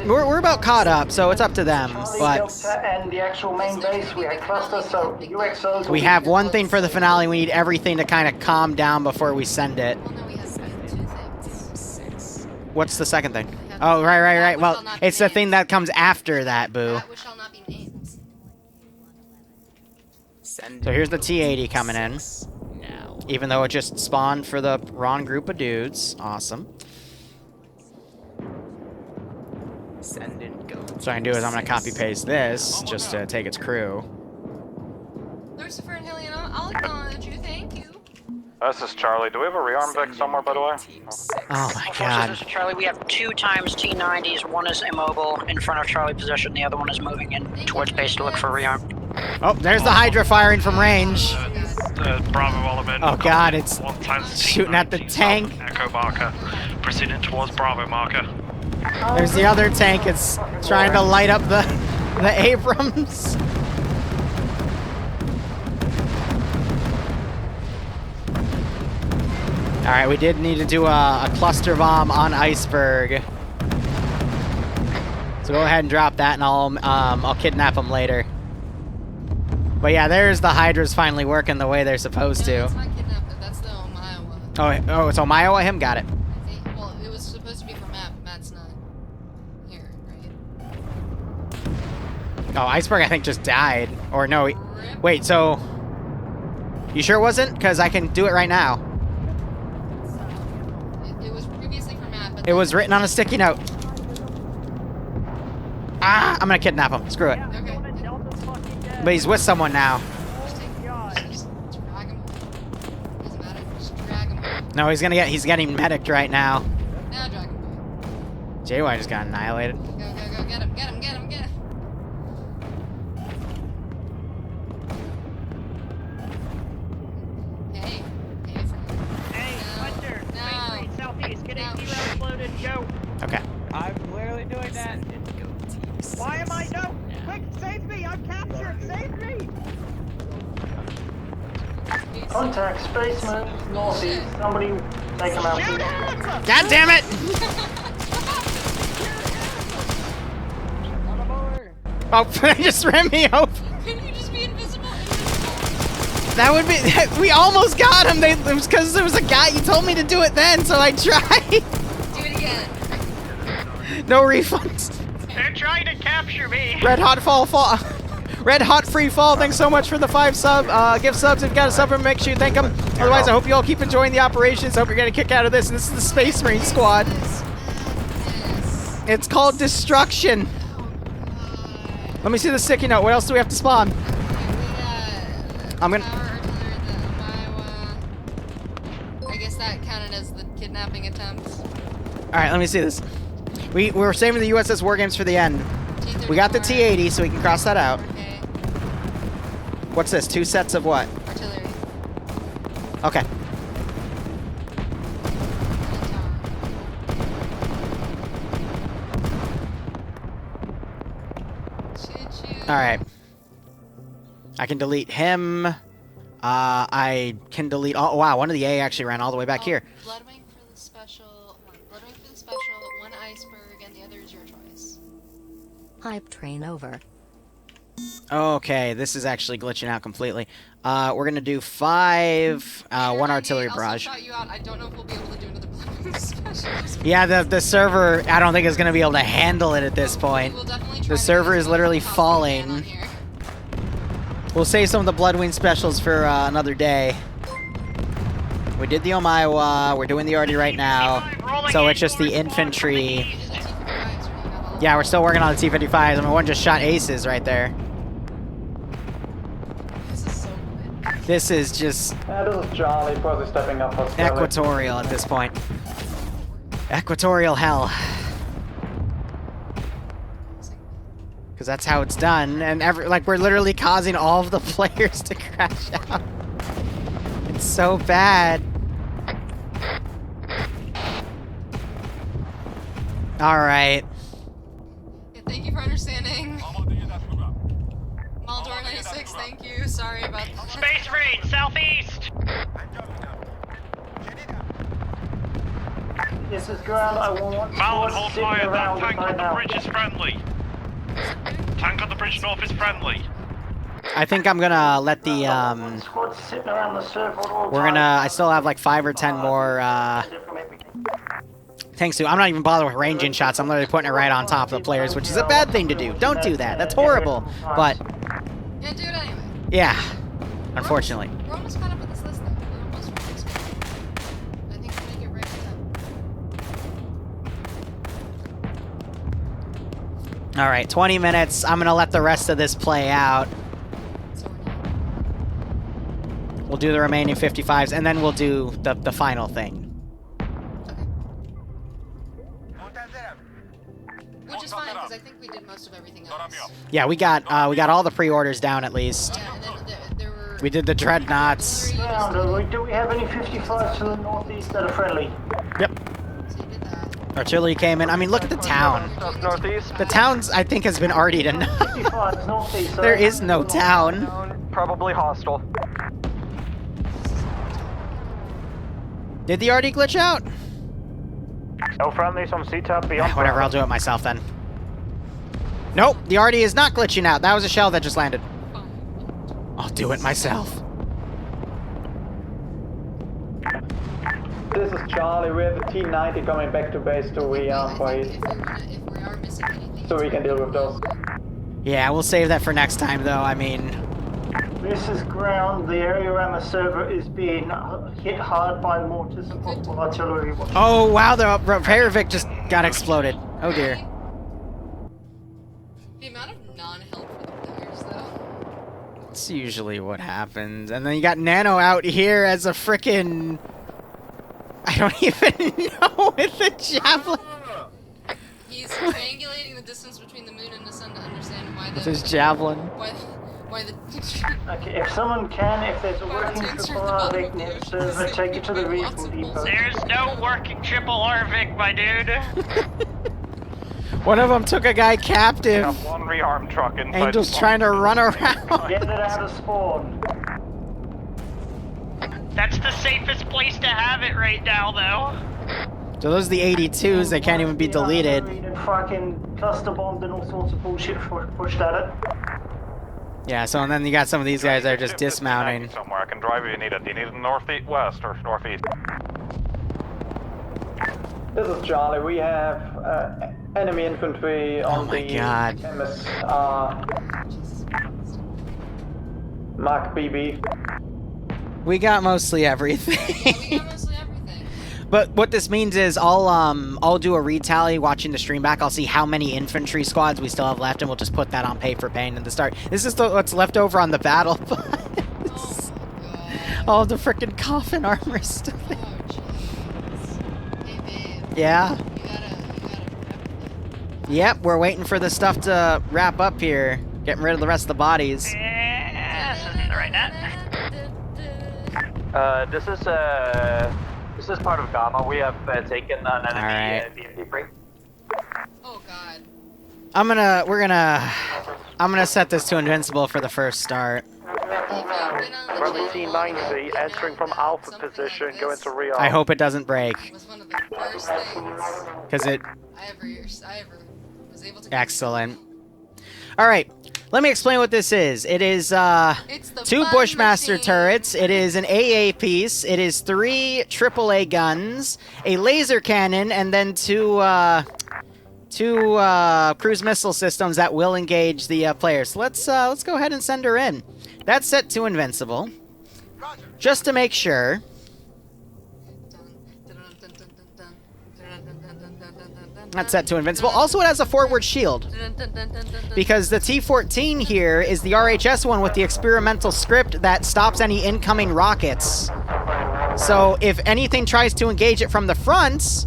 We're about caught up, so it's up to them. But Delta and the actual main base, we had clusters, so UXOs. we have one thing for the finale. We need everything to kind of calm down before we send it. What's the second thing? Oh, right. Well, it's the thing that comes after that, boo. So here's the T-80 coming in. Even though it just spawned for the wrong group of dudes. Awesome. Send in Goat. So what I can do is I'm going to copy-paste this just to take its crew. Lucifer and Helena, I'll acknowledge you, thank you. This is Charlie. Do we have a rearm Vic somewhere, by the way? Oh my god. This is Charlie. We have 2 times T-90s. One is immobile in front of Charlie position. The other one is moving in towards base to look for rearm. Oh, there's the Hydra firing from range. Bravo element. Oh god, it's 1 times shooting at the tank. Echo marker. Proceeding towards Bravo marker. There's the other tank. It's trying to light up the Abrams. All right, we did need to do a cluster bomb on Iceberg. So go ahead and drop that, and I'll kidnap him later. But yeah, there's the Hydras finally working the way they're supposed to. That's not kidnapped, that's the Omaiowa. Oh, it's Omaiowa? Him? Got it. I think, well, it was supposed to be for Matt, but Matt's not here, right? Oh, Iceberg, I think, just died. Or no, wait, so... You sure it wasn't? Because I can do it right now. It was previously for Matt, but... It was written on a sticky note. Ah, I'm gonna kidnap him. Screw it. Okay. But he's with someone now. No, he's getting medicked right now. Now Dragon Boy. JY just got annihilated. Go, get him, get him, get him, get him. Hey, Hunter, Main Street, Southeast, get 18 rounds loaded, go. Okay. I'm literally doing that. Why am I no? Quick, save me! I'm captured! Save me! Contact spaceman northeast. Somebody take him out. Shoot him! God damn it! Oh, they just ran me over. Couldn't you just be invisible? That would be. We almost got him. It was because there was a guy. You told me to do it then, so I tried. Do it again. No refunds. They're trying to capture me. Red Hot Red Hot Free Fall. Thanks so much for the 5 gift subs. If you got a sub, make sure you thank them. Otherwise, I hope you all keep enjoying the operations. Hope you're getting a kick out of this. This is the Space Marine Squad. It's called Destruction. Let me see the sticky note. What else do we have to spawn? I'm gonna. I guess that counted as the kidnapping attempt. All right, let me see this. We're saving the USS War Games for the end. We got the T-80, so we can cross that out. Okay. What's this? 2 sets of what? Artillery. Okay. All right. I can delete him. I can delete. Oh wow! One of the A actually ran all the way back here. Bloodwing for the special. Bloodwing for the special. 1 iceberg, and the other is your choice. Hype train over. Okay, this is actually glitching out completely. We're gonna do 5, 1 artillery barrage. Shout you out. I don't know if we'll be able to do another bloodwing special. Yeah, the server, I don't think is gonna be able to handle it at this point. The server is literally falling. We'll save some of the Bloodwing specials for another day. We did the Omaiowa, we're doing the Arty right now, so it's just the infantry. Yeah, we're still working on the T-55s. I mean, one just shot aces right there. This is just this is Charlie, probably stepping up for equatorial at this point. Equatorial hell. Because that's how it's done, and we're literally causing all of the players to crash out. It's so bad. All right. Yeah, thank you for understanding. Maldor 96, thank you. Sorry about that. Space Marine, southeast! This is ground. I want Malin, hold fire. That tank on the now. bridge is friendly. Tank on the bridge north is friendly. I think I'm gonna let the Squad's sitting around the circle all we're time. gonna. I still have like 5 or 10 more. Thanks to. I'm not even bothered with ranging shots. I'm literally putting it right on top of the players, which is a bad thing to do. Don't do that. That's horrible. But Yeah, do it anyway. yeah, unfortunately. We're almost caught up with this list though. We're almost finished. I think we'll make it right up. All right, 20 minutes. I'm gonna let the rest of this play out. We'll do the remaining 55s, and then we'll do the final thing. Which is fine, because I think we did most of everything else. Yeah, we got all the pre-orders down at least. Yeah, and then there were... We did the dreadnoughts. Do we have any 55s to the northeast that are friendly? Yep. Artillery came in. I mean, look at the town. Northeast. The town's, I think, has been already enough. 55s northeast. There is no town. Probably hostile. Did the RD glitch out? No friendlies on CTAP beyond. Whatever, I'll do it myself then. Nope, the RD is not glitching out. That was a shell that just landed. I'll do it myself. This is Charlie. We have a T-90 coming back to base to rearm for it. So we can deal with those. Yeah, we'll save that for next time, though. I mean... This is ground. The area around the server is being hit hard by mortars and possible artillery. Oh, wow, the repair Vic just got exploded. Oh, dear. The amount of non-help for the players, though. That's usually what happens. And then you got Nano out here as a frickin'... I don't even know with the javelin. He's triangulating the distance between the moon and the sun to understand why the... With his javelin. Why the... Okay, if someone can, if there's a working triple RVIC near the server, take it to the vehicle depot. There's no working triple RVIC, my dude. One of them took a guy captive. One rearm truck inside. Angel's trying to run around. Get it out of spawn. That's the safest place to have it right now, though. So those are the 82s. They can't even be deleted. And fucking cluster bombed and all sorts of bullshit pushed at it. Yeah, so and then you got some of these guys that are just dismounting. Somewhere I can drive if you need it. Do you need it northeast, west, or northeast? This is Charlie. We have enemy infantry on the MS Mark BB. We got mostly everything. But what this means is I'll do a retally watching the stream back. I'll see how many infantry squads we still have left, and we'll just put that on pay for pain at the start. This is what's left over on the battle bus. All the frickin' coffin armor stuff. Yeah. Yep, we're waiting for the stuff to wrap up here. Getting rid of the rest of the bodies. Yeah, this isn't the right net. This is part of Gamma. We have taken an enemy debrief. Oh god. I'm gonna set this to invincible for the first start. Rebel T-90 entering from Alpha position, going to rearm. I hope it doesn't break. Was one of the first things Because it... I ever was able to... Excellent. Alright, let me explain what this is. It is, two Bushmaster turrets, it is an AA piece, it is 3 AAA guns, a laser cannon, and then two cruise missile systems that will engage the players. So let's go ahead and send her in. That's set to invincible. Just to make sure. That's set to invincible. Also, it has a forward shield. Because the T-14 here is the RHS one with the experimental script that stops any incoming rockets. So if anything tries to engage it from the front,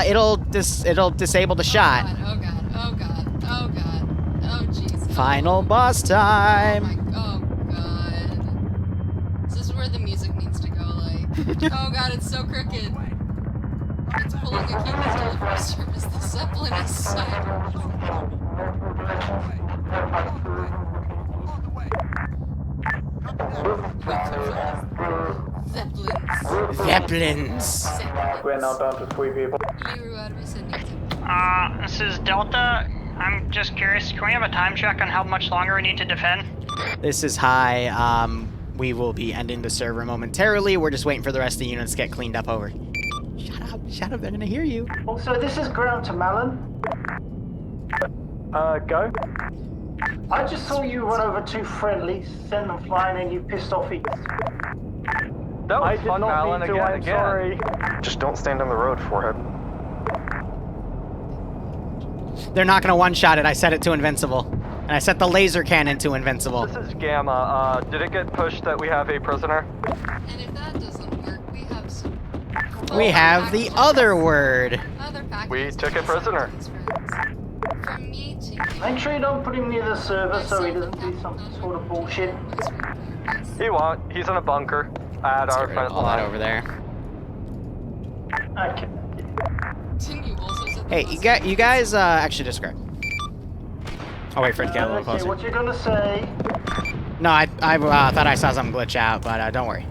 it'll disable the shot. Oh god, oh god, oh god, oh jeez. Final boss time. Oh god. This is where the music needs to go, like. Oh god, it's so crooked. It's pulling a Cuban's delivery service. The Zeppelin is silent. Zeppelins. We're now down to 3 people. Liru, how do we send you to? This is Delta. I'm just curious, can we have a time check on how much longer we need to defend? This is high. We will be ending the server momentarily. We're just waiting for the rest of the units to get cleaned up over. Shut up, they're gonna hear you. Also, this is ground to Malin. Go. I just saw you run over 2 friendlies, send them flying, and you pissed off each. That was fun, Malin, again. I'm sorry. Just don't stand on the road, forehead. They're not gonna one-shot it. I set it to invincible. And I set the laser cannon to invincible. This is Gamma. Did it get pushed that we have a prisoner? And if that doesn't work, we have some... We have the other word. We took a prisoner. From me to... Make sure you don't put him near the server so he doesn't do some sort of bullshit. He won't. He's in a bunker at our front all line. that over there. Okay. Hey, you guys, actually describe. I'll wait for it to get a little closer. What you gonna say? No, I thought I saw something glitch out, but don't worry.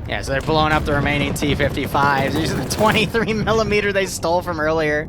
Yeah, so they're blowing up the remaining T-55s. These are the 23mm they stole from earlier.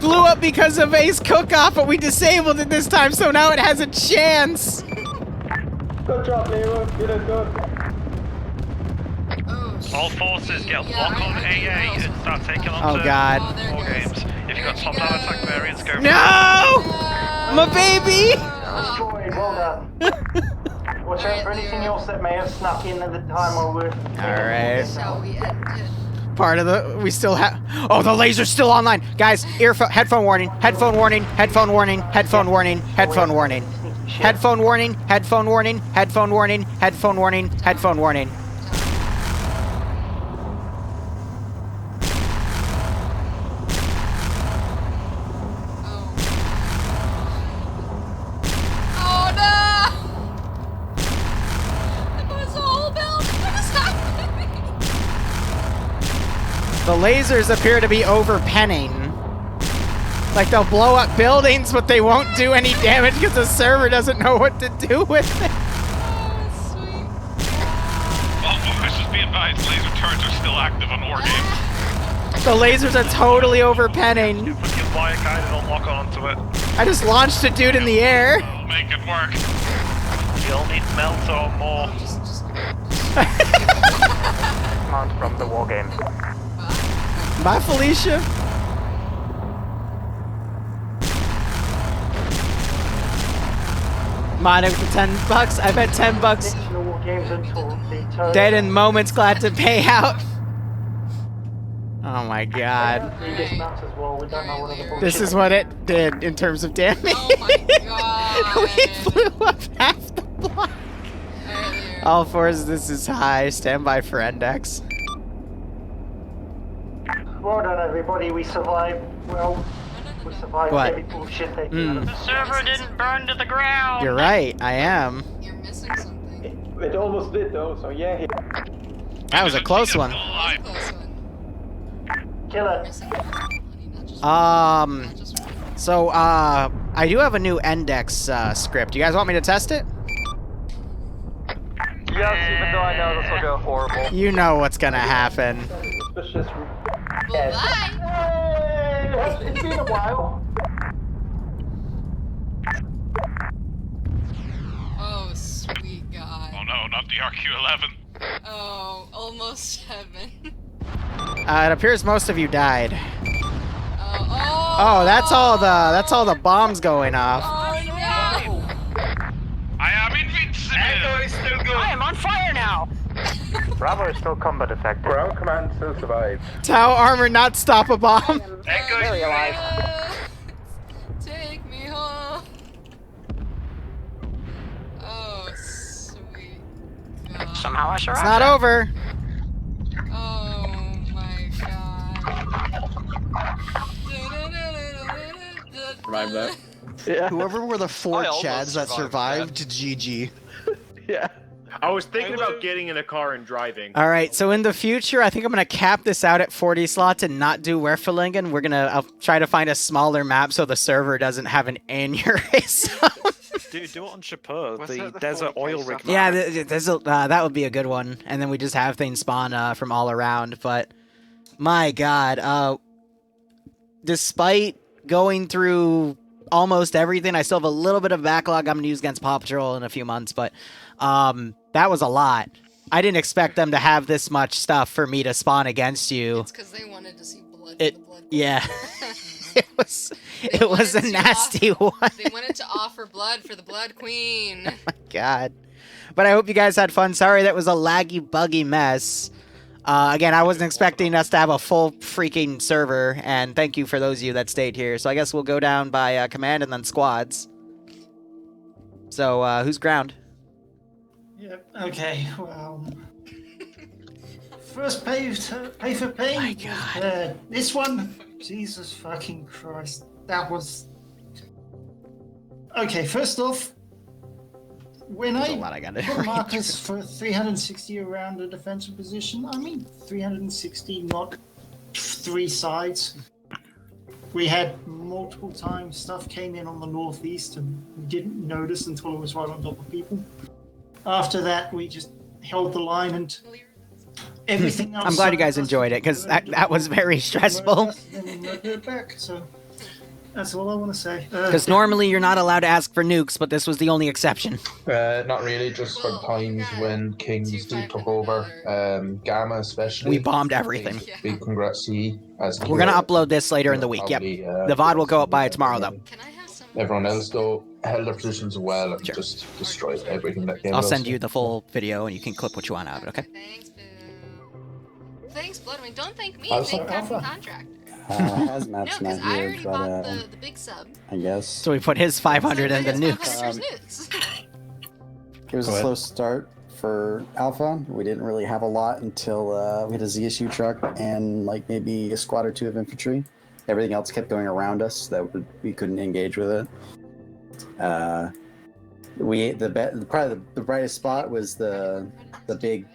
blew up because of Ace Cook-Off, but we disabled it this time, so now it has a chance. Good job, Liru. You did good. All forces get lock on AA and start taking on Oh, God. war games. If you've got top down attack variants, go for No! My baby! Destroyed, well done. Watch out for anything else that may have snuck in at the time while we're... Alright. Shall we end it? Part of the... We still have... Oh, the laser's still online. Guys, headphone warning. Headphone warning. Headphone warning. Headphone warning. Headphone warning. Headphone warning. Headphone warning. Headphone warning. Headphone warning. Headphone warning. Oh no! There's a whole build. What is happening? The lasers appear to be overpenning. Like they'll blow up buildings, but they won't do any damage because the server doesn't know what to do with it. All forces be advised, laser turrets are still active on war games. The lasers are totally overpenning. your wire guide and I'll lock onto it. I just launched a dude in the air. Make it work. You'll need melt or more. Mount from the war game. Bye, Felicia. Mine with the $10. I bet $10. War games until the turret. Dead in moments, glad to pay out. Oh my god. This is what it did in terms of damage. Oh my god. We blew up half the block. All fours, this is high. Stand by for index. Well done, everybody. We survived. Well, we survived What? every bullshit they did. The server didn't burn to the ground. You're right, I am. You're missing something. It almost did, though, so yeah. That was a close one. Killer. So, I do have a new index script. You guys want me to test it? Yes, even though I know this will go horrible. You know what's gonna happen. Yes. Hey, it's been a while. Oh, sweet God. Oh no, not the RQ-11. Oh, almost heaven. It appears most of you died. Oh, that's all the bombs going off. oh no! I am invincible. Echo is still good. I am on fire now. Bravo is still combat effective. Ground command still survives. Tau armor not stop a bomb. Echo is alive. Take me home. Oh, sweet God. Somehow I survived. It's not over. Oh my God. Survive that. Yeah. Whoever were the four I almost Chads that survived survived, GG. Yeah. I was thinking about getting in a car and driving. All right, so in the future, I think I'm gonna cap this out at 40 slots and not do Werfelingen. I'll try to find a smaller map so the server doesn't have an aneurysm. Do it on Chapeau, the desert oil rig. Yeah, that would be a good one, and then we just have things spawn from all around. But my God, despite going through almost everything, I still have a little bit of backlog I'm gonna use against Paw Patrol in a few months, but that was a lot. I didn't expect them to have this much stuff for me to spawn against you. It's because they wanted to see blood. Yeah. It was a nasty one. They wanted to offer blood for the Blood Queen. Oh my God. But I hope you guys had fun. Sorry that was a laggy, buggy mess. Again, I wasn't expecting us to have a full freaking server, and thank you for those of you that stayed here. So I guess we'll go down by command and then squads. So, who's ground? Yep. Okay. Well, first pay for pay. Oh my God. This one. Jesus fucking Christ. That was. Okay. First off, when There's I a lot I gotta put read markers for 360 around a defensive position, I mean 360, not 3 sides. We had multiple times stuff came in on the northeast and we didn't notice until it was right on top of people. After that, we just held the line and everything else. I'm glad you guys enjoyed it, because that was very stressful. Back, so That's all I want to say. Because normally you're not allowed to ask for nukes, but this was the only exception. Not really, just for times when Kings took over, Gamma especially. We bombed everything. Big congrats to you. We're gonna upload this later in the week. Yep. The VOD will go up by tomorrow, though. Everyone else, though, held their positions well and just destroyed everything that came. I'll send you the full video, and you can clip what you want out of it. Okay. Thanks, Boo. Thanks, Blood. I mean, don't thank me. Also, Thank Captain Contractor. Hazmat's No, not because I here, already but bought the big sub. I guess. So we put his 500 in the nukes. It was a slow start for Alpha. We didn't really have a lot until we had a ZSU truck and like maybe a squad or two of infantry. Everything else kept going around us that we couldn't engage with it. Probably the brightest spot was the big,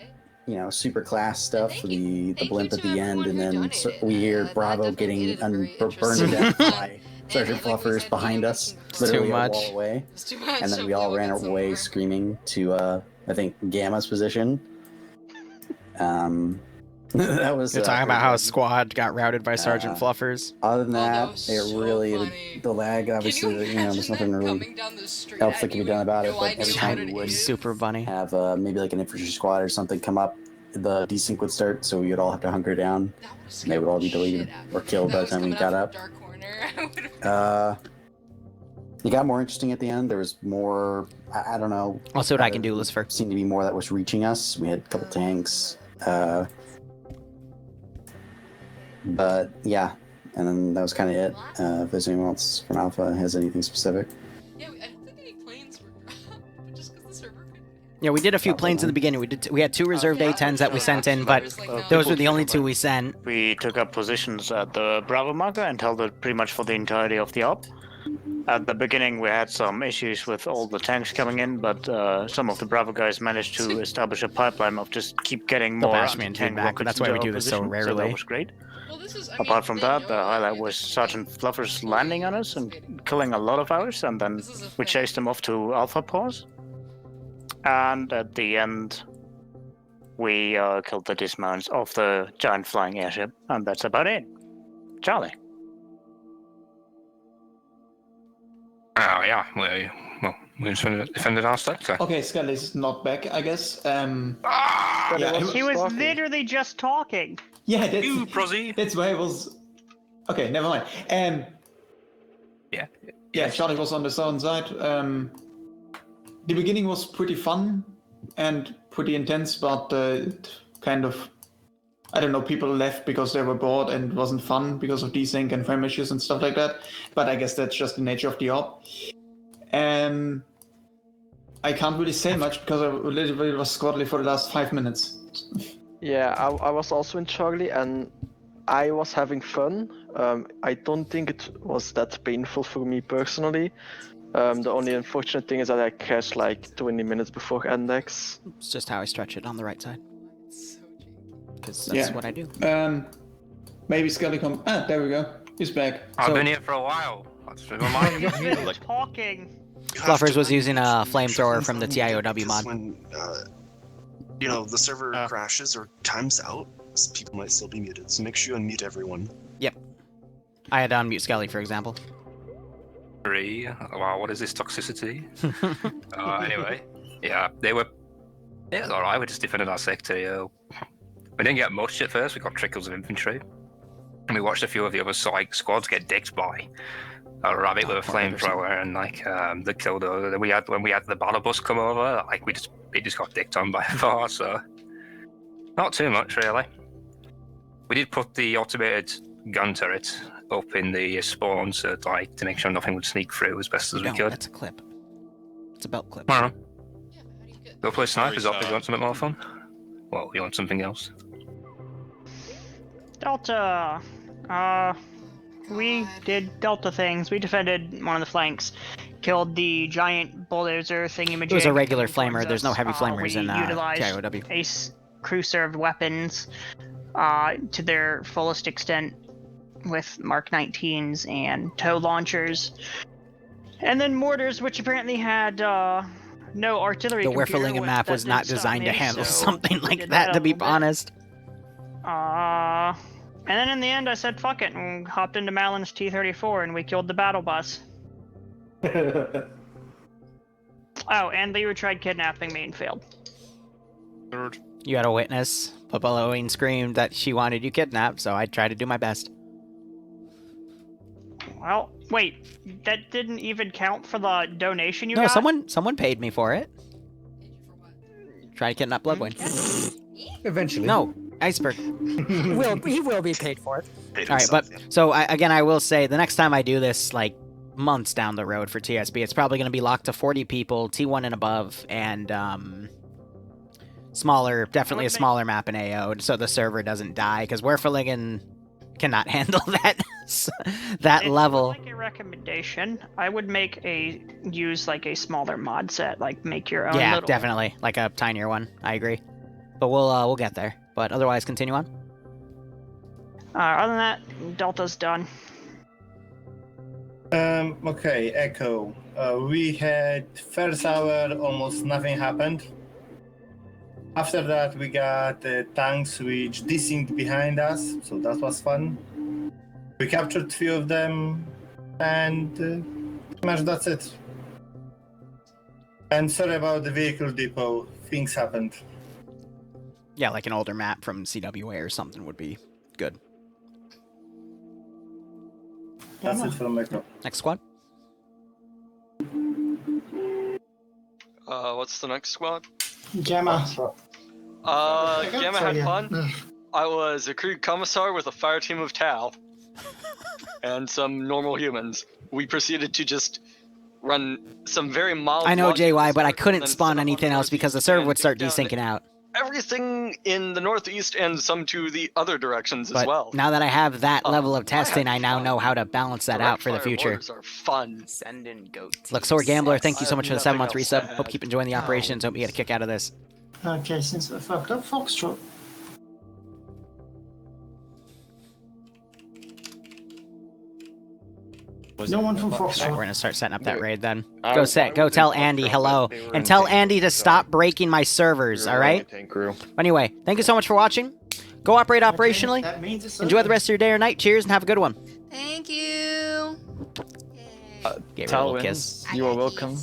super class stuff, the blimp at the end, and then we hear Bravo getting burned to death by Sergeant Fluffers behind us, literally a wall away. And then we all ran away screaming to, I think, Gamma's position. That was. You're talking about how a squad got routed by Sergeant Fluffers. Other than that, the lag, obviously, there's nothing really else that can be done about it. But every time we would super funny have maybe like an infantry squad or something come up, the desync would start, so we would all have to hunker down. And they would all be deleted or killed by the time we got up. It got more interesting at the end. There was more. I don't know. I'll see what I can do, Lucifer. Seemed to be more that was reaching us. We had a couple tanks. But yeah, and then that was kind of it. If there's anyone else from Alpha has anything specific. Yeah, I don't think any planes were dropped, just because the server couldn't. Yeah, we did a few planes in the beginning. We had 2 reserved A-10s that we sent in, but those were the only 2 we sent. We took up positions at the Bravo marker and held it pretty much for the entirety of the op. At the beginning, we had some issues with all the tanks coming in, but some of the Bravo guys managed to establish a pipeline of just keep getting more tank rockets. That's why we do this so rarely. So that was great. Apart from that, the highlight was Sergeant Fluffers landing on us and killing a lot of ours, and then we chased them off to Alpha Paws. And at the end, we killed the dismounts of the giant flying airship, and that's about it. Charlie. Oh yeah, we defended our sector. Okay, Scully's not back, I guess. He was literally just talking. Yeah, that's, Prozzy. That's why I was. Okay, never mind. Yeah, Charlie was on the southern side. The beginning was pretty fun and pretty intense, but kind of, I don't know, people left because they were bored and it wasn't fun because of desync and frame issues and stuff like that. But I guess that's just the nature of the op. I can't really say much because I literally was squadly for the last 5 minutes. Yeah, I was also in Charlie and I was having fun. I don't think it was that painful for me personally. The only unfortunate thing is that I crashed like 20 minutes before index. It's just how I stretch it on the right side. Because that's what I do. Maybe Scully come. Ah, there we go. He's back. I've been here for a while. That's remind me. Talking. Fluffers was using a flamethrower from the TIOW mod. When, the server crashes or times out, people might still be muted, so make sure you unmute everyone. Yep. I had to unmute Scully, for example. Wow, what is this toxicity? Anyway, yeah, it was alright, we just defended our sector, We didn't get much at first, we got trickles of infantry. And we watched a few of the other squads get dicked by a rabbit with a flamethrower and the killed when we had the battle bus come over, it just got dicked on by far, so not too much really. We did put the automated gun turret up in the spawn so to make sure nothing would sneak through as best as we could. That's a clip. It's a belt clip. I don't know. Go play snipers up if you want something more fun. Well, you want something else? Delta. We did Delta things. We defended one of the flanks, killed the giant bulldozer thingamajig. It was a regular flamer. There's no heavy flamers in TIOW. TIOW. Crew-served weapons to their fullest extent with Mark 19s and tow launchers. And then mortars, which apparently had no artillery. The Werfelingen map was not designed to handle something like that, to be honest. And then in the end, I said fuck it and hopped into Malin's T-34 and we killed the battle bus. Oh, and Liru tried kidnapping me and failed. You had a witness. Papaloine screamed that she wanted you kidnapped, so I tried to do my best. Well, wait, that didn't even count for the donation you No, got? someone paid me for it. Try to kidnap Bloodwing. Eventually. No, Iceberg. He will be paid for it. All right, but so again, I will say the next time I do this, like months down the road for TSB, it's probably going to be locked to 40 people, T1 and above, and smaller, definitely a smaller map in AO, so the server doesn't die because Werfelingen cannot handle that level. Like a recommendation, I would use like a smaller mod set, like make your own. Yeah, little... definitely, like a tinier one. I agree, but we'll get there. But otherwise, continue on. Other than that, Delta's done. Okay, Echo. We had first hour, almost nothing happened. After that, we got tanks which desynced behind us, so that was fun. We captured a few of them, and pretty much that's it. And sorry about the vehicle depot, things happened. Yeah, like an older map from CWA or something would be good. That's it from Echo. Next squad. What's the next squad? Gamma. Gamma had fun. I was a crew commissar with a fire team of Tau. And some normal humans. We proceeded to just run some very mild... I know, launches JY, but I couldn't spawn anything else because the server would start desyncing out. Everything in the northeast and some to the other directions as But well. now that I have that level of testing, I now know how to balance that out for the future. Orders are fun. Send in goat. Luxor Gambler, thank you so much for the 7-month Nothing resub. else. Hope you keep enjoying the operations. Hope you get a kick out of this. Okay, since I fucked up Foxtrot. No one from Alright, Foxtrot. we're gonna start setting up that raid then. I Go was- go tell Andy hello. And tell Andy to stop breaking my servers, alright? Anyway, thank you so much for watching. Go operate operationally. That means it's Enjoy the rest of your day or night. Cheers and have a good one. Thank you. Give her a little kiss. You are welcome.